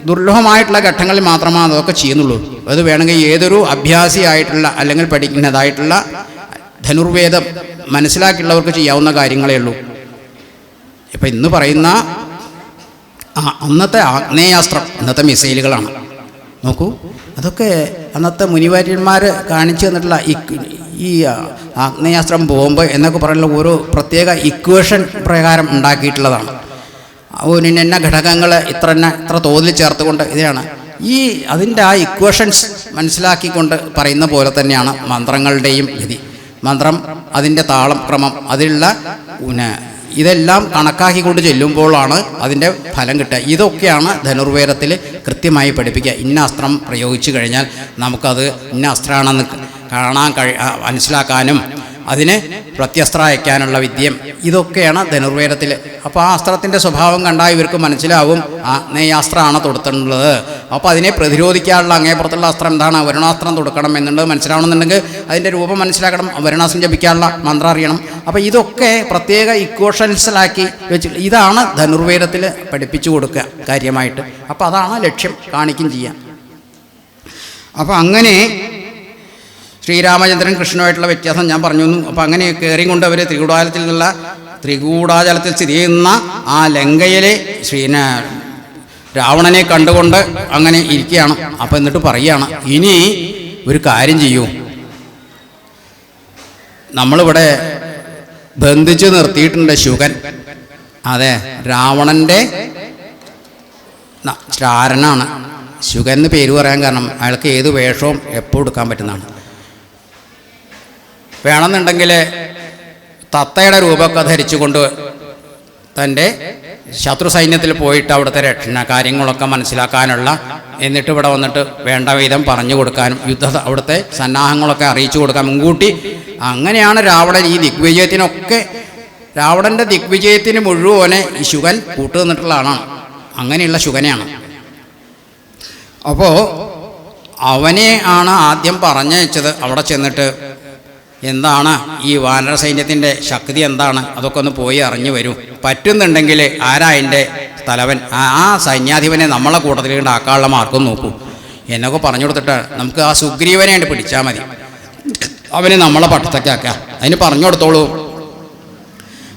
ദുർലഭമായിട്ടുള്ള ഘട്ടങ്ങളിൽ മാത്രമാണ് അതൊക്കെ ചെയ്യുന്നുള്ളൂ. അത് വേണമെങ്കിൽ ഏതൊരു അഭ്യാസിയായിട്ടുള്ള അല്ലെങ്കിൽ പഠിക്കുന്നതായിട്ടുള്ള ധനുർവേദം മനസ്സിലാക്കിയുള്ളവർക്ക് ചെയ്യാവുന്ന കാര്യങ്ങളേ ഉള്ളൂ. ഇപ്പം ഇന്ന് പറയുന്ന അന്നത്തെ ആഗ്നേയാസ്ത്രം ഇന്നത്തെ മിസൈലുകളാണ്. നോക്കൂ, അതൊക്കെ അന്നത്തെ മുനിവാര്യന്മാർ കാണിച്ചു തന്നിട്ടുള്ള ഈ ആഗ്നേയാസ്ത്രം ബോംബ് എന്നൊക്കെ പറയുന്ന ഓരോ പ്രത്യേക ഇക്വേഷൻ പ്രകാരം ഉണ്ടാക്കിയിട്ടുള്ളതാണ്. ഇന്ന ഘടകങ്ങൾ ഇത്ര തോതിൽ ചേർത്തുകൊണ്ട് ഇതാണ് അതിൻ്റെ ആ ഇക്വേഷൻസ് മനസ്സിലാക്കിക്കൊണ്ട് പറയുന്ന പോലെ തന്നെയാണ് മന്ത്രങ്ങളുടെയും വിധി. മന്ത്രം, അതിൻ്റെ താളം, ക്രമം, അതിലുള്ള ഇതെല്ലാം കണക്കാക്കിക്കൊണ്ട് ചെല്ലുമ്പോഴാണ് അതിൻ്റെ ഫലം കിട്ടുക. ഇതൊക്കെയാണ് ധനുർവേദത്തിൽ കൃത്യമായി പഠിപ്പിക്കുക. ഇന്ന അസ്ത്രം പ്രയോഗിച്ചു കഴിഞ്ഞാൽ നമുക്കത് ഇന്ന അസ്ത്രമാണെന്ന് മനസ്സിലാക്കാനും അതിന് പ്രത്യസ്ത്ര അയക്കാനുള്ള വിദ്യം, ഇതൊക്കെയാണ് ധനുർവേദത്തിൽ. അപ്പോൾ ആ അസ്ത്രത്തിൻ്റെ സ്വഭാവം കണ്ടാൽ ഇവർക്ക് മനസ്സിലാവും ആഗ്നേയാസ്ത്രമാണ് തൊടുത്തിട്ടുള്ളത്. അപ്പോൾ അതിനെ പ്രതിരോധിക്കാനുള്ള അങ്ങേപ്പുറത്തുള്ള അസ്ത്രം എന്താണ്, വരുണാസ്ത്രം തൊടുക്കണം എന്നുള്ളത് മനസ്സിലാവണമെന്നുണ്ടെങ്കിൽ അതിൻ്റെ രൂപം മനസ്സിലാക്കണം, വരുണാസ്ത്രം ജപിക്കാനുള്ള മന്ത്രം അറിയണം. അപ്പോൾ ഇതൊക്കെ പ്രത്യേക ഇക്വേഷൻസിലാക്കി വെച്ച് ഇതാണ് ധനുർവേദത്തിൽ പഠിപ്പിച്ചു കൊടുക്കുക കാര്യമായിട്ട്. അപ്പോൾ അതാണ് ലക്ഷ്യം, കാണിക്കും ചെയ്യാം. അപ്പോൾ അങ്ങനെ ശ്രീരാമചന്ദ്രൻ കൃഷ്ണനുമായിട്ടുള്ള വ്യത്യാസം ഞാൻ പറഞ്ഞു തന്നു. അപ്പോൾ അങ്ങനെ കയറിക്കൊണ്ട് അവർ ത്രികൂടാചലത്തിൽ സ്ഥിതി ചെയ്യുന്ന ആ ലങ്കയിലെ രാവണനെ കണ്ടുകൊണ്ട് അങ്ങനെ ഇരിക്കുകയാണ്. അപ്പം എന്നിട്ട് പറയുകയാണ്, ഇനി ഒരു കാര്യം ചെയ്യൂ, നമ്മളിവിടെ ബന്ധിച്ച് നിർത്തിയിട്ടുണ്ട് ശുകൻ. അതെ, രാവണൻ്റെ ചാരനാണ് ശുകൻ എന്ന് പേര് പറയാൻ കാരണം അയാൾക്ക് ഏത് വേഷവും എപ്പോൾ എടുക്കാൻ പറ്റുന്നതാണ്. വേണമെന്നുണ്ടെങ്കിൽ തത്തയുടെ രൂപമൊക്കെ ധരിച്ചുകൊണ്ട് തൻ്റെ ശത്രു സൈന്യത്തിൽ പോയിട്ട് അവിടുത്തെ രക്ഷണ കാര്യങ്ങളൊക്കെ മനസ്സിലാക്കാനുള്ള, എന്നിട്ട് ഇവിടെ വന്നിട്ട് വേണ്ട വിധം പറഞ്ഞു കൊടുക്കാനും അവിടുത്തെ സന്നാഹങ്ങളൊക്കെ അറിയിച്ചു കൊടുക്കാൻ മുൻകൂട്ടി. അങ്ങനെയാണ് രാവണൻ ഈ ദിഗ്വിജയത്തിനൊക്കെ, രാവണൻ്റെ ദിഗ്വിജയത്തിന് മുഴുവനെ ഈ ശുകൻ കൂട്ടുനിന്നിട്ടുള്ള ആളാണ്. അങ്ങനെയുള്ള ശുകനെയാണ്. അപ്പോൾ അവനെ ആണ് ആദ്യം പറഞ്ഞയച്ചത്. അവിടെ ചെന്നിട്ട് എന്താണ് ഈ വാനര സൈന്യത്തിൻ്റെ ശക്തി എന്താണ്, അതൊക്കെ ഒന്ന് പോയി അറിഞ്ഞു വരും. പറ്റുന്നുണ്ടെങ്കിൽ ആരാ അതിൻ്റെ തലവൻ, ആ സൈന്യാധിപനെ നമ്മളെ കൂട്ടത്തിൽ കൊണ്ട് ആക്കാനുള്ള മാർഗം നോക്കൂ എന്നൊക്കെ പറഞ്ഞു കൊടുത്തിട്ട് നമുക്ക് ആ സുഗ്രീവനെ ആയിട്ട് പിടിച്ചാൽ മതി, അവനെ നമ്മളെ പട്ടത്തേക്കാക്കാം. അതിന് പറഞ്ഞു കൊടുത്തോളൂ,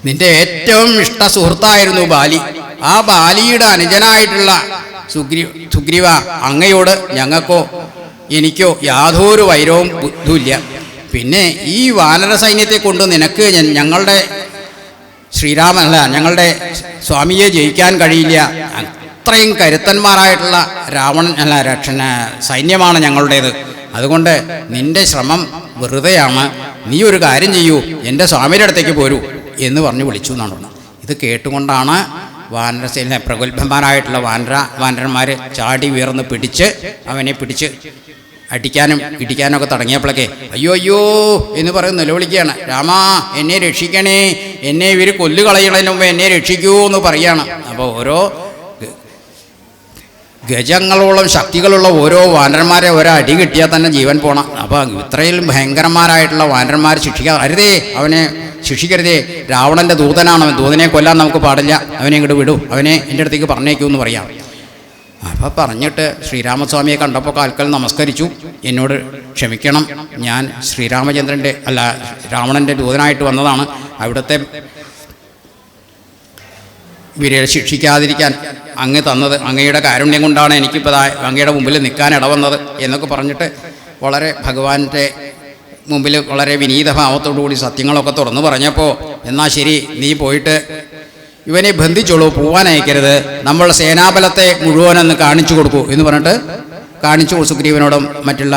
നിന്റെ ഏറ്റവും ഇഷ്ട സുഹൃത്തായിരുന്നു ബാലി. ആ ബാലിയുടെ അനുജനായിട്ടുള്ള സുഗ്രീവ, അങ്ങയോട് ഞങ്ങൾക്കോ എനിക്കോ യാതൊരു വൈരവും ബുദ്ധിയില്ല. പിന്നെ ഈ വാനര സൈന്യത്തെ കൊണ്ട് നിനക്ക് ഞങ്ങളുടെ ഞങ്ങളുടെ സ്വാമിയെ ജയിക്കാൻ കഴിയില്ല. അത്രയും കരുത്തന്മാരായിട്ടുള്ള സൈന്യമാണ് ഞങ്ങളുടേത്. അതുകൊണ്ട് നിന്റെ ശ്രമം വെറുതെയാണ്. നീ ഒരു കാര്യം ചെയ്യൂ, എൻ്റെ സ്വാമിയുടെ അടുത്തേക്ക് പോരൂ എന്ന് പറഞ്ഞ് വിളിച്ചു എന്നാണ് പറഞ്ഞത്. ഇത് കേട്ടുകൊണ്ടാണ് വാനരസേന പ്രഗത്ഭന്മാരായിട്ടുള്ള വാനരന്മാർ ചാടി ഉയർന്ന് അവനെ പിടിച്ച് അടിക്കാനും ഇടിക്കാനൊക്കെ തുടങ്ങിയപ്പോഴൊക്കെ അയ്യോ അയ്യോ എന്ന് പറയും, നിലവിളിക്കുകയാണ്, രാമാ എന്നെ രക്ഷിക്കണേ, എന്നെ ഇവർ കൊല്ലുകളയണതിന് മുമ്പ് എന്നെ രക്ഷിക്കൂ എന്ന് പറയുകയാണ്. അപ്പോൾ ഓരോ ഗജങ്ങളോളം ശക്തികളുള്ള ഓരോ വാനരന്മാരെ അടി കിട്ടിയാൽ തന്നെ ജീവൻ പോണം. അപ്പോൾ ഇത്രയും ഭയങ്കരന്മാരായിട്ടുള്ള വാനരന്മാർ അരുതേ, അവനെ ശിക്ഷിക്കരുതേ, രാവണൻ്റെ ദൂതനാണ് അവൻ, ദൂതനെ കൊല്ലാൻ നമുക്ക് പാടില്ല, അവനെ ഇങ്ങോട്ട് വിടൂ, അവനെ എൻ്റെ അടുത്തേക്ക് പറഞ്ഞേക്കൂ എന്ന് പറയാം. അപ്പോൾ പറഞ്ഞിട്ട് ശ്രീരാമസ്വാമിയെ കണ്ടപ്പോൾ കാൽക്കൽ നമസ്കരിച്ചു, എന്നോട് ക്ഷമിക്കണം, ഞാൻ രാവണൻ്റെ ദൂതനായിട്ട് വന്നതാണ്, അവിടുത്തെ ഇവരെ ശിക്ഷിക്കാതിരിക്കാൻ അങ്ങ് തന്നത്, അങ്ങയുടെ കാരുണ്യം കൊണ്ടാണ് എനിക്കിപ്പോൾ അങ്ങയുടെ മുമ്പിൽ നിൽക്കാൻ ഇടവന്നത് എന്നൊക്കെ പറഞ്ഞിട്ട് വളരെ ഭഗവാന്റെ മുമ്പിൽ വളരെ വിനീതഭാവത്തോടുകൂടി സത്യങ്ങളൊക്കെ തുറന്നു പറഞ്ഞപ്പോൾ, എന്നാൽ ശരി, നീ പോയിട്ട് ഇവനെ ബന്ധിച്ചോളൂ, പോവാൻ അയക്കരുത്, നമ്മൾ സേനാബലത്തെ മുഴുവനൊന്ന് കാണിച്ചു കൊടുക്കൂ എന്ന് പറഞ്ഞിട്ട് കാണിച്ചു സുഗ്രീവനോടും മറ്റുള്ള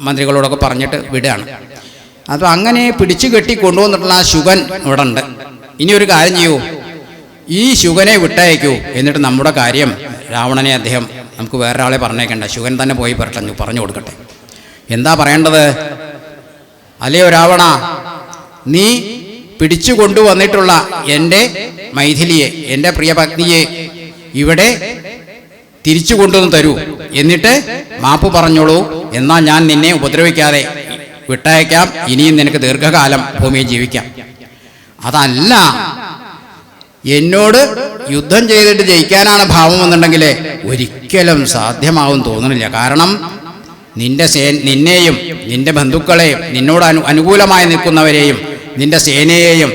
മന്ത്രികളോടൊക്കെ പറഞ്ഞിട്ട് വിടുകയാണ്. അപ്പോൾ അങ്ങനെ പിടിച്ചു കെട്ടി കൊണ്ടുവന്നിട്ടുള്ള ആ ശുകൻ ഇവിടെ ഉണ്ട്. ഇനി ഒരു കാര്യം ചെയ്യൂ, ഈ ശുകനെ വിട്ടയക്കൂ, എന്നിട്ട് നമ്മുടെ കാര്യം രാവണനെ അദ്ദേഹം നമുക്ക് വേറൊരാളെ പറഞ്ഞേക്കണ്ട, ശുകൻ തന്നെ പോയി പറഞ്ഞു കൊടുക്കട്ടെ. എന്താ പറയേണ്ടത്? അല്ലയോ രാവണ, നീ പിടിച്ചു കൊണ്ടുവന്നിട്ടുള്ള എൻ്റെ മൈഥിലിയെ, എൻ്റെ പ്രിയ പത്നിയെ ഇവിടെ തിരിച്ചു കൊണ്ടുവന്ന് തരൂ, എന്നിട്ട് മാപ്പ് പറഞ്ഞോളൂ, എന്നാൽ ഞാൻ നിന്നെ ഉപദ്രവിക്കാതെ വിട്ടയക്കാം, ഇനിയും നിനക്ക് ദീർഘകാലം ഭൂമിയിൽ ജീവിക്കാം. അതല്ല, എന്നോട് യുദ്ധം ചെയ്തിട്ട് ജയിക്കാനാണ് ഭാവം എന്നുണ്ടെങ്കിൽ ഒരിക്കലും സാധ്യമാവും തോന്നുന്നില്ല. കാരണം നിന്നെയും നിന്റെ ബന്ധുക്കളെയും നിന്നോട് അനുകൂലമായി നിൽക്കുന്നവരെയും നിന്റെ സേനയെയും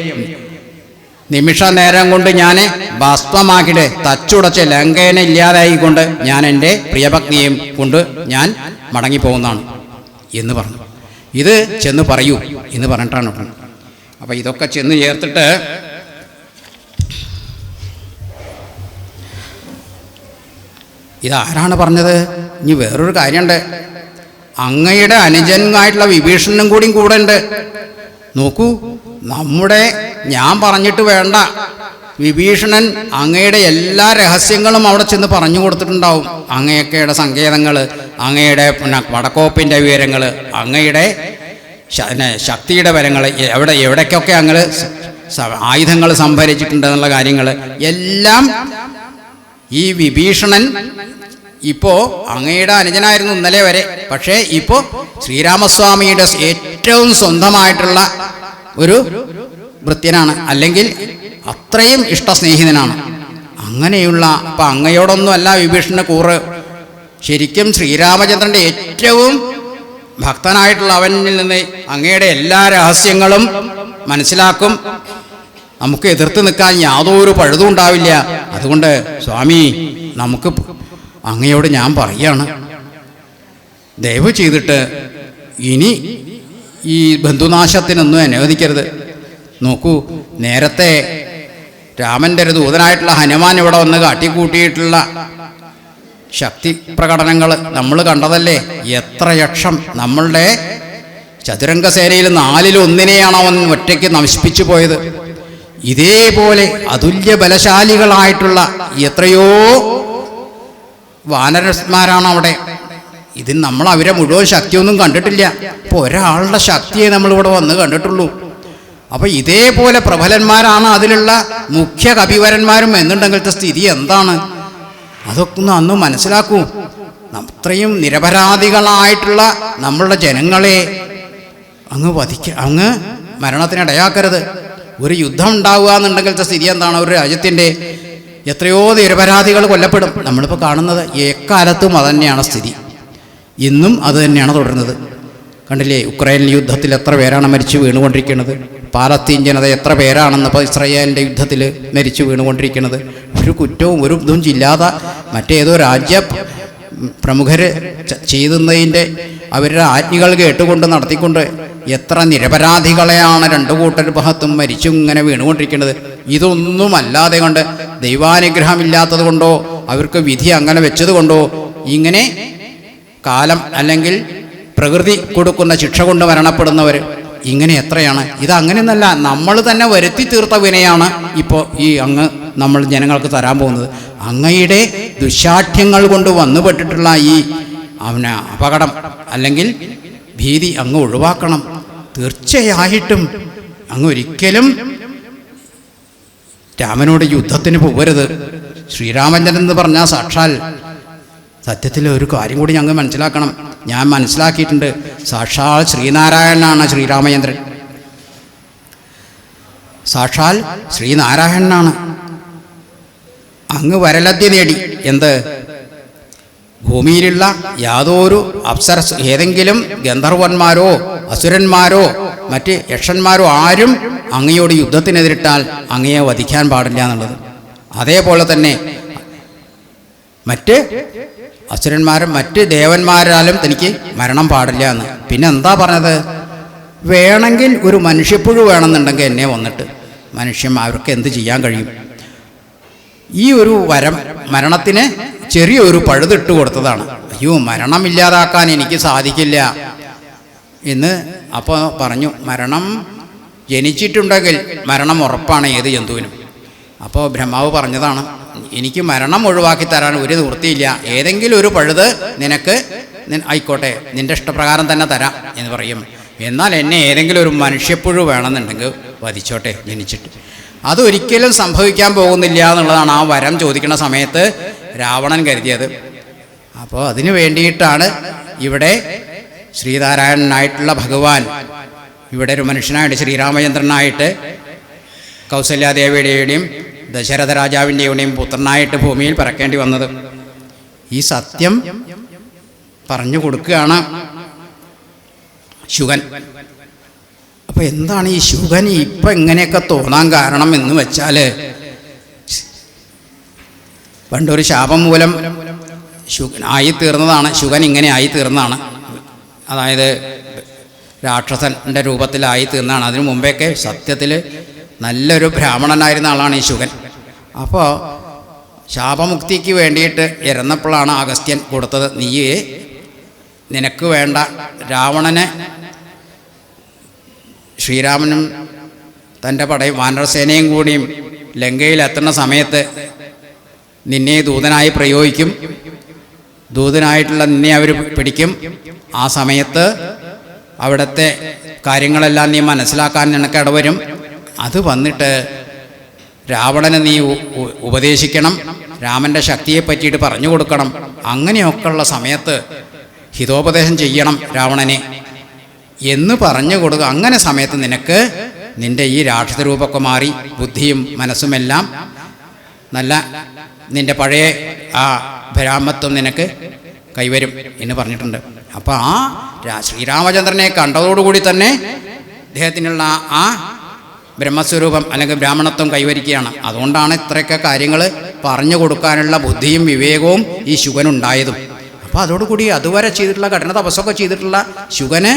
നിമിഷ നേരം കൊണ്ട് ഞാൻ ഭസ്മമാക്കിയിട്ട് തച്ചുടച്ച് ലങ്കേനെ ഇല്ലാതായിക്കൊണ്ട് ഞാൻ എൻ്റെ പ്രിയപത്നിയെയും കൊണ്ട് ഞാൻ മടങ്ങിപ്പോകുന്നതാണ് എന്ന് പറഞ്ഞു. ഇത് ചെന്ന് പറയൂ എന്ന് പറഞ്ഞിട്ടാണ് പറഞ്ഞത്. അപ്പം ഇതൊക്കെ ചെന്ന് ചേർത്തിട്ട് ഇതാരാണ് പറഞ്ഞത്? ഇനി വേറൊരു കാര്യമുണ്ട്. അങ്ങയുടെ അനുജനായിട്ടുള്ള വിഭീഷണനും കൂടെ ഉണ്ട്. നോക്കൂ, നമ്മുടെ ഞാൻ പറഞ്ഞിട്ട് വേണ്ട, വിഭീഷണൻ അങ്ങയുടെ എല്ലാ രഹസ്യങ്ങളും അവിടെ ചെന്ന് പറഞ്ഞു കൊടുത്തിട്ടുണ്ടാവും. അങ്ങയൊക്കെയുടെ സങ്കേതങ്ങൾ, അങ്ങയുടെ വടക്കോപ്പിൻ്റെ വിവരങ്ങൾ, അങ്ങയുടെ ശക്തിയുടെ ബലങ്ങൾ, എവിടേക്കൊക്കെ അങ്ങ് ആയുധങ്ങൾ സംഭരിച്ചിട്ടുണ്ടെന്നുള്ള കാര്യങ്ങൾ എല്ലാം ഈ വിഭീഷണൻ ഇപ്പോൾ അങ്ങയുടെ അനുജനായിരുന്നു ഇന്നലെ വരെ. പക്ഷേ ഇപ്പോൾ ശ്രീരാമസ്വാമിയുടെ ഏറ്റവും സ്വന്തമായിട്ടുള്ള ഒരു ഭൃത്യനാണ്, അല്ലെങ്കിൽ അത്രയും ഇഷ്ടസ്നേഹിതനാണ്. അങ്ങനെയുള്ള അപ്പം അങ്ങയോടൊന്നുമല്ല വിഭീഷണൻ്റെ കൂറ്. ശരിക്കും ശ്രീരാമചന്ദ്രൻ്റെ ഏറ്റവും ഭക്തനായിട്ടുള്ള അവനിൽ നിന്ന് അങ്ങയുടെ എല്ലാ രഹസ്യങ്ങളും മനസ്സിലാക്കും. നമുക്ക് എതിർത്ത് നിൽക്കാൻ യാതൊരു പഴുതും ഉണ്ടാവില്ല. അതുകൊണ്ട് സ്വാമി, നമുക്ക് അങ്ങയോട് ഞാൻ പറയാണ്, ദയവ് ചെയ്തിട്ട് ഇനി ഈ ബന്ധുനാശത്തിനൊന്നും അനുവദിക്കരുത്. നോക്കൂ, നേരത്തെ രാമൻ്റെ ഒരു ദൂതനായിട്ടുള്ള ഹനുമാൻ ഇവിടെ വന്ന് കാട്ടിക്കൂട്ടിയിട്ടുള്ള ശക്തി പ്രകടനങ്ങൾ നമ്മൾ കണ്ടതല്ലേ. എത്ര ലക്ഷം നമ്മളുടെ ചതുരംഗസേനയിൽ 1/4 അവൻ ഒറ്റയ്ക്ക് നശിപ്പിച്ചു പോയത്. ഇതേപോലെ അതുല്യ ബലശാലികളായിട്ടുള്ള എത്രയോ വാനരന്മാരാണ് അവിടെ. ഇതിന് നമ്മൾ അവരെ മുഴുവൻ ശക്തിയൊന്നും കണ്ടിട്ടില്ല. ഇപ്പോൾ ഒരാളുടെ ശക്തിയെ നമ്മളിവിടെ വന്ന് കണ്ടിട്ടുള്ളൂ. അപ്പോൾ ഇതേപോലെ പ്രബലന്മാരാണ് അതിലുള്ള മുഖ്യ കവിവരന്മാരും എന്നുണ്ടെങ്കിലത്തെ സ്ഥിതി എന്താണ്? അതൊക്കെ ഒന്ന് അന്ന് മനസ്സിലാക്കൂ. അത്രയും നിരപരാധികളായിട്ടുള്ള നമ്മളുടെ ജനങ്ങളെ അങ്ങ് മരണത്തിനിടയാക്കരുത്. ഒരു യുദ്ധം ഉണ്ടാവുക എന്നുണ്ടെങ്കിലത്തെ സ്ഥിതി എന്താണ്? ഒരു രാജ്യത്തിൻ്റെ എത്രയോ നിരപരാധികൾ കൊല്ലപ്പെടും. നമ്മളിപ്പോൾ കാണുന്നത് എക്കാലത്തും അതുതന്നെയാണ് സ്ഥിതി. ഇന്നും അത് തന്നെയാണ് തുടരുന്നത്. കണ്ടില്ലേ, ഉക്രൈൻ യുദ്ധത്തിൽ എത്ര പേരാണ് മരിച്ചു വീണുകൊണ്ടിരിക്കുന്നത്? പാലസ്തീൻ ജനത എത്ര പേരാണെന്ന് ഇപ്പോൾ ഇസ്രായേലിൻ്റെ യുദ്ധത്തിൽ മരിച്ചു വീണുകൊണ്ടിരിക്കുന്നത്? ഒരു കുറ്റവും ഒരു ഇതും ഇല്ലാതെ മറ്റേതോ രാജ്യ പ്രമുഖർ ചെയ്യുന്നതിൻ്റെ അവരുടെ ആജ്ഞകൾ കേട്ടുകൊണ്ട് നടത്തിക്കൊണ്ട് എത്ര നിരപരാധികളെയാണ് രണ്ടു കൂട്ടർ ഭാഗത്തും മരിച്ചു ഇങ്ങനെ വീണുകൊണ്ടിരിക്കുന്നത്. ഇതൊന്നുമല്ലാതെ കൊണ്ട് ദൈവാനുഗ്രഹമില്ലാത്തത് കൊണ്ടോ അവർക്ക് വിധി അങ്ങനെ വെച്ചത് കൊണ്ടോ ഇങ്ങനെ കാലം അല്ലെങ്കിൽ പ്രകൃതി കൊടുക്കുന്ന ശിക്ഷ കൊണ്ട് മരണപ്പെടുന്നവർ ഇങ്ങനെ എത്രയാണ്? ഇതങ്ങനെയൊന്നല്ല, നമ്മൾ തന്നെ വരുത്തി തീർത്ത വിനയാണ് ഇപ്പോൾ ഈ അങ്ങ് നമ്മൾ ജനങ്ങൾക്ക് തരാൻ പോകുന്നത്. അങ്ങയുടെ ദുശാഠ്യങ്ങൾ കൊണ്ട് വന്നുപെട്ടിട്ടുള്ള ഈ അപകടം അല്ലെങ്കിൽ ഭീതി അങ്ങ് ഒഴിവാക്കണം. തീർച്ചയായിട്ടും അങ്ങ് ഒരിക്കലും രാമനോട് യുദ്ധത്തിന് പോകരുത്. ശ്രീരാമചന്ദ്രൻ എന്ന് പറഞ്ഞാൽ സാക്ഷാൽ സത്യത്തിൽ ഒരു കാര്യം കൂടി ഞങ്ങൾ മനസ്സിലാക്കണം. ഞാൻ മനസ്സിലാക്കിയിട്ടുണ്ട്, സാക്ഷാൽ ശ്രീനാരായണനാണ് ശ്രീരാമചന്ദ്രൻ. സാക്ഷാൽ ശ്രീനാരായണനാണ്. അങ്ങ് വരലദ്യ നേടി. എന്ത്? ഭൂമിയിലുള്ള യാതൊരു അപ്സരസ് ഏതെങ്കിലും ഗന്ധർവന്മാരോ അസുരന്മാരോ മറ്റ് യക്ഷന്മാരോ ആരും അങ്ങയോട് യുദ്ധത്തിനെതിരിട്ടാൽ അങ്ങയെ വധിക്കാൻ പാടില്ല എന്നുള്ളത്. അതേപോലെ തന്നെ മറ്റ് അസുരന്മാരും മറ്റ് ദേവന്മാരാലും തനിക്ക് മരണം പാടില്ല എന്ന്. പിന്നെ എന്താ പറഞ്ഞത്? വേണമെങ്കിൽ ഒരു മനുഷ്യപ്പുഴു വേണമെന്നുണ്ടെങ്കിൽ എന്നെ വന്നിട്ട് അവർക്ക് എന്ത് ചെയ്യാൻ കഴിയും? ഈ ഒരു വരം മരണത്തിന് ചെറിയൊരു പഴുതിട്ട് കൊടുത്തതാണ്. അയ്യോ, മരണമില്ലാതാക്കാൻ എനിക്ക് സാധിക്കില്ല എന്ന് അപ്പോൾ പറഞ്ഞു. മരണം ജനിച്ചിട്ടുണ്ടെങ്കിൽ മരണം ഉറപ്പാണ് ഏത് ജന്തുവിനും. അപ്പോൾ ബ്രഹ്മാവ് പറഞ്ഞതാണ്, എനിക്ക് മരണം ഒഴിവാക്കി തരാൻ ഒരു നിവൃത്തിയില്ല, ഏതെങ്കിലും ഒരു പഴുത് നിനക്ക് ആയിക്കോട്ടെ, നിൻ്റെ ഇഷ്ടപ്രകാരം തന്നെ തരാം എന്ന് പറയും. എന്നാൽ എന്നെ ഏതെങ്കിലും ഒരു മനുഷ്യപ്പുഴു വേണമെന്നുണ്ടെങ്കിൽ വധിച്ചോട്ടെ ജനിച്ചിട്ട്. അതൊരിക്കലും സംഭവിക്കാൻ പോകുന്നില്ല എന്നുള്ളതാണ് ആ വരം ചോദിക്കുന്ന സമയത്ത് രാവണൻ കരുതിയത്. അപ്പോൾ അതിനു വേണ്ടിയിട്ടാണ് ഇവിടെ ശ്രീനാരായണനായിട്ടുള്ള ഭഗവാൻ ഇവിടെ ഒരു മനുഷ്യനായിട്ട് ശ്രീരാമചന്ദ്രനായിട്ട് കൗസല്യാദേവിയുടെയും ദശരഥ രാജാവിൻ്റെയും പുത്രനായിട്ട് ഭൂമിയിൽ പിറക്കേണ്ടി വന്നത്. ഈ സത്യം പറഞ്ഞു കൊടുക്കുകയാണ് ശുഗൻ. അപ്പം എന്താണ് ഈ ശുഗന് ഇപ്പം ഇങ്ങനെയൊക്കെ തോന്നാൻ കാരണം എന്ന് വെച്ചാൽ, പണ്ടൊരു ശാപം മൂലം ആയിത്തീർന്നതാണ്, ശുഗൻ ഇങ്ങനെ ആയിത്തീർന്നതാണ്. അതായത് രാക്ഷസൻ്റെ രൂപത്തിലായി തീർന്നതാണ്. അതിനു മുമ്പേയൊക്കെ സത്യത്തിൽ നല്ലൊരു ബ്രാഹ്മണനായിരുന്ന ആളാണ് ഈ ശുഗൻ. അപ്പോൾ ശാപമുക്തിക്ക് വേണ്ടിയിട്ട് ഇറന്നപ്പോഴാണ് അഗസ്ത്യൻ കൊടുത്തത്, നീ നിനക്ക് വേണ്ട രാവണനെ, ശ്രീരാമനും തൻ്റെ വാനരസേനയും കൂടിയും ലങ്കയിലെത്തുന്ന സമയത്ത് നിന്നെ ദൂതനായി പ്രയോഗിക്കും, ദൂതനായിട്ടുള്ള നിന്നെ അവർ പിടിക്കും. ആ സമയത്ത് അവിടുത്തെ കാര്യങ്ങളെല്ലാം നീ മനസ്സിലാക്കാൻ നിനക്ക് ഇടവരും. അത് വന്നിട്ട് രാവണനെ നീ ഉപദേശിക്കണം, രാമൻ്റെ ശക്തിയെ പറ്റിയിട്ട് പറഞ്ഞു കൊടുക്കണം. അങ്ങനെയൊക്കെയുള്ള സമയത്ത് ഹിതോപദേശം ചെയ്യണം രാവണനെ എന്ന് പറഞ്ഞു കൊടുക്കുക. അങ്ങനെ സമയത്ത് നിനക്ക് നിൻ്റെ ഈ രാക്ഷസ രൂപമൊക്കെ മാറി ബുദ്ധിയും മനസ്സുമെല്ലാം നല്ല നിൻ്റെ പഴയ ആ ബ്രാഹ്മത്വം നിനക്ക് കൈവരും എന്ന് പറഞ്ഞിട്ടുണ്ട്. അപ്പോൾ ആ ശ്രീരാമചന്ദ്രനെ കണ്ടതോടുകൂടി തന്നെ അദ്ദേഹത്തിനുള്ള ആ ബ്രഹ്മസ്വരൂപം അല്ലെങ്കിൽ ബ്രാഹ്മണത്വം കൈവരിക്കുകയാണ്. അതുകൊണ്ടാണ് ഇത്രയൊക്കെ കാര്യങ്ങൾ പറഞ്ഞു കൊടുക്കാനുള്ള ബുദ്ധിയും വിവേകവും ഈ ശുഗനുണ്ടായതും. അപ്പോൾ അതോടുകൂടി അതുവരെ ചെയ്തിട്ടുള്ള കഠിന തപസ്സൊക്കെ ചെയ്തിട്ടുള്ള ശുഗന്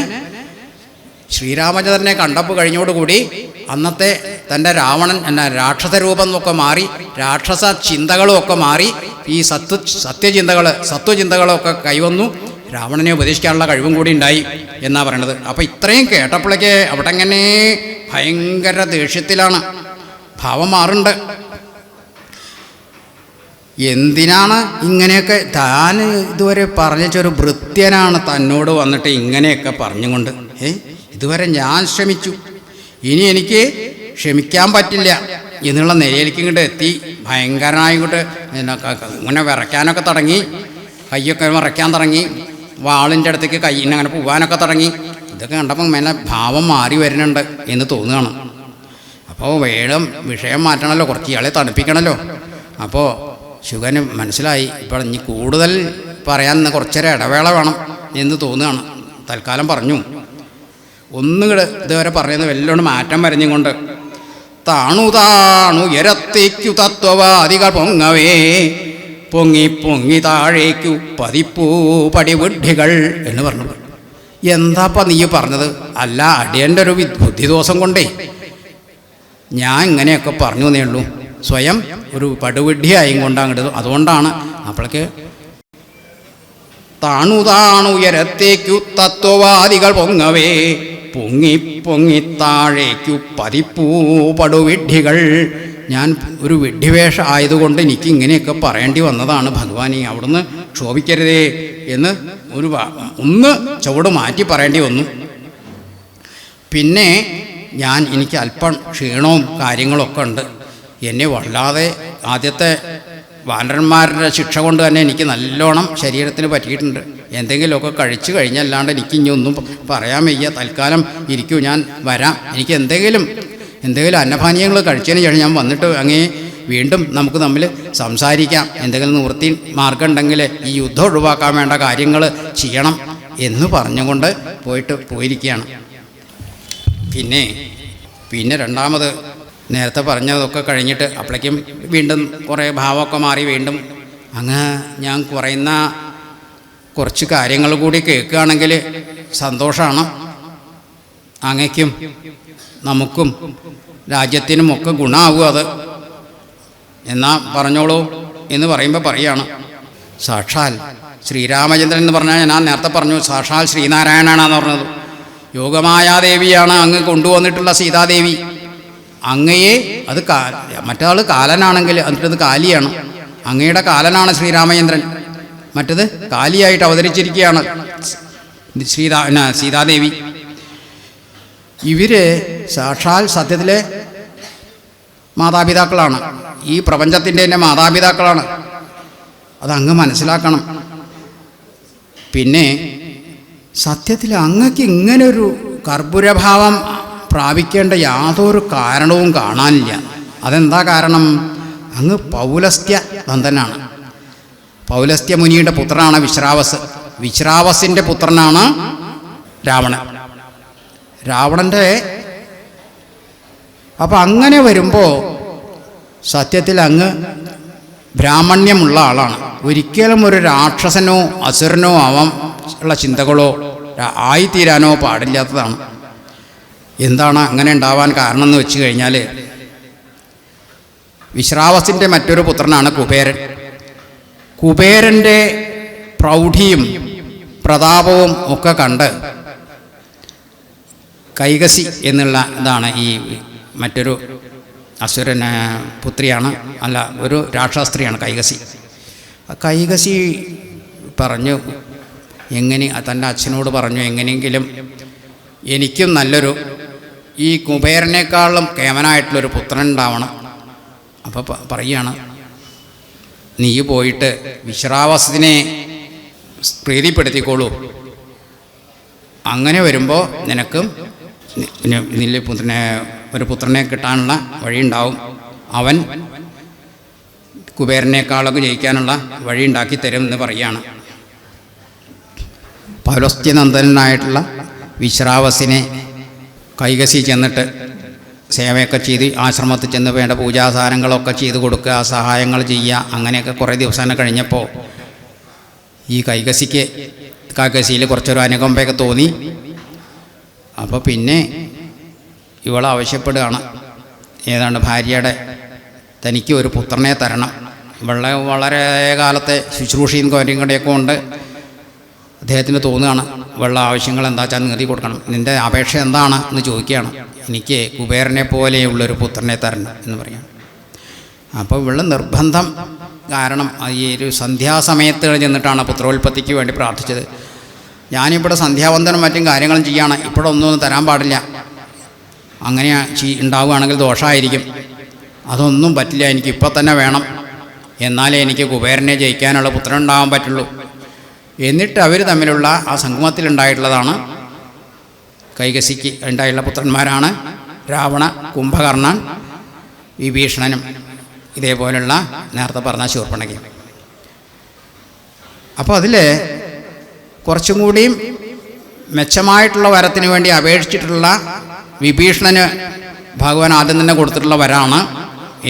ശ്രീരാമചന്ദ്രനെ കണ്ടപ്പോൾ കഴിഞ്ഞോടുകൂടി അന്നത്തെ തൻ്റെ രാവണൻ എന്ന രാക്ഷസ രൂപം എന്നൊക്കെ മാറി, രാക്ഷസ ചിന്തകളും ഒക്കെ മാറി, ഈ സത്വചിന്തകളൊക്കെ കൈവന്നു. രാവണനെ ഉപദേശിക്കാനുള്ള കഴിവും കൂടി ഉണ്ടായി എന്നാണ് പറയണത്. അപ്പോൾ ഇത്രയും കേട്ടപ്പോഴേക്ക് അവിടെ ഇങ്ങനെ ഭയങ്കര ദേഷ്യത്തിലാണ്, ഭാവം മാറുണ്ട്. എന്തിനാണ് ഇങ്ങനെയൊക്കെ താൻ ഇതുവരെ പറഞ്ഞൊരു ഭൃത്യനാണ് തന്നോട് വന്നിട്ട് ഇങ്ങനെയൊക്കെ പറഞ്ഞുകൊണ്ട്, ഇതുവരെ ഞാൻ ശ്രമിച്ചു, ഇനി എനിക്ക് ക്ഷമിക്കാൻ പറ്റില്ല എന്നുള്ള നിലയിലേക്ക് ഇങ്ങോട്ട് എത്തി. ഭയങ്കരനായിങ്ങോട്ട് ഇങ്ങനെ വിറയ്ക്കാനൊക്കെ തുടങ്ങി, കൈയൊക്കെ വിറയ്ക്കാൻ തുടങ്ങി, വാളിൻ്റെ അടുത്തേക്ക് കൈയിന് അങ്ങനെ പോവാനൊക്കെ തുടങ്ങി. ഇതൊക്കെ കണ്ടപ്പോൾ മേലെ ഭാവം മാറി വരുന്നുണ്ട് എന്ന് തോന്നുകയാണ്. അപ്പോൾ വേഗം വിഷയം മാറ്റണമല്ലോ, കുറച്ച് ഇയാളെ തണുപ്പിക്കണമല്ലോ. അപ്പോൾ ശുഗന് മനസ്സിലായി, ഇപ്പോൾ ഇനി കൂടുതൽ പറയാൻ കുറച്ചൊരു ഇടവേള വേണം എന്ന് തോന്നുകയാണ്. തൽക്കാലം പറഞ്ഞു. ഒന്നുകൂടെ ഇതുവരെ പറയുന്നത് വല്ലോണ്ട് മാറ്റം വരഞ്ഞുകൊണ്ട്, താണുയരത്തേക്കു തത്വവാദികൾ പൊങ്ങവേ, പൊങ്ങി പൊങ്ങി താഴേക്കു പതിപ്പൂ പടിവിഡ്ഢികൾ എന്ന് പറഞ്ഞു. എന്താപ്പാ നീ പറഞ്ഞത്? അല്ല, അടിയൻ്റെ ഒരു ബുദ്ധിദോഷം കൊണ്ടേ ഞാൻ ഇങ്ങനെയൊക്കെ പറഞ്ഞു എന്നേ ഉള്ളൂ, സ്വയം ഒരു പടുവിഡ്ഢിയായും കൊണ്ടങ്ങോട്ട്. അതുകൊണ്ടാണ്. അപ്പോഴേക്ക് താണുയരത്തേക്കു തത്വവാദികൾ പൊങ്ങവേ, പൊങ്ങി പൊങ്ങി താഴേക്കു പതിപ്പൂ പടുവിഡ്ഢികൾ. ഞാൻ ഒരു വിഡ്ഢിവേഷ ആയതുകൊണ്ട് എനിക്ക് ഇങ്ങനെയൊക്കെ പറയേണ്ടി വന്നതാണ് ഭഗവാനെ, അവിടുന്ന് ക്ഷോഭിക്കരുതേ എന്ന് ഒന്ന് ചുവട് മാറ്റി പറയേണ്ടി വന്നു. പിന്നെ എനിക്ക് അല്പം ക്ഷീണവും കാര്യങ്ങളൊക്കെ ഉണ്ട്. എന്നെ വല്ലാതെ ആദ്യത്തെ വാനരന്മാരുടെ ശിക്ഷ കൊണ്ട് തന്നെ എനിക്ക് നല്ലോണം ശരീരത്തിന് പറ്റിയിട്ടുണ്ട്. എന്തെങ്കിലുമൊക്കെ കഴിച്ചു കഴിഞ്ഞല്ലാണ്ട് എനിക്ക് ഇനി ഒന്നും പറയാൻ വയ്യ. തൽക്കാലം ഇരിക്കൂ, ഞാൻ വരാം. എനിക്ക് എന്തെങ്കിലും അന്നപാനീയങ്ങൾ കഴിച്ചതിന് ശേഷം ഞാൻ വന്നിട്ട് അങ്ങേ വീണ്ടും നമുക്ക് തമ്മിൽ സംസാരിക്കാം. എന്തെങ്കിലും നിവൃത്തി മാർഗം ഉണ്ടെങ്കിൽ ഈ യുദ്ധം ഒഴിവാക്കാൻ വേണ്ട കാര്യങ്ങൾ ചെയ്യണം എന്ന് പറഞ്ഞുകൊണ്ട് പോയിരിക്കുകയാണ്. പിന്നെ രണ്ടാമത് നേരത്തെ പറഞ്ഞതൊക്കെ കഴിഞ്ഞിട്ട് അപ്പോഴേക്കും വീണ്ടും കുറേ ഭാവമൊക്കെ മാറി വീണ്ടും അങ്ങ് ഞാൻ പറയുന്ന കുറച്ച് കാര്യങ്ങൾ കൂടി കേൾക്കുകയാണെങ്കിൽ സന്തോഷമാണ്. അങ്ങയ്ക്കും നമുക്കും രാജ്യത്തിനുമൊക്കെ ഗുണമാകും അത്. എന്നാ പറഞ്ഞോളൂ എന്ന് പറയുമ്പോൾ പറയാണ്, സാക്ഷാൽ ശ്രീരാമചന്ദ്രൻ എന്ന് പറഞ്ഞാൽ ഞാൻ നേരത്തെ പറഞ്ഞു, സാക്ഷാൽ ശ്രീനാരായണനാണെന്ന് പറഞ്ഞത്. യോഗമായാദേവിയാണ് അങ്ങ് കൊണ്ടുവന്നിട്ടുള്ള സീതാദേവി. അങ്ങയെ അത് മറ്റാൾ കാലനാണെങ്കിൽ എന്നിട്ടത് കാലിയാണ്. അങ്ങയുടെ കാലനാണ് ശ്രീരാമചന്ദ്രൻ, മറ്റത് കാലിയായിട്ട് അവതരിച്ചിരിക്കുകയാണ് സീതാദേവി. ഇവര് സാക്ഷാൽ സത്യത്തിലെ മാതാപിതാക്കളാണ്, ഈ പ്രപഞ്ചത്തിൻ്റെ തന്നെ മാതാപിതാക്കളാണ്. അതങ്ങ് മനസ്സിലാക്കണം. പിന്നെ സത്യത്തിൽ അങ്ങക്ക് ഇങ്ങനൊരു കർപ്പൂരഭാവം പ്രാപിക്കേണ്ട യാതൊരു കാരണവും കാണാനില്ല. അതെന്താ കാരണം? അങ്ങ് പൗലസ്ത്യ നന്ദനാണ്. പൗലസ്ത്യ മുനിയുടെ പുത്രനാണ് വിശ്രാവസ്. വിശ്രാവസിൻ്റെ പുത്രനാണ് രാവണൻ. രാവണൻ്റെ അപ്പം അങ്ങനെ വരുമ്പോൾ സത്യത്തിൽ അങ്ങ് ബ്രാഹ്മണ്യമുള്ള ആളാണ്. ഒരിക്കലും ഒരു രാക്ഷസനോ അസുരനോ ആവാൻ ഉള്ള ചിന്തകളോ ആയിത്തീരാനോ പാടില്ലാത്തതാണ്. എന്താണ് അങ്ങനെ ഉണ്ടാവാൻ കാരണം എന്ന് വെച്ച് കഴിഞ്ഞാൽ, വിശ്രാവസിൻ്റെ മറ്റൊരു പുത്രനാണ് കുബേരൻ. കുബേരൻ്റെ പ്രൗഢിയും പ്രതാപവും ഒക്കെ കണ്ട് കൈകസി എന്നുള്ള ഇതാണ് ഈ മറ്റൊരു അസുരൻ പുത്രിയാണ്, അല്ല ഒരു രാക്ഷസ്ത്രീയാണ് കൈകസി. കൈകസി പറഞ്ഞു, എങ്ങനെ തൻ്റെ അച്ഛനോട് പറഞ്ഞു, എങ്ങനെയെങ്കിലും എനിക്കും നല്ലൊരു ഈ കുബേരനേക്കാളും കേമനായിട്ടുള്ളൊരു പുത്രൻ ഉണ്ടാവണം. അപ്പോൾ പറയുകയാണ്, നീ പോയിട്ട് വിശ്രാവസത്തിനെ പ്രീതിപ്പെടുത്തിക്കോളൂ. അങ്ങനെ വരുമ്പോൾ നിനക്കും ഒരു പുത്രനെ കിട്ടാനുള്ള വഴിയുണ്ടാവും. അവൻ കുബേരനേക്കാളൊക്കെ ജയിക്കാനുള്ള വഴി ഉണ്ടാക്കി തരും എന്ന് പറയുകയാണ്. പൗലസ്ത്യനന്ദനായിട്ടുള്ള വിശ്രാവസിനെ കൈകസി ചെന്നിട്ട് സേവയൊക്കെ ചെയ്ത് ആശ്രമത്തിൽ ചെന്ന് വേണ്ട പൂജാസാരങ്ങളൊക്കെ ചെയ്ത് കൊടുക്കുക, സഹായങ്ങൾ ചെയ്യുക, അങ്ങനെയൊക്കെ കുറേ ദിവസം കഴിഞ്ഞപ്പോൾ ഈ കൈകസിയിൽ കുറച്ചൊരു അനുകമ്പയൊക്കെ തോന്നി. അപ്പോൾ പിന്നെ ഇവൾ ആവശ്യപ്പെടുകയാണ്, ഏതാണ്ട് ഭാര്യയുടെ തനിക്ക് ഒരു പുത്രനെ തരണം. ഇവളുടെ വളരെ കാലത്തെ ശുശ്രൂഷയും കാര്യങ്ങളൊക്കെ കൊണ്ട് അദ്ദേഹത്തിന് തോന്നുകയാണ്, ഇവളുടെ ആവശ്യങ്ങൾ എന്താ വെച്ചാൽ നികത്തി കൊടുക്കണം, നിൻ്റെ അപേക്ഷ എന്താണ് എന്ന് ചോദിക്കുകയാണ്. എനിക്ക് കുബേരനെ പോലെയുള്ളൊരു പുത്രനെ തരണം എന്ന് പറയാം. അപ്പോൾ ഇവള് നിർബന്ധം കാരണം ഈ ഒരു സന്ധ്യാസമയത്ത് ചെന്നിട്ടാണ് പുത്രോൽപത്തിക്ക് വേണ്ടി പ്രാർത്ഥിച്ചത്. ഞാനിവിടെ സന്ധ്യാവന്തനം മറ്റും കാര്യങ്ങളും ചെയ്യാണ്, ഇപ്പോഴൊന്നും തരാൻ പാടില്ല, അങ്ങനെ ഉണ്ടാവുകയാണെങ്കിൽ ദോഷമായിരിക്കും, അതൊന്നും പറ്റില്ല, എനിക്കിപ്പോൾ തന്നെ വേണം, എന്നാലേ എനിക്ക് കുബേരനെ ജയിക്കാനുള്ള പുത്രൻ ഉണ്ടാകാൻ പറ്റുള്ളൂ. എന്നിട്ട് അവർ തമ്മിലുള്ള ആ സംഗമത്തിലുണ്ടായിട്ടുള്ളതാണ് കൈകസിക്ക് ഉണ്ടായിട്ടുള്ള പുത്രന്മാരാണ് രാവണ, കുംഭകർണൻ, വിഭീഷണനും ഇതേപോലുള്ള നേരത്തെ പറഞ്ഞ ശൂർപ്പണഖയും. അപ്പോൾ അതിൽ കുറച്ചും കൂടിയും മെച്ചമായിട്ടുള്ള വരത്തിന് വേണ്ടി അപേക്ഷിച്ചിട്ടുള്ള വിഭീഷണന് ഭഗവാൻ ആദ്യം തന്നെ കൊടുത്തിട്ടുള്ള വരാണ്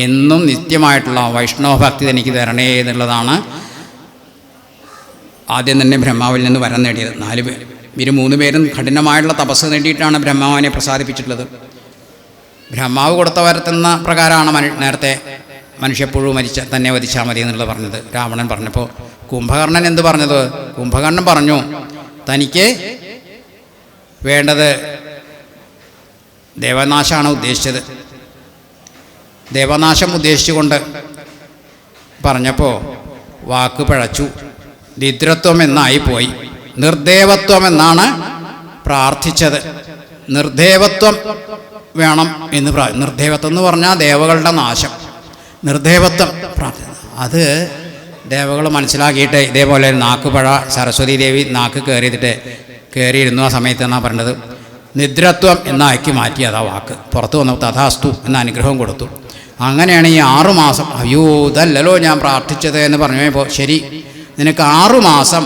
എന്നും നിത്യമായിട്ടുള്ള വൈഷ്ണവ ഭക്തി എനിക്ക് തരണേ എന്നുള്ളതാണ് ആദ്യം തന്നെ ബ്രഹ്മാവിൽ നിന്ന് വരം നേടിയത്. 4 പേര്, ഇവർ 3 പേരും കഠിനമായിട്ടുള്ള തപസ് നേടിയിട്ടാണ് ബ്രഹ്മാവിനെ പ്രസാദിപ്പിച്ചിട്ടുള്ളത്. ബ്രഹ്മാവ് കൊടുത്ത വരത്തുന്ന പ്രകാരമാണ് നേരത്തെ മനുഷ്യപ്പുഴു തന്നെ വധിച്ചാൽ മതി എന്നുള്ളത് പറഞ്ഞത് രാവണൻ പറഞ്ഞപ്പോൾ. കുംഭകർണൻ എന്ത് പറഞ്ഞത്? കുംഭകർണൻ പറഞ്ഞു, തനിക്ക് വേണ്ടത് ദേവനാശമാണ് ഉദ്ദേശിച്ചത്. ദേവനാശം ഉദ്ദേശിച്ചുകൊണ്ട് പറഞ്ഞപ്പോൾ വാക്ക് പിഴച്ചു. ദിദ്രത്വം എന്നായിപ്പോയി, നിർദേവത്വം എന്നാണ് പ്രാർത്ഥിച്ചത്. നിർദേവത്വം വേണം എന്ന് നിർദേവത്വം എന്ന് പറഞ്ഞാൽ ദേവകളുടെ നാശം. നിർദേവത്വം അത് ദേവകൾ മനസ്സിലാക്കിയിട്ട് ഇതേപോലെ നാക്കുപഴ സരസ്വതി ദേവി നാക്ക് കയറിയിരുന്നു. ആ സമയത്ത് എന്നാണ് പറഞ്ഞത് നിദ്രത്വം എന്നാക്കി മാറ്റി. അതാ വാക്ക് പുറത്തു വന്നു. തഥാസ്തു എന്ന അനുഗ്രഹം കൊടുത്തു. അങ്ങനെയാണ് ഈ 6 മാസം. അയ്യോ ഇതല്ലല്ലോ ഞാൻ പ്രാർത്ഥിച്ചത് എന്ന് പറഞ്ഞപ്പോൾ, ശരി നിനക്ക് 6 മാസം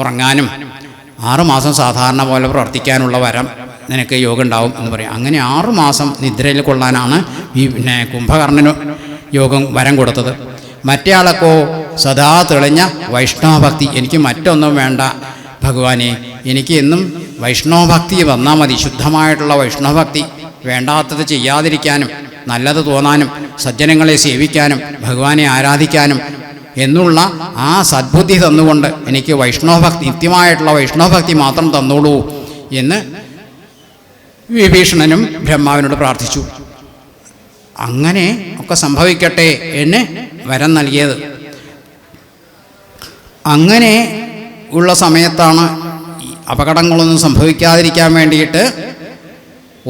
ഉറങ്ങാനും 6 മാസം സാധാരണ പോലെ പ്രവർത്തിക്കാനുള്ള വരം നിനക്ക് യോഗം ഉണ്ടാവും എന്ന് പറയും. അങ്ങനെ 6 മാസം നിദ്രയിൽ കൊള്ളാനാണ് കുംഭകർണന് യോഗം വരം കൊടുത്തത്. മറ്റേ ആളൊക്കെ സദാ തെളിഞ്ഞ വൈഷ്ണവഭക്തി. എനിക്ക് മറ്റൊന്നും വേണ്ട ഭഗവാനെ, എനിക്ക് എന്നും വൈഷ്ണവഭക്തി വന്നാൽ മതി. ശുദ്ധമായിട്ടുള്ള വൈഷ്ണവഭക്തി, വേണ്ടാത്തത് ചെയ്യാതിരിക്കാനും നല്ലത് തോന്നാനും സജ്ജനങ്ങളെ സേവിക്കാനും ഭഗവാനെ ആരാധിക്കാനും എന്നുള്ള ആ സദ്ബുദ്ധി തന്നുകൊണ്ട് എനിക്ക് വൈഷ്ണവഭക്തി, നിത്യമായിട്ടുള്ള വൈഷ്ണവഭക്തി മാത്രം തന്നോളൂ എന്ന് വിഭീഷണനും ബ്രഹ്മാവിനോട് പ്രാർത്ഥിച്ചു. അങ്ങനെ ഒക്കെ സംഭവിക്കട്ടെ എന്ന് വരം നൽകിയത്. അങ്ങനെ ഉള്ള സമയത്താണ് അപകടങ്ങളൊന്നും സംഭവിക്കാതിരിക്കാൻ വേണ്ടിയിട്ട്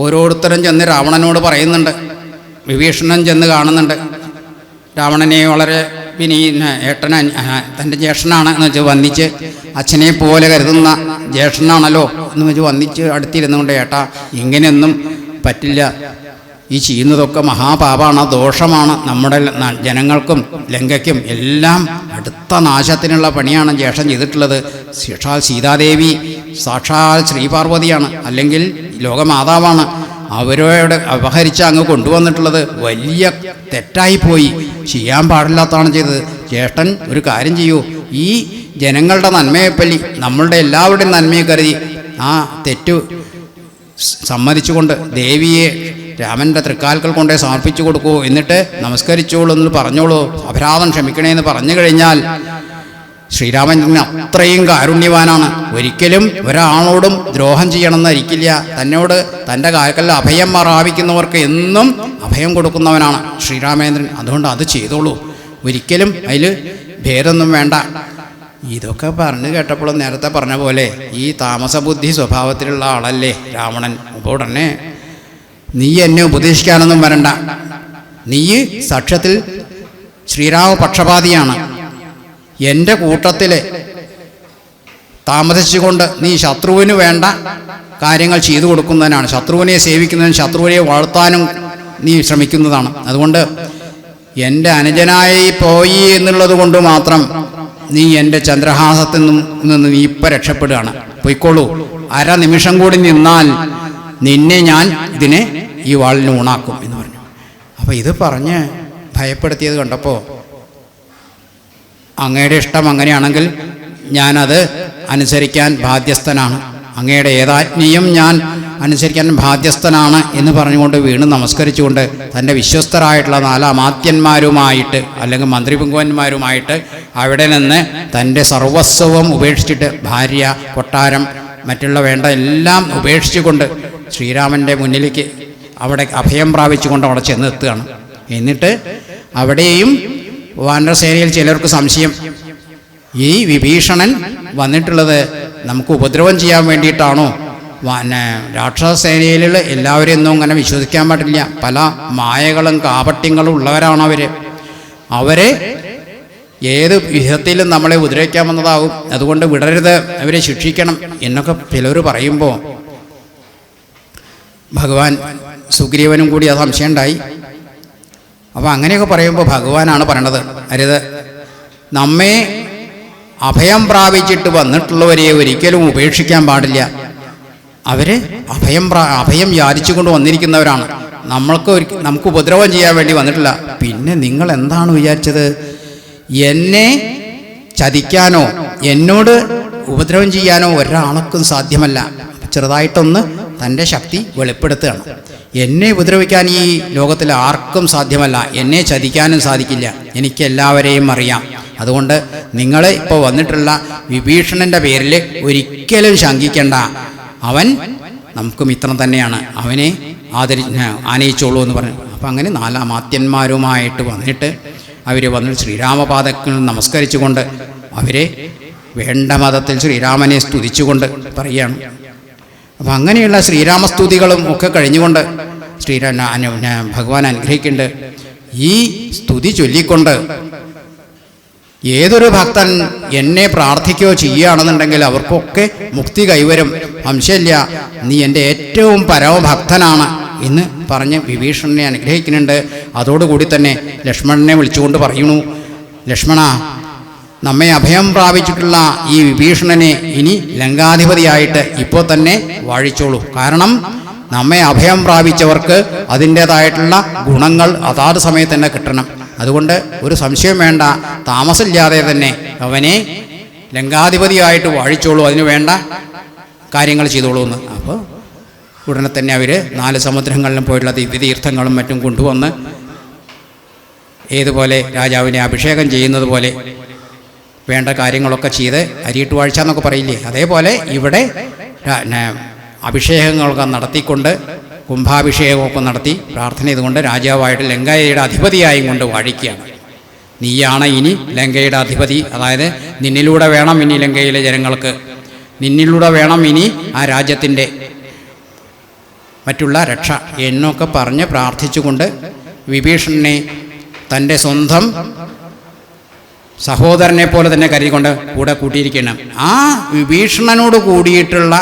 ഓരോരുത്തരും ചെന്ന് രാവണനോട് പറയുന്നുണ്ട്. വിഭീഷണൻ ചെന്ന് കാണുന്നുണ്ട് രാവണനെ. വളരെ ഏട്ടന തൻ്റെ ജ്യേഷ്ഠനാണ് എന്ന് വെച്ച് വന്നിച്ച്, അച്ഛനെ പോലെ കരുതുന്ന ജ്യേഷ്ഠനാണല്ലോ എന്ന് വെച്ച് വന്നിച്ച് അടുത്തിരുന്നുകൊണ്ട്, ഏട്ടാ ഇങ്ങനെയൊന്നും പറ്റില്ല, ഈ ചെയ്യുന്നതൊക്കെ മഹാപാപമാണ്, ദോഷമാണ്, നമ്മുടെ ജനങ്ങൾക്കും ലങ്കയ്ക്കും എല്ലാം അടുത്ത നാശത്തിനുള്ള പണിയാണ് ജ്യേഷ്ഠൻ ചെയ്തിട്ടുള്ളത്. സാക്ഷാൽ സീതാദേവി സാക്ഷാൽ ശ്രീപാർവതിയാണ്, അല്ലെങ്കിൽ ലോകമാതാവാണ്. അവരോട് അപഹരിച്ച് അങ്ങ് കൊണ്ടുവന്നിട്ടുള്ളത് വലിയ തെറ്റായിപ്പോയി, ചെയ്യാൻ പാടില്ലാത്തതാണ് ചെയ്തത്. ജ്യേഷ്ഠൻ ഒരു കാര്യം ചെയ്യൂ, ഈ ജനങ്ങളുടെ നന്മയെപ്പറ്റി നമ്മളുടെ എല്ലാവരുടെയും നന്മയെ കരുതി ആ തെറ്റ് സമ്മതിച്ചുകൊണ്ട് ദേവിയെ രാമൻ്റെ തൃക്കാൽക്കൽ കൊണ്ടേ സമർപ്പിച്ചു കൊടുക്കൂ, എന്നിട്ട് നമസ്കരിച്ചോളൂ എന്ന് പറഞ്ഞോളൂ, അപരാധം ക്ഷമിക്കണേ എന്ന് പറഞ്ഞു കഴിഞ്ഞാൽ ശ്രീരാമചന്ദ്രൻ അത്രയും കാരുണ്യവാനാണ്. ഒരിക്കലും ഒരാളോടും ദ്രോഹം ചെയ്യണമെന്നിരിക്കില്ല. തന്നോട് തൻ്റെ കാൽക്കൽ അഭയം പ്രാപിക്കുന്നവർക്ക് എന്നും അഭയം കൊടുക്കുന്നവനാണ് ശ്രീരാമചന്ദ്രൻ. അതുകൊണ്ട് അത് ചെയ്തോളൂ, ഒരിക്കലും അതിൽ ഭേദമൊന്നും വേണ്ട. ഇതൊക്കെ പറഞ്ഞു കേട്ടപ്പോൾ നേരത്തെ പറഞ്ഞ പോലെ ഈ താമസബുദ്ധി സ്വഭാവത്തിലുള്ള ആളല്ലേ രാവണൻ. അപ്പോൾ ഉടനെ നീ എന്നെ ഉപദേശിക്കാനൊന്നും വരണ്ട, നീ സാക്ഷ്യത്തിൽ ശ്രീരാമ പക്ഷപാതിയാണ്. എൻ്റെ കൂട്ടത്തിൽ താമസിച്ചുകൊണ്ട് നീ ശത്രുവിന് വേണ്ട കാര്യങ്ങൾ ചെയ്തു കൊടുക്കുന്നതിനാണ്, ശത്രുവിനെ സേവിക്കുന്നതിനും ശത്രുവിനെ വാഴ്ത്താനും നീ ശ്രമിക്കുന്നതാണ്. അതുകൊണ്ട് എൻ്റെ അനുജനായി പോയി എന്നുള്ളത് കൊണ്ട് മാത്രം നീ എൻ്റെ ചന്ദ്രഹാസത്തിൽ നിന്ന് നീ ഇപ്പം രക്ഷപ്പെടുകയാണ്, പൊയ്ക്കോളൂ. നിമിഷം കൂടി നിന്നാൽ നിന്നെ ഞാൻ ഈ വാളിന് ഊണാക്കും എന്ന് പറഞ്ഞു. അപ്പോൾ ഇത് പറഞ്ഞ് ഭയപ്പെടുത്തിയത് കണ്ടപ്പോൾ അങ്ങയുടെ ഇഷ്ടം അങ്ങനെയാണെങ്കിൽ ഞാനത് അനുസരിക്കാൻ ബാധ്യസ്ഥനാണ്, അങ്ങയുടെ ഏതാജ്ഞയും ഞാൻ അനുസരിക്കാൻ ബാധ്യസ്ഥനാണ് എന്ന് പറഞ്ഞുകൊണ്ട് വീണ് നമസ്കരിച്ചുകൊണ്ട് തൻ്റെ വിശ്വസ്തരായിട്ടുള്ള 4 അമാത്യന്മാരുമായിട്ട് അല്ലെങ്കിൽ മന്ത്രിപുങ്കന്മാരുമായിട്ട് അവിടെ നിന്ന് തൻ്റെ സർവസ്വവും ഉപേക്ഷിച്ചിട്ട് ഭാര്യ, കൊട്ടാരം, മറ്റുള്ള വേണ്ട എല്ലാം ഉപേക്ഷിച്ചുകൊണ്ട് ശ്രീരാമൻ്റെ മുന്നിലേക്ക് അവിടെ അഭയം പ്രാപിച്ചുകൊണ്ട് അവിടെ ചെന്നെത്തുകയാണ്. എന്നിട്ട് അവിടെയും വാനരസേനയിൽ ചിലർക്ക് സംശയം, ഈ വിഭീഷണൻ വന്നിട്ടുള്ളത് നമുക്ക് ഉപദ്രവം ചെയ്യാൻ വേണ്ടിയിട്ടാണോ? രാക്ഷസസേനയിലുള്ള എല്ലാവരെയും ഒന്നും അങ്ങനെ വിശ്വസിക്കാൻ പാടില്ല, പല മായകളും കാപട്യങ്ങളും ഉള്ളവരാണ് അവരെ ഏത് വിധത്തിലും നമ്മളെ ഉപദ്രവിക്കാമെന്നതാകും. അതുകൊണ്ട് വിടരുത്, അവരെ ശിക്ഷിക്കണം എന്നൊക്കെ ചിലർ പറയുമ്പോൾ ഭഗവാൻ സുഗ്രീവനും കൂടി ആ സംശയം ഉണ്ടായി. അപ്പോൾ അങ്ങനെയൊക്കെ പറയുമ്പോൾ ഭഗവാനാണ് പറയണത്, അരുത്, നമ്മെ അഭയം പ്രാപിച്ചിട്ട് വന്നിട്ടുള്ളവരെ ഒരിക്കലും ഉപേക്ഷിക്കാൻ പാടില്ല. അവർ അഭയം യാചിച്ചു കൊണ്ട് വന്നിരിക്കുന്നവരാണ്, നമുക്ക് ഉപദ്രവം ചെയ്യാൻ വേണ്ടി വന്നിട്ടില്ല. പിന്നെ നിങ്ങൾ എന്താണ് വിചാരിച്ചത്? എന്നെ ചതിക്കാനോ എന്നോട് ഉപദ്രവം ചെയ്യാനോ ഒരാൾക്കും സാധ്യമല്ല. ചെറുതായിട്ടൊന്ന് തൻ്റെ ശക്തി വെളിപ്പെടുത്തുകയാണ്. എന്നെ ഉപദ്രവിക്കാൻ ഈ ലോകത്തിൽ ആർക്കും സാധ്യമല്ല, എന്നെ ചതിക്കാനും സാധിക്കില്ല, എനിക്ക് എല്ലാവരെയും അറിയാം. അതുകൊണ്ട് നിങ്ങൾ ഇപ്പോൾ വന്നിട്ടുള്ള വിഭീഷണൻ്റെ പേരിൽ ഒരിക്കലും ശങ്കിക്കേണ്ട, അവൻ നമുക്ക് മിത്രം തന്നെയാണ്, അവനെ ആനയിച്ചോളൂ എന്ന് പറഞ്ഞു. അപ്പം അങ്ങനെ 4 അമാത്യന്മാരുമായിട്ട് വന്നിട്ട് അവർ വന്നിട്ട് ശ്രീരാമപാദത്തിൽ നമസ്കരിച്ചുകൊണ്ട് അവരെ വേണ്ട മതത്തിൽ ശ്രീരാമനെ സ്തുതിച്ചുകൊണ്ട് പറയുകയാണ്. അപ്പം അങ്ങനെയുള്ള ശ്രീരാമസ്തുതികളും ഒക്കെ കഴിഞ്ഞുകൊണ്ട് ഭഗവാൻ അനുഗ്രഹിക്കുന്നുണ്ട്. ഈ സ്തുതി ചൊല്ലിക്കൊണ്ട് ഏതൊരു ഭക്തൻ എന്നെ പ്രാർത്ഥിക്കുകയോ ചെയ്യുകയാണെന്നുണ്ടെങ്കിൽ അവർക്കൊക്കെ മുക്തി കൈവരും, സംശയമില്ല, നീ എൻ്റെ ഏറ്റവും പരമഭക്തനാണ് എന്ന് പറഞ്ഞ് വിഭീഷണനെ അനുഗ്രഹിക്കുന്നുണ്ട്. അതോടുകൂടി തന്നെ ലക്ഷ്മണനെ വിളിച്ചുകൊണ്ട് പറയുന്നു, ലക്ഷ്മണ, നമ്മെ അഭയം പ്രാപിച്ചിട്ടുള്ള ഈ വിഭീഷണനെ ഇനി ലങ്കാധിപതിയായിട്ട് ഇപ്പോൾ തന്നെ വാഴിച്ചോളൂ. കാരണം നമ്മെ അഭയം പ്രാപിച്ചവർക്ക് അതിൻ്റേതായിട്ടുള്ള ഗുണങ്ങൾ അതാത് സമയത്ത് തന്നെ കിട്ടണം. അതുകൊണ്ട് ഒരു സംശയം വേണ്ട, താമസമില്ലാതെ തന്നെ അവനെ ലങ്കാധിപതിയായിട്ട് വാഴിച്ചോളൂ, അതിന് വേണ്ട കാര്യങ്ങൾ ചെയ്തോളൂ എന്ന്. അപ്പോൾ ഉടനെ തന്നെ അവർ 4 സമുദ്രങ്ങളിലും പോയിട്ടുള്ള ദിവ്യതീർത്ഥങ്ങളും മറ്റും കൊണ്ടുവന്ന് ഏതുപോലെ രാജാവിനെ അഭിഷേകം ചെയ്യുന്നത് പോലെ വേണ്ട കാര്യങ്ങളൊക്കെ ചെയ്ത് അരിയിട്ട് വാഴ്ച എന്നൊക്കെ പറയില്ലേ, അതേപോലെ ഇവിടെ അഭിഷേകങ്ങളൊക്കെ നടത്തിക്കൊണ്ട് കുംഭാഭിഷേകമൊക്കെ നടത്തി പ്രാർത്ഥന ചെയ്തുകൊണ്ട് രാജാവായിട്ട് ലങ്കയുടെ അധിപതിയായും കൊണ്ട് വാഴിക്കുകയാണ്. നീയാണ് ഇനി ലങ്കയുടെ അധിപതി, അതായത് നിന്നിലൂടെ വേണം ഇനി ലങ്കയിലെ ജനങ്ങൾക്ക്, നിന്നിലൂടെ വേണം ഇനി ആ രാജ്യത്തിൻ്റെ മറ്റുള്ള രക്ഷ എന്നൊക്കെ പറഞ്ഞ് പ്രാർത്ഥിച്ചുകൊണ്ട് വിഭീഷണനെ തൻ്റെ സ്വന്തം സഹോദരനെ പോലെ തന്നെ കരുതിക്കൊണ്ട് കൂടെ കൂട്ടിയിരിക്കണം. ആ വിഭീഷണനോട് കൂടിയിട്ടുള്ള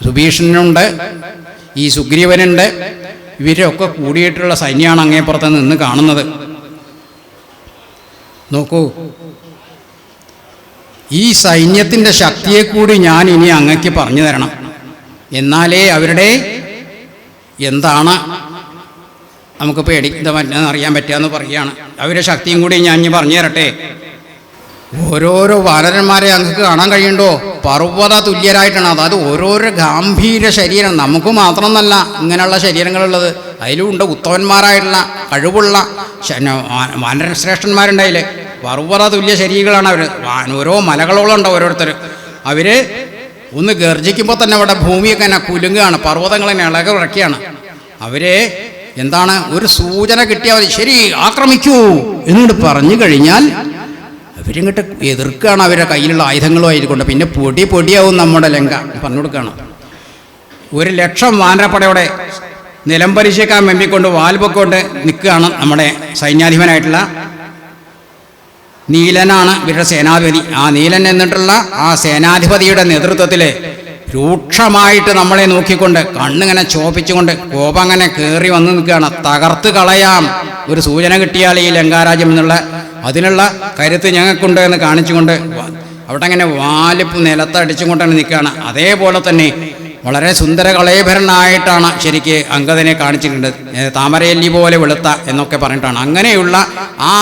സുഭീഷണനുണ്ട്, ഈ സുഗ്രീവനുണ്ട്, ഇവരൊക്കെ കൂടിയിട്ടുള്ള സൈന്യമാണ് അങ്ങേപ്പുറത്ത് നിന്ന് കാണുന്നത്. നോക്കൂ, ഈ സൈന്യത്തിൻ്റെ ശക്തിയെ കൂടി ഞാൻ ഇനി അങ്ങക്ക് പറഞ്ഞു തരണം. എന്നാലേ അവരുടെ എന്താണ് നമുക്ക് അറിയാൻ പറ്റുകയെന്ന് പറയുകയാണ്. അവരുടെ ശക്തിയും കൂടി ഞാൻ ഇനി പറഞ്ഞു തരട്ടെ. ഓരോരോ വാനരന്മാരെ ഞങ്ങൾക്ക് കാണാൻ കഴിയുന്നുണ്ടോ? പർവ്വത തുല്യരായിട്ടാണ്. അതായത് ഓരോരോ ഗാംഭീര്യ ശരീരം. നമുക്ക് മാത്രമെന്നല്ല ഇങ്ങനെയുള്ള ശരീരങ്ങളുള്ളത്. അതിലും ഉണ്ട് ഉത്തമന്മാരായിട്ടുള്ള കഴിവുള്ള വാനരശ്രേഷ്ഠന്മാരുണ്ടായില്ല. പർവ്വത തുല്യ ശരീരങ്ങളാണ് അവർ. ഓരോ മലകളോളം ഉണ്ട് ഓരോരുത്തർ. അവർ ഒന്ന് ഗർജിക്കുമ്പോൾ തന്നെ അവിടെ ഭൂമിയൊക്കെ തന്നെ കുലുങ്ങുകയാണ്, പർവ്വതങ്ങളെ ഇളകിറക്കുകയാണ്. അവരെ എന്താണ് ഒരു സൂചന കിട്ടിയാൽ മതി, ശരി ആക്രമിക്കൂ എന്നിട്ട് പറഞ്ഞു കഴിഞ്ഞാൽ അവരിങ്ങോട്ട് എതിർക്കുകയാണ്. അവരുടെ കയ്യിലുള്ള ആയുധങ്ങളും ആയിരിക്കൊണ്ട് പിന്നെ പൊടിയാവും നമ്മുടെ ലങ്ക പറഞ്ഞു കൊടുക്കുകയാണ്. 1,00,000 വാനരപ്പടയോടെ നിലംപരിശേക്കാൻ വെമ്പിക്കൊണ്ട് വാൽപൊക്കൊണ്ട് നിൽക്കുകയാണ് നമ്മുടെ സൈന്യാധിപനായിട്ടുള്ള നീലനാണ് ഇവരുടെ സേനാധിപതി. ആ നീലൻ എന്നിട്ടുള്ള ആ സേനാധിപതിയുടെ നേതൃത്വത്തിൽ രൂക്ഷമായിട്ട് നമ്മളെ നോക്കിക്കൊണ്ട് കണ്ണിങ്ങനെ ചോപ്പിച്ചുകൊണ്ട് കോപം അങ്ങനെ കയറി വന്ന് നിൽക്കുകയാണ്. തകർത്ത് കളയാം, ഒരു സൂചന കിട്ടിയാൽ ഈ ലങ്കാരാജ്യം എന്നുള്ള അതിനുള്ള കരുത്ത് ഞങ്ങൾക്കുണ്ട് എന്ന് കാണിച്ചുകൊണ്ട് അവിടെ അങ്ങനെ വാലിപ്പ് നിലത്തടിച്ചും കൊണ്ടാണ് നിൽക്കുകയാണ്. അതേപോലെ തന്നെ വളരെ സുന്ദര കളേഭരനായിട്ടാണ് ശരിക്ക് അംഗദനെ കാണിച്ചിട്ടുണ്ട്. താമരയല്ലി പോലെ വെളുത്ത എന്നൊക്കെ പറഞ്ഞിട്ടാണ്. അങ്ങനെയുള്ള ആ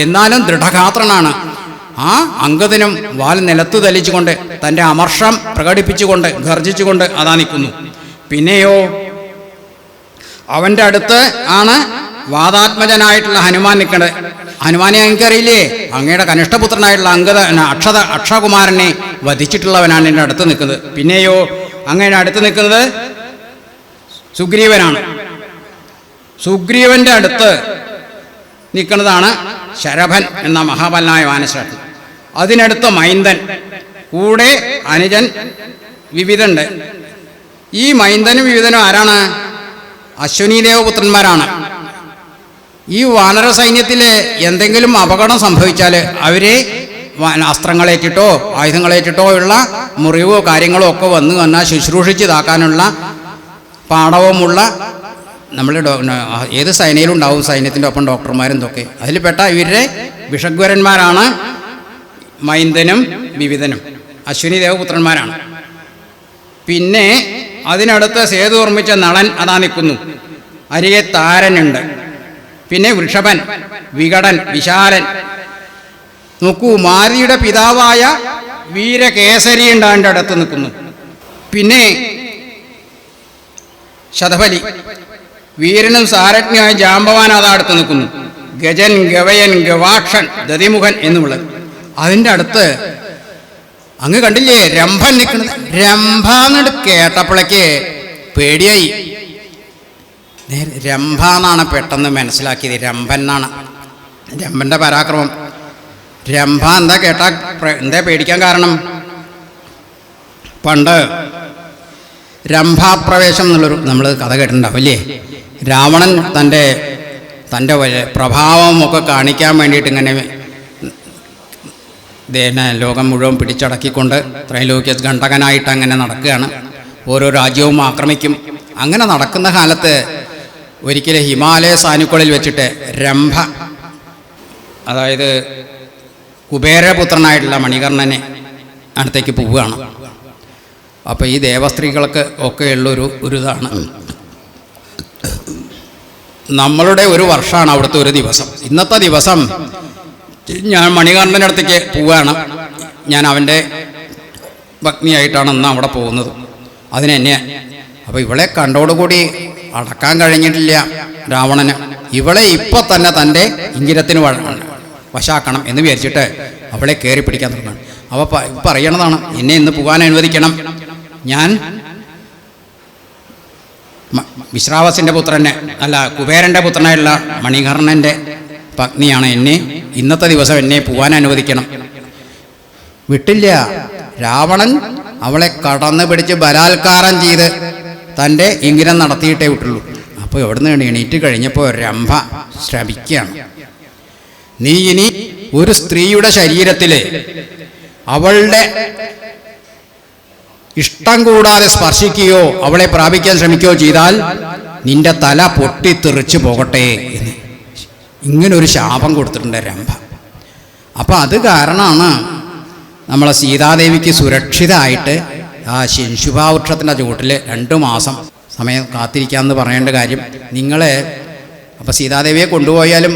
എന്നാലും ദൃഢഗാത്രനാണ്. ആ അംഗദനും വാൽ നിലത്ത് തലിച്ചുകൊണ്ട് തൻ്റെ അമർഷം പ്രകടിപ്പിച്ചുകൊണ്ട് ഗർജിച്ചുകൊണ്ട് അതാ നിൽക്കുന്നു. പിന്നെയോ അവൻ്റെ അടുത്ത് ആണ് വാദാത്മജനായിട്ടുള്ള ഹനുമാൻ നിൽക്കുന്നത്. ഹനുമാനെ എനിക്കറിയില്ലേ? അങ്ങയുടെ കനിഷ്ഠപുത്രനായിട്ടുള്ള അക്ഷകുമാരനെ വധിച്ചിട്ടുള്ളവനാണ് എൻ്റെ അടുത്ത് നിൽക്കുന്നത്. പിന്നെയോ അങ്ങയുടെ അടുത്ത് നിൽക്കുന്നത് സുഗ്രീവനാണ്. സുഗ്രീവൻ്റെ അടുത്ത് നിൽക്കുന്നതാണ് ശരഭൻ എന്ന മഹാബലനായ വാനശ്രേഷ്ഠൻ. അതിനടുത്ത് മൈന്ദൻ, കൂടെ അനുജൻ വിവിധുണ്ട്. ഈ മൈന്ദനും വിവിധനും ആരാണ്? അശ്വനീദേവപുത്രന്മാരാണ്. ഈ വാനര സൈന്യത്തിൽ എന്തെങ്കിലും അപകടം സംഭവിച്ചാൽ അവരെ അസ്ത്രങ്ങളേറ്റിട്ടോ ആയുധങ്ങളേറ്റിട്ടോ ഉള്ള മുറിവോ കാര്യങ്ങളോ ഒക്കെ വന്നാൽ ശുശ്രൂഷിച്ചിതാക്കാനുള്ള പാഠവുമുള്ള നമ്മൾ ഏത് സൈന്യയിലും ഉണ്ടാവും, സൈന്യത്തിൻ്റെ ഒപ്പം ഡോക്ടർമാരും ഇതൊക്കെ. അതിൽപ്പെട്ട ഇവരുടെ വിഷഗ്വരന്മാരാണ് മൈന്ദനും വിവിധനും, അശ്വിനി ദേവപുത്രന്മാരാണ്. പിന്നെ അതിനടുത്ത് സേതു നിർമ്മിച്ച നളൻ അതാ നിൽക്കുന്നു. അരികെ താരനുണ്ട്. പിന്നെ വൃഷഭൻ, വികടൻ, വിശാലൻ. നോക്കൂ, മാരിയുടെ പിതാവായ വീരകേസരി ഉണ്ട് അതിൻ്റെ അടുത്ത് നിൽക്കുന്നു. പിന്നെ ശതഫലി, വീരനും സാരജ്ഞനായ ജാമ്പവാൻ അതാ അടുത്ത് നിൽക്കുന്നു. ഗജൻ, ഗവയൻ, ഗവാക്ഷൻ, ദതിമുഖൻ എന്നുള്ളത്. അതിൻ്റെ അടുത്ത് അങ്ങ് കണ്ടില്ലേ രംഭൻ നിൽക്കുന്നത്. രംഭ എന്നിട്ട് കേട്ടപ്പോഴേക്ക് പേടിയായി. രംഭ എന്നാണ് പെട്ടെന്ന് മനസ്സിലാക്കിയത്. രംഭൻ എന്നാണ് രംഭൻ്റെ പരാക്രമം. രംഭ എന്താ കേട്ടാ എന്താ പേടിക്കാൻ കാരണം? പണ്ട് രംഭാപ്രവേശം എന്നുള്ളൊരു നമ്മൾ കഥ കേട്ടിട്ടുണ്ടാവും അല്ലേ? രാവണൻ തൻ്റെ പ്രഭാവമൊക്കെ കാണിക്കാൻ വേണ്ടിയിട്ട് ഇങ്ങനെ ലോകം മുഴുവൻ പിടിച്ചടക്കിക്കൊണ്ട് ത്രൈലോക്യ ഘണ്ടകനായിട്ട് അങ്ങനെ നടക്കുകയാണ്. ഓരോ രാജ്യവും ആക്രമിക്കും. അങ്ങനെ നടക്കുന്ന കാലത്ത് ഒരിക്കലും ഹിമാലയ സാനുക്കളിൽ വെച്ചിട്ട് രംഭ, അതായത് കുബേരപുത്രനായിട്ടുള്ള മണികർണനെ അടുത്തേക്ക് പോവുകയാണ്. അപ്പോൾ ഈ ദേവസ്ത്രീകൾക്ക് ഒക്കെ ഉള്ളൊരു ഇതാണ്. നമ്മളുടെ ഒരു വർഷമാണ് അവിടുത്തെ ഒരു ദിവസം. ഇന്നത്തെ ദിവസം ഞാൻ മണികർണൻ്റെ അടുത്തേക്ക് പോവുകയാണ്. ഞാൻ അവൻ്റെ ഭഗ്നിയായിട്ടാണ് ഇന്ന് അവിടെ പോകുന്നത്. അതിനെന്നെ അപ്പോൾ ഇവളെ കണ്ടോടുകൂടി അടക്കാൻ കഴിഞ്ഞിട്ടില്ല രാവണന്. ഇവളെ ഇപ്പോൾ തന്നെ തൻ്റെ ഇംഗിരത്തിന് വശാക്കണം എന്ന് വിചാരിച്ചിട്ട് അവളെ കയറി പിടിക്കാൻ തുടങ്ങണം. അപ്പോൾ പറയണതാണ്, എന്നെ ഇന്ന് പോകാൻ അനുവദിക്കണം. ഞാൻ വിശ്രാവസിൻ്റെ പുത്രനെ കുബേരൻ്റെ പുത്രനായുള്ള മണികർണൻ്റെ പത്നിയാണ്. ഇന്നത്തെ ദിവസം എന്നെ പോകാൻ അനുവദിക്കണം. വിട്ടില്ല. രാവണൻ അവളെ കടന്നു പിടിച്ച് ബലാത്കാരം ചെയ്ത് തൻ്റെ ഇംഗിരം നടത്തിയിട്ടേ വിട്ടുള്ളൂ. അപ്പോൾ എവിടുന്ന് എണീറ്റ് കഴിഞ്ഞപ്പോൾ രംഭ ശ്രമിക്കുകയാണ്. നീ ഇനി ഒരു സ്ത്രീയുടെ ശരീരത്തിൽ അവളുടെ ഇഷ്ടം കൂടാതെ സ്പർശിക്കുകയോ അവളെ പ്രാപിക്കാൻ ശ്രമിക്കുകയോ ചെയ്താൽ നിന്റെ തല പൊട്ടിത്തെറിച്ച് പോകട്ടെ എന്ന് ഇങ്ങനൊരു ശാപം കൊടുത്തിട്ടുണ്ട് രംഭ. അപ്പം അത് കാരണമാണ് നമ്മളെ സീതാദേവിക്ക് സുരക്ഷിതമായിട്ട് ആ ശുഭാവൃക്ഷത്തിൻ്റെ ചുവട്ടിൽ 2 മാസം സമയം കാത്തിരിക്കാമെന്ന് പറയേണ്ട കാര്യം, നിങ്ങളെ അപ്പോൾ സീതാദേവിയെ കൊണ്ടുപോയാലും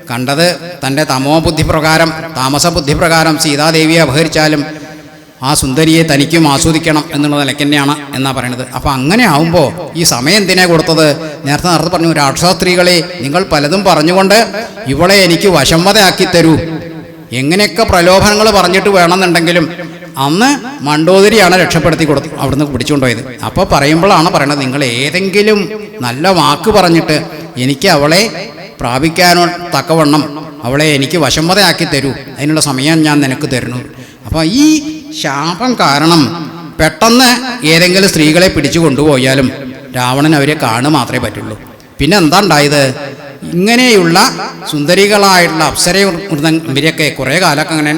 കണ്ടത് തൻ്റെ തമോ ബുദ്ധി പ്രകാരം, താമസ ബുദ്ധി പ്രകാരം സീതാദേവിയെ അപഹരിച്ചാലും ആ സുന്ദരിയെ തനിക്കും ആസ്വദിക്കണം എന്നുള്ള നിലയ്ക്ക് തന്നെയാണ് എന്നാണ് പറയുന്നത്. അപ്പോൾ അങ്ങനെ ആവുമ്പോൾ ഈ സമയം എന്തിനാണ് കൊടുത്തത്? നേരത്തെ പറഞ്ഞു, രാക്ഷസസ്ത്രീകളെ നിങ്ങൾ പലതും പറഞ്ഞുകൊണ്ട് ഇവളെ എനിക്ക് വശംവദയാക്കി തരൂ, എങ്ങനെയൊക്കെ പ്രലോഭനങ്ങൾ പറഞ്ഞിട്ട് വേണമെന്നുണ്ടെങ്കിലും അന്ന് മണ്ടോദരിയാണ് രക്ഷപ്പെടുത്തി കൊടുത്തു അവിടുന്ന് പിടിച്ചുകൊണ്ടുപോയത്. അപ്പോൾ പറയുമ്പോഴാണ് പറയണത്, നിങ്ങൾ ഏതെങ്കിലും നല്ല വാക്ക് പറഞ്ഞിട്ട് എനിക്ക് അവളെ പ്രാപിക്കാനോ തക്കവണ്ണം അവളെ എനിക്ക് വശംവദയാക്കി തരൂ, അതിനുള്ള സമയം ഞാൻ നിനക്ക് തരുന്നു. അപ്പോൾ ഈ ശാപം കാരണം പെട്ടെന്ന് ഏതെങ്കിലും സ്ത്രീകളെ പിടിച്ചു കൊണ്ടുപോയാലും രാവണൻ അവരെ കാണുക മാത്രമേ പറ്റുള്ളൂ. പിന്നെ എന്താ ഉണ്ടായത്? ഇങ്ങനെയുള്ള സുന്ദരികളായിട്ടുള്ള അപ്സരയും ഇവരൊക്കെ കുറേ കാലമൊക്കെ അങ്ങനെ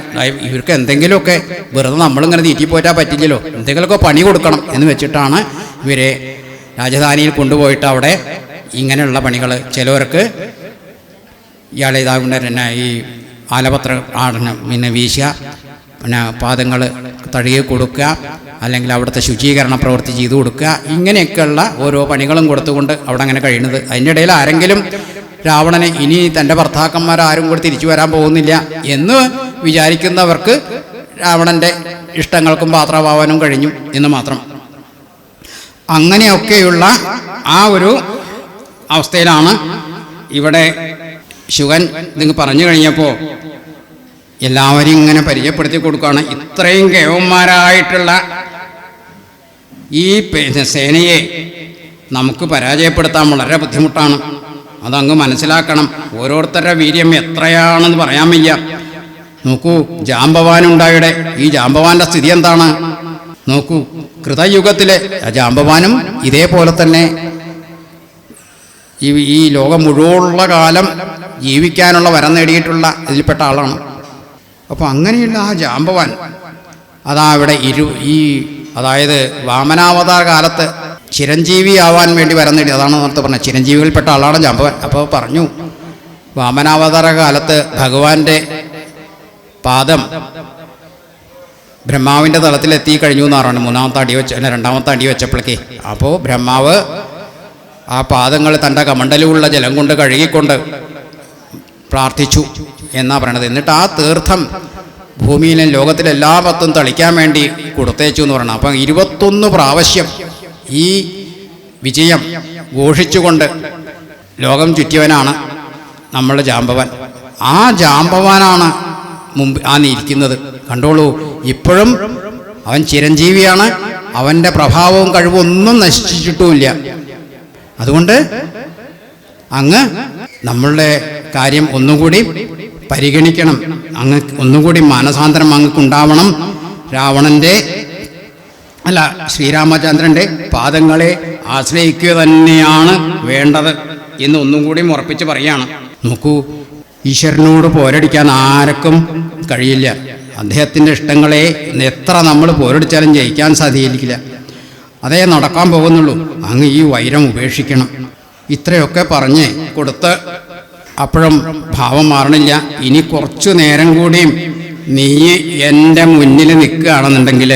ഇവർക്ക് എന്തെങ്കിലുമൊക്കെ വെറുതെ നമ്മളിങ്ങനെ തീറ്റിപ്പോറ്റാൻ പറ്റില്ലല്ലോ, എന്തെങ്കിലുമൊക്കെ പണി കൊടുക്കണം എന്ന് വെച്ചിട്ടാണ് ഇവരെ രാജധാനിയിൽ കൊണ്ടുപോയിട്ട് അവിടെ ഇങ്ങനെയുള്ള പണികൾ, ചിലവർക്ക് ഇയാളെ ഇതാകൊണ്ട് തന്നെ ഈ ആലപത്ര ആടനം പിന്നെ വീശുക, പിന്നെ പാദങ്ങൾ തഴുകി കൊടുക്കുക, അല്ലെങ്കിൽ അവിടുത്തെ ശുചീകരണ പ്രവൃത്തി ചെയ്തു കൊടുക്കുക, ഇങ്ങനെയൊക്കെയുള്ള ഓരോ പണികളും കൊടുത്തുകൊണ്ട് അവിടെ അങ്ങനെ കഴിയുന്നത്. അതിൻ്റെ ഇടയിൽ ആരെങ്കിലും രാവണനെ ഇനി തൻ്റെ ഭർത്താക്കന്മാരാരും കൂടി തിരിച്ചു വരാൻ പോകുന്നില്ല എന്ന് വിചാരിക്കുന്നവർക്ക് രാവണൻ്റെ ഇഷ്ടങ്ങൾക്കും പാത്രമാവാനും കഴിഞ്ഞു എന്ന് മാത്രം. അങ്ങനെയൊക്കെയുള്ള ആ ഒരു അവസ്ഥയിലാണ് ഇവിടെ ശുഗൻ ഇത് പറഞ്ഞു കഴിഞ്ഞപ്പോൾ എല്ലാവരും ഇങ്ങനെ പരിചയപ്പെടുത്തി കൊടുക്കുകയാണ്. ഇത്രയും കേവന്മാരായിട്ടുള്ള ഈ സേനയെ നമുക്ക് പരാജയപ്പെടുത്താൻ വളരെ ബുദ്ധിമുട്ടാണ്, അതങ്ങ് മനസ്സിലാക്കണം. ഓരോരുത്തരുടെ വീര്യം എത്രയാണെന്ന് പറയാൻ വയ്യ. നോക്കൂ, ജാംബവാനുണ്ടായുടെ ഈ ജാംബവാന്റെ സ്ഥിതി എന്താണ് നോക്കൂ. കൃതയുഗത്തിലെ ജാംബവാനും ഇതേപോലെ തന്നെ ഈ ലോകം മുഴുവനുള്ള കാലം ജീവിക്കാനുള്ള വരം നേടിയിട്ടുള്ള ഇതിൽപ്പെട്ട ആളാണ്. അപ്പോൾ അങ്ങനെയുള്ള ആ ജാംബവാൻ അതാ ഇവിടെ അതായത് വാമനാവതാര കാലത്ത് ചിരഞ്ജീവി ആവാൻ വേണ്ടി വരം നേടി, അതാണ് നേരത്തെ പറഞ്ഞത്, ചിരഞ്ജീവികൾപ്പെട്ട ആളാണ് ജാംബവാൻ. അപ്പോൾ പറഞ്ഞു, വാമനാവതാര കാലത്ത് ഭഗവാന്റെ പാദം ബ്രഹ്മാവിൻ്റെ തലത്തിലെത്തി കഴിഞ്ഞു എന്ന് പറഞ്ഞു. 3-ാമത്തെ അടി വെച്ച് അല്ല 2-ാമത്തെ അടി വെച്ചപ്പോഴേക്ക്. അപ്പോൾ ബ്രഹ്മാവ് ആ പാദങ്ങൾ തൻ്റെ കമണ്ഡലമുള്ള ജലം കൊണ്ട് കഴുകിക്കൊണ്ട് പ്രാർത്ഥിച്ചു എന്നാണ് പറയണത്. എന്നിട്ട് ആ തീർത്ഥം ഭൂമിയിലും ലോകത്തിലെല്ലായിടത്തും തളിക്കാൻ വേണ്ടി കൊടുത്തേച്ചു എന്ന് പറയണം. അപ്പം 21 പ്രാവശ്യം ഈ വിജയം ഘോഷിച്ചുകൊണ്ട് ലോകം ചുറ്റിയവനാണ് നമ്മളുടെ ജാംബവാൻ. ആ ജാംബവാനാണ് മുമ്പ് ഇരിക്കുന്നത്. കണ്ടോളൂ, ഇപ്പോഴും അവൻ ചിരഞ്ജീവിയാണ്, അവൻ്റെ പ്രഭാവവും കഴിവും ഒന്നും നശിച്ചിട്ടുമില്ല. അതുകൊണ്ട് അങ്ങ് നമ്മളുടെ കാര്യം ഒന്നുകൂടി പരിഗണിക്കണം, അങ്ങ് ഒന്നുകൂടി മാനസാന്തരം അങ്ങക്കുണ്ടാവണം. ശ്രീരാമചന്ദ്രൻ്റെ പാദങ്ങളെ ആശ്രയിക്കുക തന്നെയാണ് വേണ്ടത് എന്ന് ഒന്നും കൂടി ഉറപ്പിച്ച് പറയാണ്. നോക്കൂ, ഈശ്വരനോട് പോരടിക്കാൻ ആർക്കും കഴിയില്ല. അദ്ദേഹത്തിൻ്റെ ഇഷ്ടങ്ങളെ എത്ര നമ്മൾ പോരടിച്ചാലും ജയിക്കാൻ സാധിക്കില്ല. അതേ നടക്കാൻ പോകുന്നുള്ളൂ. അങ്ങ് ഈ വൈരം ഉപേക്ഷിക്കണം. ഇത്രയൊക്കെ പറഞ്ഞ് കൊടുത്ത് അപ്പോഴും ഭാവം മാറണില്ല. ഇനി കുറച്ചു നേരം കൂടിയും നീ എൻ്റെ മുന്നിൽ നിൽക്കുകയാണെന്നുണ്ടെങ്കിൽ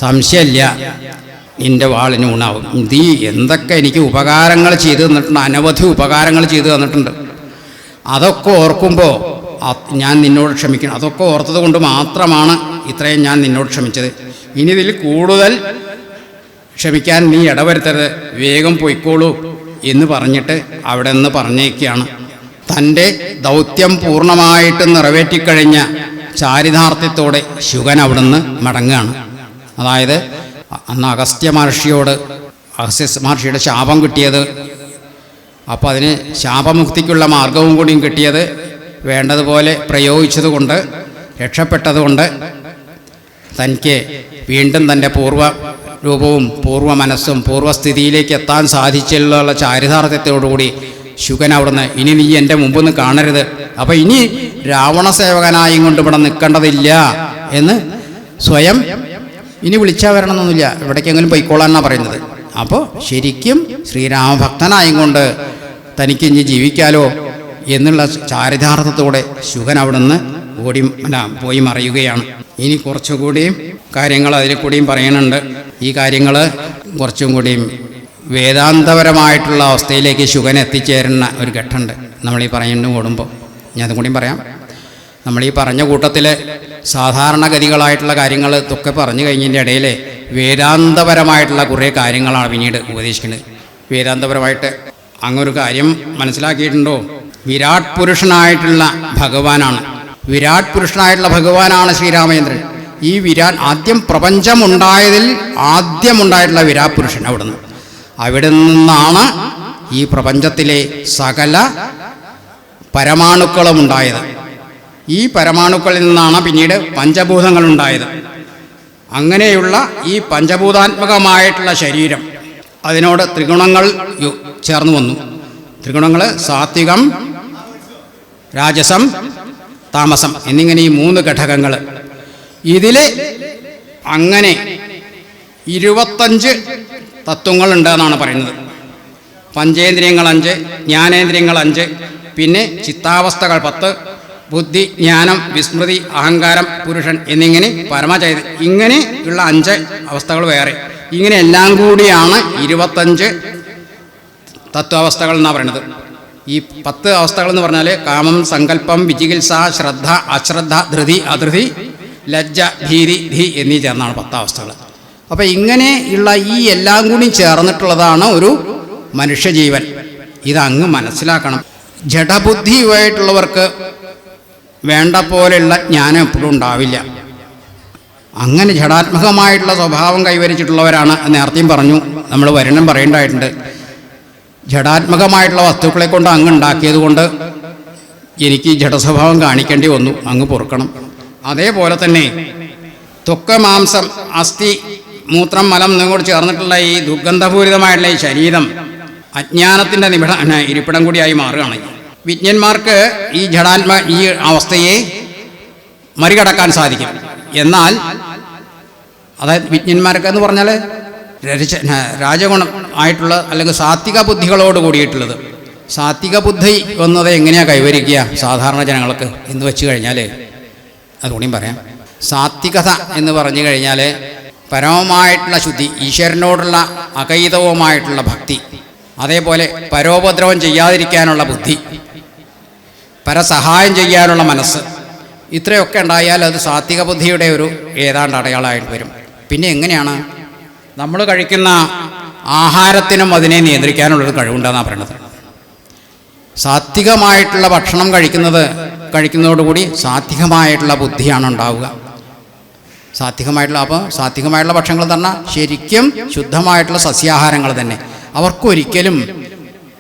സംശയമില്ല, നിൻ്റെ വാളിന് ഊണാവും. നീ എന്തൊക്കെ എനിക്ക് ഉപകാരങ്ങൾ ചെയ്തു തന്നിട്ടുണ്ട്, അനവധി ഉപകാരങ്ങൾ ചെയ്തു തന്നിട്ടുണ്ട്. അതൊക്കെ ഓർക്കുമ്പോൾ ഞാൻ നിന്നോട് ക്ഷമിക്കണം. അതൊക്കെ ഓർത്തത് കൊണ്ട് മാത്രമാണ് ഇത്രയും ഞാൻ നിന്നോട് ക്ഷമിച്ചത്. ഇനി ഇതിൽ കൂടുതൽ ക്ഷമിക്കാൻ നീ ഇടവരുത്തരുത്, വേഗം പൊയ്ക്കോളൂ എന്ന് പറഞ്ഞിട്ട് അവിടെ നിന്ന് പറഞ്ഞേക്കാണ്. തൻ്റെ ദൗത്യം പൂർണ്ണമായിട്ട് നിറവേറ്റിക്കഴിഞ്ഞ ചാരിതാർത്ഥ്യത്തോടെ ശുഗൻ അവിടുന്ന് മടങ്ങുകയാണ്. അതായത് അന്ന് അഗസ്ത്യ മഹർഷിയുടെ ശാപം കിട്ടിയത്, അപ്പോൾ അതിന് ശാപമുക്തിക്കുള്ള മാർഗവും കൂടിയും കിട്ടിയത് വേണ്ടതുപോലെ പ്രയോഗിച്ചതുകൊണ്ട്, രക്ഷപ്പെട്ടതുകൊണ്ട് തനിക്ക് വീണ്ടും തൻ്റെ പൂർവ്വ രൂപവും പൂർവ്വ മനസ്സും പൂർവ്വസ്ഥിതിയിലേക്ക് എത്താൻ സാധിച്ചുള്ള ചാരിതാർത്ഥ്യത്തോടുകൂടി ശുഗൻ അവിടുന്ന് ഇനി നീ എൻ്റെ മുമ്പൊന്നും കാണരുത്, അപ്പോൾ ഇനി രാവണ സേവകനായും കൊണ്ട് ഇവിടെ നിൽക്കേണ്ടതില്ല എന്ന് സ്വയം ഇനി വിളിച്ചാൽ വരണമെന്നൊന്നുമില്ല, എവിടേക്കെങ്കിലും പൊയ്ക്കോളാന്നാണ് പറയുന്നത്. അപ്പോൾ ശരിക്കും ശ്രീരാമഭക്തനായും കൊണ്ട് തനിക്ക് ഇനി ജീവിക്കാലോ എന്നുള്ള ചാരിതാർത്ഥത്തോടെ ശുഗൻ അവിടുന്ന് പോയി മറയുകയാണ്. ഇനി കുറച്ചുകൂടി കാര്യങ്ങൾ അതിൽ കൂടിയും പറയുന്നുണ്ട്. ഈ കാര്യങ്ങൾ കുറച്ചും കൂടിയും വേദാന്തപരമായിട്ടുള്ള അവസ്ഥയിലേക്ക് ശുഗൻ എത്തിച്ചേരുന്ന ഒരു ഘട്ടമുണ്ട് നമ്മളീ പറയുന്നു കൂടുമ്പോൾ. ഞാൻ അതും കൂടിയും പറയാം. നമ്മളീ പറഞ്ഞ കൂട്ടത്തിൽ സാധാരണഗതികളായിട്ടുള്ള കാര്യങ്ങൾ ഇതൊക്കെ പറഞ്ഞു കഴിഞ്ഞതിൻ്റെ ഇടയിൽ വേദാന്തപരമായിട്ടുള്ള കുറേ കാര്യങ്ങളാണ് പിന്നീട് ഉപദേശിക്കുന്നത്. വേദാന്തപരമായിട്ട് അങ്ങൊരു കാര്യം മനസ്സിലാക്കിയിട്ടുണ്ടോ? വിരാട് പുരുഷനായിട്ടുള്ള ഭഗവാനാണ്. വിരാട് പുരുഷനായിട്ടുള്ള ഭഗവാനാണ് ശ്രീരാമചന്ദ്രൻ. ഈ ആദ്യം പ്രപഞ്ചമുണ്ടായതിൽ ആദ്യമുണ്ടായിട്ടുള്ള വിരാട് പുരുഷൻ അവിടെ നിന്നാണ് ഈ പ്രപഞ്ചത്തിലെ സകല പരമാണുക്കളും ഉണ്ടായത്. ഈ പരമാണുക്കളിൽ നിന്നാണ് പിന്നീട് പഞ്ചഭൂതങ്ങളുണ്ടായത്. അങ്ങനെയുള്ള ഈ പഞ്ചഭൂതാത്മകമായിട്ടുള്ള ശരീരം, അതിനോട് ത്രിഗുണങ്ങൾ ചേർന്ന് വന്നു. ത്രിഗുണങ്ങൾ സാത്വികം, രാജസം, താമസം എന്നിങ്ങനെ ഈ 3 ഘടകങ്ങൾ. ഇതിൽ അങ്ങനെ 25 തത്വങ്ങളുണ്ട് എന്നാണ് പറയുന്നത്. പഞ്ചേന്ദ്രിയങ്ങൾ 5, ജ്ഞാനേന്ദ്രിയങ്ങൾ 5, പിന്നെ ചിത്താവസ്ഥകൾ 10, ബുദ്ധി, ജ്ഞാനം, വിസ്മൃതി, അഹങ്കാരം, പുരുഷൻ എന്നിങ്ങനെ പരമചൈതന്യം, ഇങ്ങനെ ഉള്ള 5 അവസ്ഥകൾ വേറെ. ഇങ്ങനെ എല്ലാം കൂടിയാണ് 25 തത്വാവസ്ഥകൾ എന്നാണ് പറയുന്നത്. ഈ 10 അവസ്ഥകൾ എന്ന് പറഞ്ഞാൽ കാമം, സങ്കല്പം, വിജികിത്സ, ശ്രദ്ധ, അശ്രദ്ധ, ധൃതി, അധൃതി, ലജ്ജ, ഭീതി, ധി എന്നീ ചേർന്നാണ് 10 അവസ്ഥകൾ. അപ്പോൾ ഇങ്ങനെയുള്ള ഈ എല്ലാം കൂടി ചേർന്നിട്ടുള്ളതാണ് ഒരു മനുഷ്യജീവൻ. ഇതങ്ങ് മനസ്സിലാക്കണം. ജഡബുദ്ധിയുമായിട്ടുള്ളവർക്ക് വേണ്ട പോലെയുള്ള ജ്ഞാനം എപ്പോഴും ഉണ്ടാവില്ല. അങ്ങനെ ജഡാത്മകമായിട്ടുള്ള സ്വഭാവം കൈവരിച്ചിട്ടുള്ളവരാണ്. നേരത്തെയും പറഞ്ഞു, നമ്മൾ വരണം പറയേണ്ടതായിട്ടുണ്ട്. ജഡാത്മകമായിട്ടുള്ള വസ്തുക്കളെ കൊണ്ട് അങ്ങ് ഉണ്ടാക്കിയത് കൊണ്ട് എനിക്ക് ജഡസ്വഭാവം കാണിക്കേണ്ടി വന്നു, അങ്ങ് പൊറുക്കണം. അതേപോലെ തന്നെ ത്വക്ക്, മാംസം, അസ്ഥി, മൂത്രം, മലം എന്നിവയോട് ചേർന്നിട്ടുള്ള ഈ ദുർഗന്ധപൂരിതമായിട്ടുള്ള ഈ ശരീരം അജ്ഞാനത്തിൻ്റെ ഇരിപ്പിടം കൂടിയായി മാറുകയാണ്. വിജ്ഞന്മാർക്ക് ഈ ഈ അവസ്ഥയെ മറികടക്കാൻ സാധിക്കും. എന്നാൽ അതായത് വിജ്ഞന്മാർക്ക് എന്ന് പറഞ്ഞാൽ രാജഗുണം ആയിട്ടുള്ള അല്ലെങ്കിൽ സാത്വിക ബുദ്ധികളോട് കൂടിയിട്ടുള്ളത്. സാത്വിക ബുദ്ധി വന്നത് എങ്ങനെയാണ് കൈവരിക്കുക സാധാരണ ജനങ്ങൾക്ക് എന്ന് വെച്ച് കഴിഞ്ഞാൽ അതുകൂടിയും പറയാം. സാത്വികത എന്ന് പറഞ്ഞു കഴിഞ്ഞാൽ പരമമായിട്ടുള്ള ശുദ്ധി, ഈശ്വരനോടുള്ള അകൈതവുമായിട്ടുള്ള ഭക്തി, അതേപോലെ പരോപദ്രവം ചെയ്യാതിരിക്കാനുള്ള ബുദ്ധി, പരസഹായം ചെയ്യാനുള്ള മനസ്സ്, ഇത്രയൊക്കെ ഉണ്ടായാൽ അത് സാത്വിക ബുദ്ധിയുടെ ഒരു ഏതാണ്ട് അടയാളമായിട്ട് വരും. പിന്നെ എങ്ങനെയാണ് നമ്മൾ കഴിക്കുന്ന ആഹാരത്തിനും അതിനെ നിയന്ത്രിക്കാനുള്ളൊരു കഴിവുണ്ടെന്നാണ് പറയുന്നത്. സാത്വികമായിട്ടുള്ള ഭക്ഷണം കഴിക്കുന്നതോടുകൂടി സാത്വികമായിട്ടുള്ള ബുദ്ധിയാണ് ഉണ്ടാവുക. സാത്വികമായിട്ടുള്ള ഭക്ഷണങ്ങൾ തന്നെ ശരിക്കും ശുദ്ധമായിട്ടുള്ള സസ്യാഹാരങ്ങൾ തന്നെ. അവർക്കൊരിക്കലും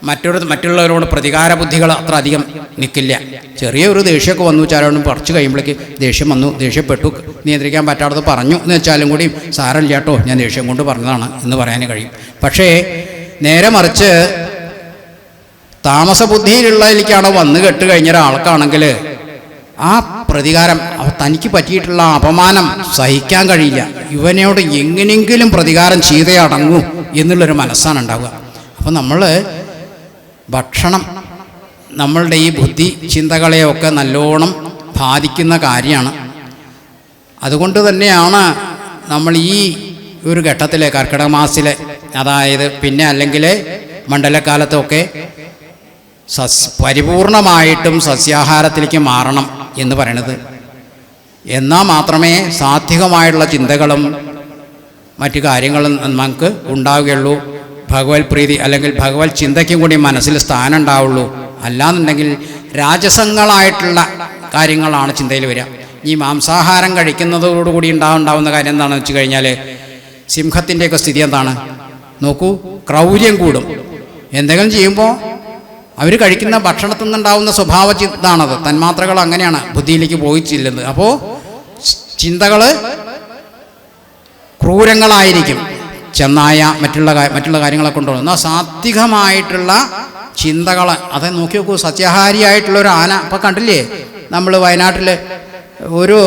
മറ്റുള്ളവരോട് പ്രതികാര ബുദ്ധികൾ അത്ര അധികം നിൽക്കില്ല. ചെറിയൊരു ദേഷ്യമൊക്കെ വന്നു വെച്ചാലും കുറച്ച് കഴിയുമ്പോഴേക്ക് ദേഷ്യം വന്നു, ദേഷ്യപ്പെട്ടു, നിയന്ത്രിക്കാൻ പറ്റാത്തത് പറഞ്ഞു എന്ന് വെച്ചാലും കൂടി സാരമില്ല കേട്ടോ, ഞാൻ ദേഷ്യം കൊണ്ട് പറഞ്ഞതാണ് എന്ന് പറയാൻ കഴിയും. പക്ഷേ നേരെ മറിച്ച് താമസ ബുദ്ധിയിലുള്ളതിലേക്കാണ് വന്നു കെട്ട് കഴിഞ്ഞ ഒരാൾക്കാണെങ്കിൽ ആ പ്രതികാരം, തനിക്ക് പറ്റിയിട്ടുള്ള അപമാനം സഹിക്കാൻ കഴിയില്ല, ഇവനോട് എങ്ങനെയെങ്കിലും പ്രതികാരം ചെയ്തേ അടങ്ങൂ എന്നുള്ളൊരു മനസ്സാണ് ഉണ്ടാവുക. അപ്പോൾ നമ്മൾ ഭക്ഷണം നമ്മളുടെ ഈ ബുദ്ധി ചിന്തകളെയൊക്കെ നല്ലോണം ബാധിക്കുന്ന കാര്യമാണ്. അതുകൊണ്ട് തന്നെയാണ് നമ്മൾ ഈ ഒരു ഘട്ടത്തിൽ കർക്കിടക മാസത്തിൽ, അതായത് പിന്നെ അല്ലെങ്കിൽ മണ്ഡലകാലത്തൊക്കെ പരിപൂർണമായിട്ടും സസ്യാഹാരത്തിലേക്ക് മാറണം എന്ന് പറയണത്. എന്നാൽ മാത്രമേ സാത്വികമായിട്ടുള്ള ചിന്തകളും മറ്റു കാര്യങ്ങളും നമുക്ക് ഉണ്ടാവുകയുള്ളൂ. ഭഗവത് പ്രീതി അല്ലെങ്കിൽ ഭഗവത് ചിന്തയ്ക്കും കൂടി മനസ്സിൽ സ്ഥാനം ഉണ്ടാവുള്ളൂ. അല്ലാന്നുണ്ടെങ്കിൽ രാജസങ്ങളായിട്ടുള്ള കാര്യങ്ങളാണ് ചിന്തയിൽ വരിക. ഈ മാംസാഹാരം കഴിക്കുന്നതോടുകൂടി ഉണ്ടാവുന്ന കാര്യം എന്താണെന്ന് വെച്ച് കഴിഞ്ഞാൽ സിംഹത്തിൻ്റെയൊക്കെ സ്ഥിതി എന്താണ് നോക്കൂ, ക്രൗര്യം കൂടും. എന്തെങ്കിലും ചെയ്യുമ്പോൾ അവർ കഴിക്കുന്ന ഭക്ഷണത്തിൽ നിന്നുണ്ടാവുന്ന സ്വഭാവ ഇതാണത്, തന്മാത്രകൾ അങ്ങനെയാണ് ബുദ്ധിയിലേക്ക് പോയി ചെല്ലുന്നത്. അപ്പോൾ ചിന്തകൾ ക്രൂരങ്ങളായിരിക്കും, ചെന്നായ മറ്റുള്ള കാര്യങ്ങളൊക്കെ കൊണ്ടുപോകും. എന്നാൽ സാത്വികമായിട്ടുള്ള ചിന്തകൾ, അത് നോക്കി നോക്കൂ. സസ്യാഹാരിയായിട്ടുള്ളൊരു ആന ഇപ്പം കണ്ടില്ലേ, നമ്മൾ വയനാട്ടിൽ ഒരു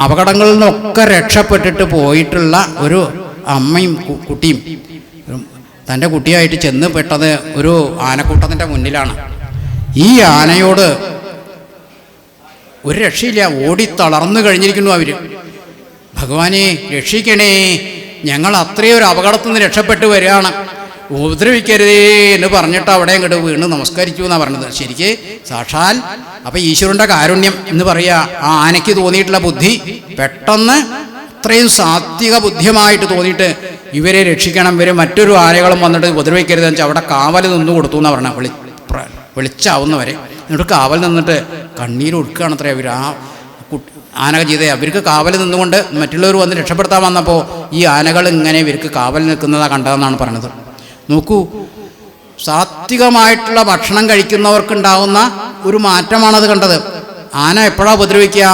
അപകടങ്ങളിൽ നിന്നൊക്കെ രക്ഷപ്പെട്ടിട്ട് പോയിട്ടുള്ള ഒരു അമ്മയും കുട്ടിയും തൻ്റെ കുട്ടിയായിട്ട് ചെന്ന് പെട്ടത് ഒരു ആനക്കൂട്ടത്തിൻ്റെ മുന്നിലാണ്. ഈ ആനയോട് ഒരു രക്ഷയില്ല, ഓടി തളർന്നു കഴിഞ്ഞിരിക്കുന്നു അവർ. ഭഗവാനെ രക്ഷിക്കണേ, ഞങ്ങൾ അത്രയും ഒരു അപകടത്തിൽ നിന്ന് രക്ഷപ്പെട്ടു വരികയാണ്, ഉപദ്രവിക്കരുതേ എന്ന് പറഞ്ഞിട്ട് അവിടെ ഇങ്ങോട്ട് വീണ് നമസ്കരിച്ചു എന്നാണ് പറഞ്ഞത്. ശരിക്ക് സാക്ഷാൽ അപ്പം ഈശ്വരൻ്റെ കാരുണ്യം എന്ന് പറയുക. ആ ആനയ്ക്ക് തോന്നിയിട്ടുള്ള ബുദ്ധി പെട്ടെന്ന് അത്രയും സാത്വിക ബുദ്ധിയുമായിട്ട് തോന്നിയിട്ട് ഇവരെ രക്ഷിക്കണം, ഇവർ മറ്റൊരു ആനകളും വന്നിട്ട് ഉപദ്രവിക്കരുതെന്ന് വെച്ചാൽ അവിടെ കാവൽ നിന്ന് കൊടുത്തു എന്നാണ് പറഞ്ഞത്. വെളിച്ചാവുന്നവരെ എന്നിട്ട് കാവൽ നിന്നിട്ട് കണ്ണീരൊടുക്കുകയാണത്രേ അവർ. ആ ആനക ചെയ്തേ അവർക്ക് കാവൽ നിന്നുകൊണ്ട് മറ്റുള്ളവർ വന്ന് രക്ഷപ്പെടുത്താൻ വന്നപ്പോൾ ഈ ആനകൾ ഇങ്ങനെ ഇവർക്ക് കാവൽ നിൽക്കുന്നതാണ് കണ്ടതെന്നാണ് പറഞ്ഞത്. നോക്കൂ, സാത്വികമായിട്ടുള്ള ഭക്ഷണം കഴിക്കുന്നവർക്കുണ്ടാവുന്ന ഒരു മാറ്റമാണത് കണ്ടത്. ആന എപ്പോഴാണ് ഉപദ്രവിക്കുക?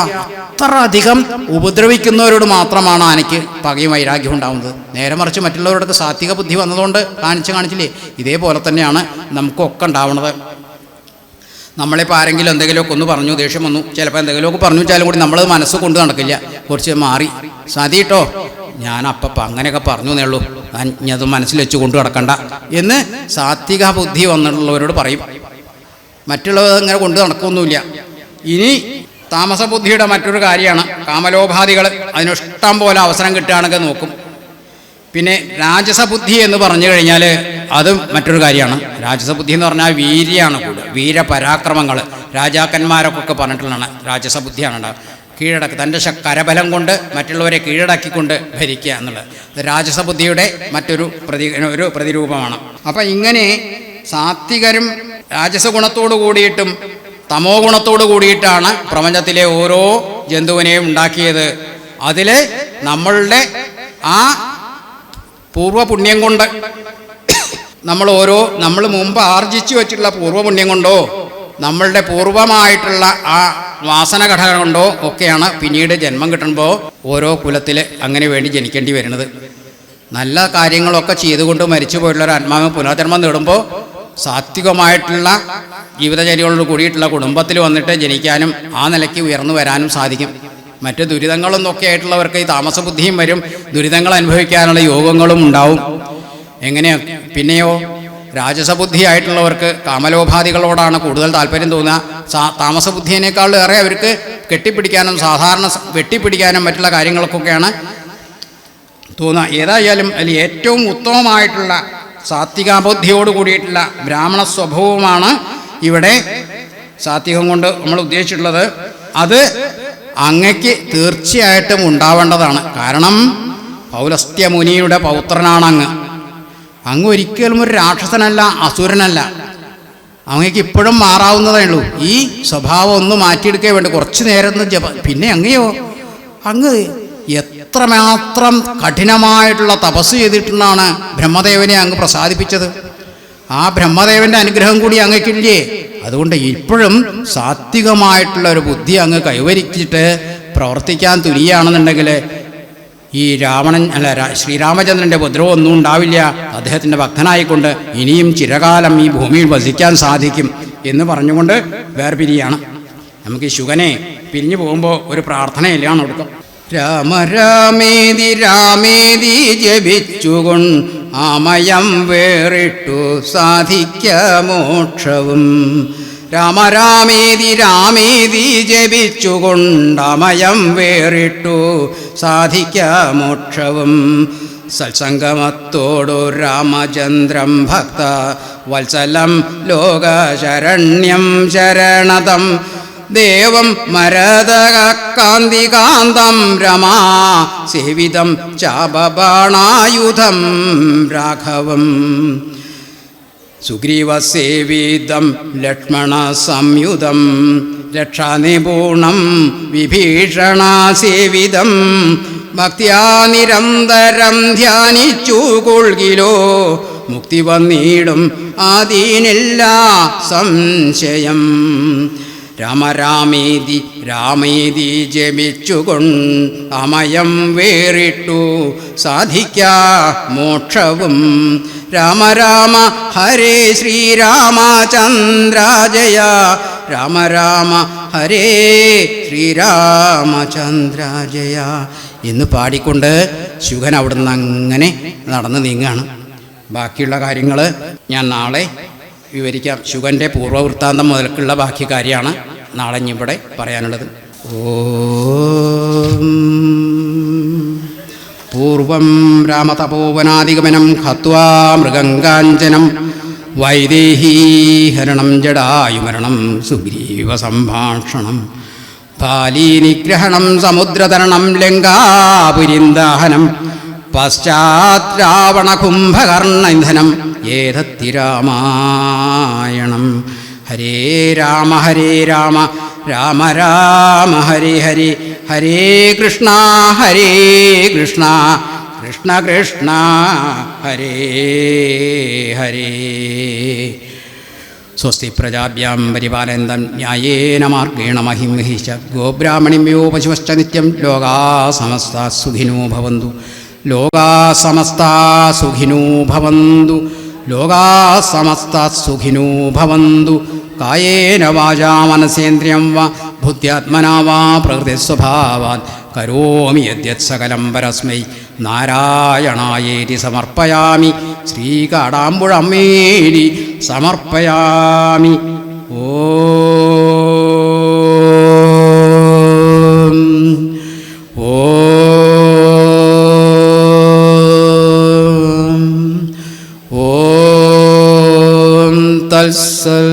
അത്ര അധികം ഉപദ്രവിക്കുന്നവരോട് മാത്രമാണ് ആനയ്ക്ക് പകയും വൈരാഗ്യം ഉണ്ടാവുന്നത്. നേരെ മറിച്ച് മറ്റുള്ളവരുടെ സാത്വിക ബുദ്ധി വന്നതുകൊണ്ട് കാണിച്ചില്ലേ, ഇതേപോലെ തന്നെയാണ് നമുക്കൊക്കെ ഉണ്ടാവുന്നത്. നമ്മളിപ്പോൾ ആരെങ്കിലും എന്തെങ്കിലുമൊക്കെ ഒന്ന് പറഞ്ഞു, ദേഷ്യം വന്നു, ചിലപ്പോൾ എന്തെങ്കിലുമൊക്കെ പറഞ്ഞു വെച്ചാലും കൂടി നമ്മളത് മനസ്സ് കൊണ്ട് നടക്കില്ല, കുറച്ച് മാറി സതി കേട്ടോ ഞാൻ അപ്പം അങ്ങനെയൊക്കെ പറഞ്ഞു എന്നേ ഉള്ളൂ, ഞാൻ അത് മനസ്സിൽ വെച്ച് കൊണ്ടു നടക്കണ്ട എന്ന് സാത്വിക ബുദ്ധി വന്നിട്ടുള്ളവരോട് പറയും. മറ്റുള്ളവർ അങ്ങനെ കൊണ്ട് നടക്കൊന്നുമില്ല. ഇനി താമസ ബുദ്ധിയുടെ മറ്റൊരു കാര്യമാണ് കാമലോപാധികൾ. അതിനിഷ്ടം പോലെ അവസരം കിട്ടുകയാണെങ്കിൽ നോക്കും. പിന്നെ രാജസബുദ്ധി എന്ന് പറഞ്ഞു കഴിഞ്ഞാൽ അത് മറ്റൊരു കാര്യമാണ്. രാജസബുദ്ധി എന്ന് പറഞ്ഞാൽ വീര്യമാണ് കൂടുതൽ, വീരപരാക്രമങ്ങൾ. രാജാക്കന്മാരൊക്കെ പറഞ്ഞിട്ടുള്ളതാണ് രാജസബുദ്ധിയാണ് ഉണ്ടാകുക. കീഴടക്കുക, തൻ്റെ കരബലം കൊണ്ട് മറ്റുള്ളവരെ കീഴടക്കിക്കൊണ്ട് ഭരിക്കുക എന്നുള്ളത് രാജസബുദ്ധിയുടെ മറ്റൊരു പ്രതിരൂപമാണ്. അപ്പം ഇങ്ങനെ സാത്വികരും രാജസ ഗുണത്തോടു കൂടിയിട്ടും തമോ ഗുണത്തോടു കൂടിയിട്ടാണ് പ്രപഞ്ചത്തിലെ ഓരോ ജന്തുവിനെയും ഉണ്ടാക്കിയത്. അതിൽ നമ്മളുടെ ആ പൂർവ്വപുണ്യം കൊണ്ട് നമ്മൾ മുമ്പ് ആർജിച്ചു വെച്ചിട്ടുള്ള പൂർവ്വപുണ്യം കൊണ്ടോ നമ്മളുടെ പൂർവമായിട്ടുള്ള ആ വാസന ഘടകം കൊണ്ടോ ഒക്കെയാണ് പിന്നീട് ജന്മം കിട്ടുമ്പോൾ ഓരോ കുലത്തിൽ അങ്ങനെ വേണ്ടി ജനിക്കേണ്ടി വരുന്നത്. നല്ല കാര്യങ്ങളൊക്കെ ചെയ്തുകൊണ്ട് മരിച്ചു പോയിട്ടുള്ള ഒരു ആത്മാവ് പുനർജന്മം നേടുമ്പോൾ സാത്വികമായിട്ടുള്ള ജീവിതചര്യകളോട് കൂടിയിട്ടുള്ള കുടുംബത്തിൽ വന്നിട്ട് ജനിക്കാനും ആ നിലയ്ക്ക് ഉയർന്നു വരാനും സാധിക്കും. മറ്റ് ദുരിതങ്ങളൊന്നൊക്കെ ആയിട്ടുള്ളവർക്ക് ഈ താമസബുദ്ധിയും വരും, ദുരിതങ്ങൾ അനുഭവിക്കാനുള്ള യോഗങ്ങളും ഉണ്ടാവും. എങ്ങനെയാണ് പിന്നെയോ രാജസബുദ്ധി ആയിട്ടുള്ളവർക്ക് കാമലോപാധികളോടാണ് കൂടുതൽ താല്പര്യം തോന്നുക. താമസബുദ്ധിയേക്കാൾ ഏറെ അവർക്ക് കെട്ടിപ്പിടിക്കാനും സാധാരണ വെട്ടിപ്പിടിക്കാനും മറ്റുള്ള കാര്യങ്ങൾക്കൊക്കെയാണ് തോന്നുക. ഏതായാലും അതിൽ ഏറ്റവും ഉത്തമമായിട്ടുള്ള സാത്വികാബുദ്ധിയോട് കൂടിയിട്ടുള്ള ബ്രാഹ്മണ സ്വഭാവമാണ് ഇവിടെ സാത്വികം കൊണ്ട് നമ്മൾ ഉദ്ദേശിച്ചിട്ടുള്ളത്. അത് അങ്ങയ്ക്ക് തീർച്ചയായിട്ടും ഉണ്ടാവേണ്ടതാണ്. കാരണം പൗലസ്ത്യ മുനിയുടെ പൗത്രനാണ് അങ്ങ് ഒരിക്കലും ഒരു രാക്ഷസനല്ല, അസുരനല്ല. അങ്ങയ്ക്ക് ഇപ്പോഴും മാറാവുന്നതേ ഉള്ളൂ. ഈ സ്വഭാവം ഒന്ന് മാറ്റിയെടുക്കാൻ വേണ്ടി കുറച്ച് നേരം പിന്നെ അങ്ങ് എത്രമാത്രം കഠിനമായിട്ടുള്ള തപസ് ചെയ്തിട്ടാണ് ബ്രഹ്മദേവനെ അങ്ങ് പ്രസാദിപ്പിച്ചത്. ആ ബ്രഹ്മദേവൻ്റെ അനുഗ്രഹം കൂടി അങ്ങയ്ക്കില്ലേ. അതുകൊണ്ട് ഇപ്പോഴും സാത്വികമായിട്ടുള്ള ഒരു ബുദ്ധി അങ്ങ് കൈവരിച്ചിട്ട് പ്രവർത്തിക്കാൻ തുനിയാണെന്നുണ്ടെങ്കിൽ ഈ ശ്രീരാമചന്ദ്രൻ്റെ ഉപദ്രവം ഒന്നും ഉണ്ടാവില്ല. അദ്ദേഹത്തിൻ്റെ ഭക്തനായിക്കൊണ്ട് ഇനിയും ചിരകാലം ഈ ഭൂമിയിൽ വസിക്കാൻ സാധിക്കും എന്ന് പറഞ്ഞുകൊണ്ട് വേർപിരിയാണ്. നമുക്ക് ഈ ശുഗനെ പിരിഞ്ഞു പോകുമ്പോൾ ഒരു പ്രാർത്ഥനയില്ലാണ് കൊടുക്കാം. രാമ രാമേതി രാമേതി ജപിച്ചുകൊണ്ട് ആമയം വേറിട്ടു സാധിക്ക മോക്ഷവും. രാമ രാമേതി രാമേതി ജപിച്ചുകൊണ്ടമയം വേറിട്ടു സാധിക്ക മോക്ഷവും. സത്സംഗമത്തോടു രാമചന്ദ്രം ഭക്ത വത്സലം ലോകശരണ്യം ശരണതം ദേവം മരതകാന്തികാന്തം രമാ സേവിതം ചാപബാണായുധം രാഘവം. സുഗ്രീവസേവിതം ലക്ഷ്മണ സംയുതം രക്ഷാനിപൂർണം വിഭീഷണസേവിതം ഭക്ത്യാ നിരന്തരം ധ്യാനിച്ചു കൊൾകിലോ മുക്തി വന്നിടും ആദീനില്ല സംശയം. രാമ രാമേതി രാമേതി ജപിച്ചുകൊണ്ട് അമയം വേറിട്ടു സാധിക്ക മോക്ഷവും. രാമ രാമ ഹരേ ശ്രീരാമചന്ദ്ര ജയ. രാമ രാമ ഹരേ ശ്രീരാമചന്ദ്ര ജയ എന്ന് പാടിക്കൊണ്ട് ശുഗൻ അവിടുന്ന് അങ്ങനെ നടന്ന് നീങ്ങുകയാണ്. ബാക്കിയുള്ള കാര്യങ്ങൾ ഞാൻ നാളെ വിവരിക്കാം. ശുഗൻ്റെ പൂർവ്വവൃത്താന്തം മുതൽക്കുള്ള ബാക്കി കാര്യമാണ് നാളെ ഇവിടെ പറയാനുള്ളത്. ഓം പൂർവം രാമതപോവനാദിഗമനം ഹത്വാ മൃഗങ്കാഞ്ചനം വൈദേഹീഹരണം ജടായുമരണം സുഗ്രീവസംഭാഷണം ബാലീനിഗ്രഹണം സമുദ്രതരണം ലങ്കാപുരിന്ദാഹനം പശ്ചാത് രാവണകുംഭകർണൈന്ധനം ഏതത്തി രാമായണം. ഹരേ രാമ രാമ രാമ ഹരേ ഹരേ, ഹരേ കൃഷ്ണ കൃഷ്ണ കൃഷ്ണ ഹരേ ഹരേ. സ്വസ്തി പ്രജാഭ്യാം പരിപാലയന്തം ന്യായേന മാർഗേണ മഹിം മഹിഷ ഗോബ്രാഹ്മണിഭ്യോ പശുവശ്ച നിത്യം ലോകാ സമസ്താ സുഖിനോ ഭവന്തു. ലോകാ സമസ്താ സുഖിനോ ഭവന്തു. ലോകാ സമസ്താ സുഖിനോ ഭവന്തു. കായേന വാചാ മനസേന്ദ്രിയം വാ ബുദ്ധ്യാത്മനാ വാ പ്രകൃതിസ്വഭാവാത് കരോമി യദ്യത് സകലം പരസ്മൈ നാരായണായേതി സമർപ്പയാമി. ശ്രീകാടാമ്പുഴമ്മേരി സമർപ്പയാമി. ഓം ഓം ഓം തത്സൽ.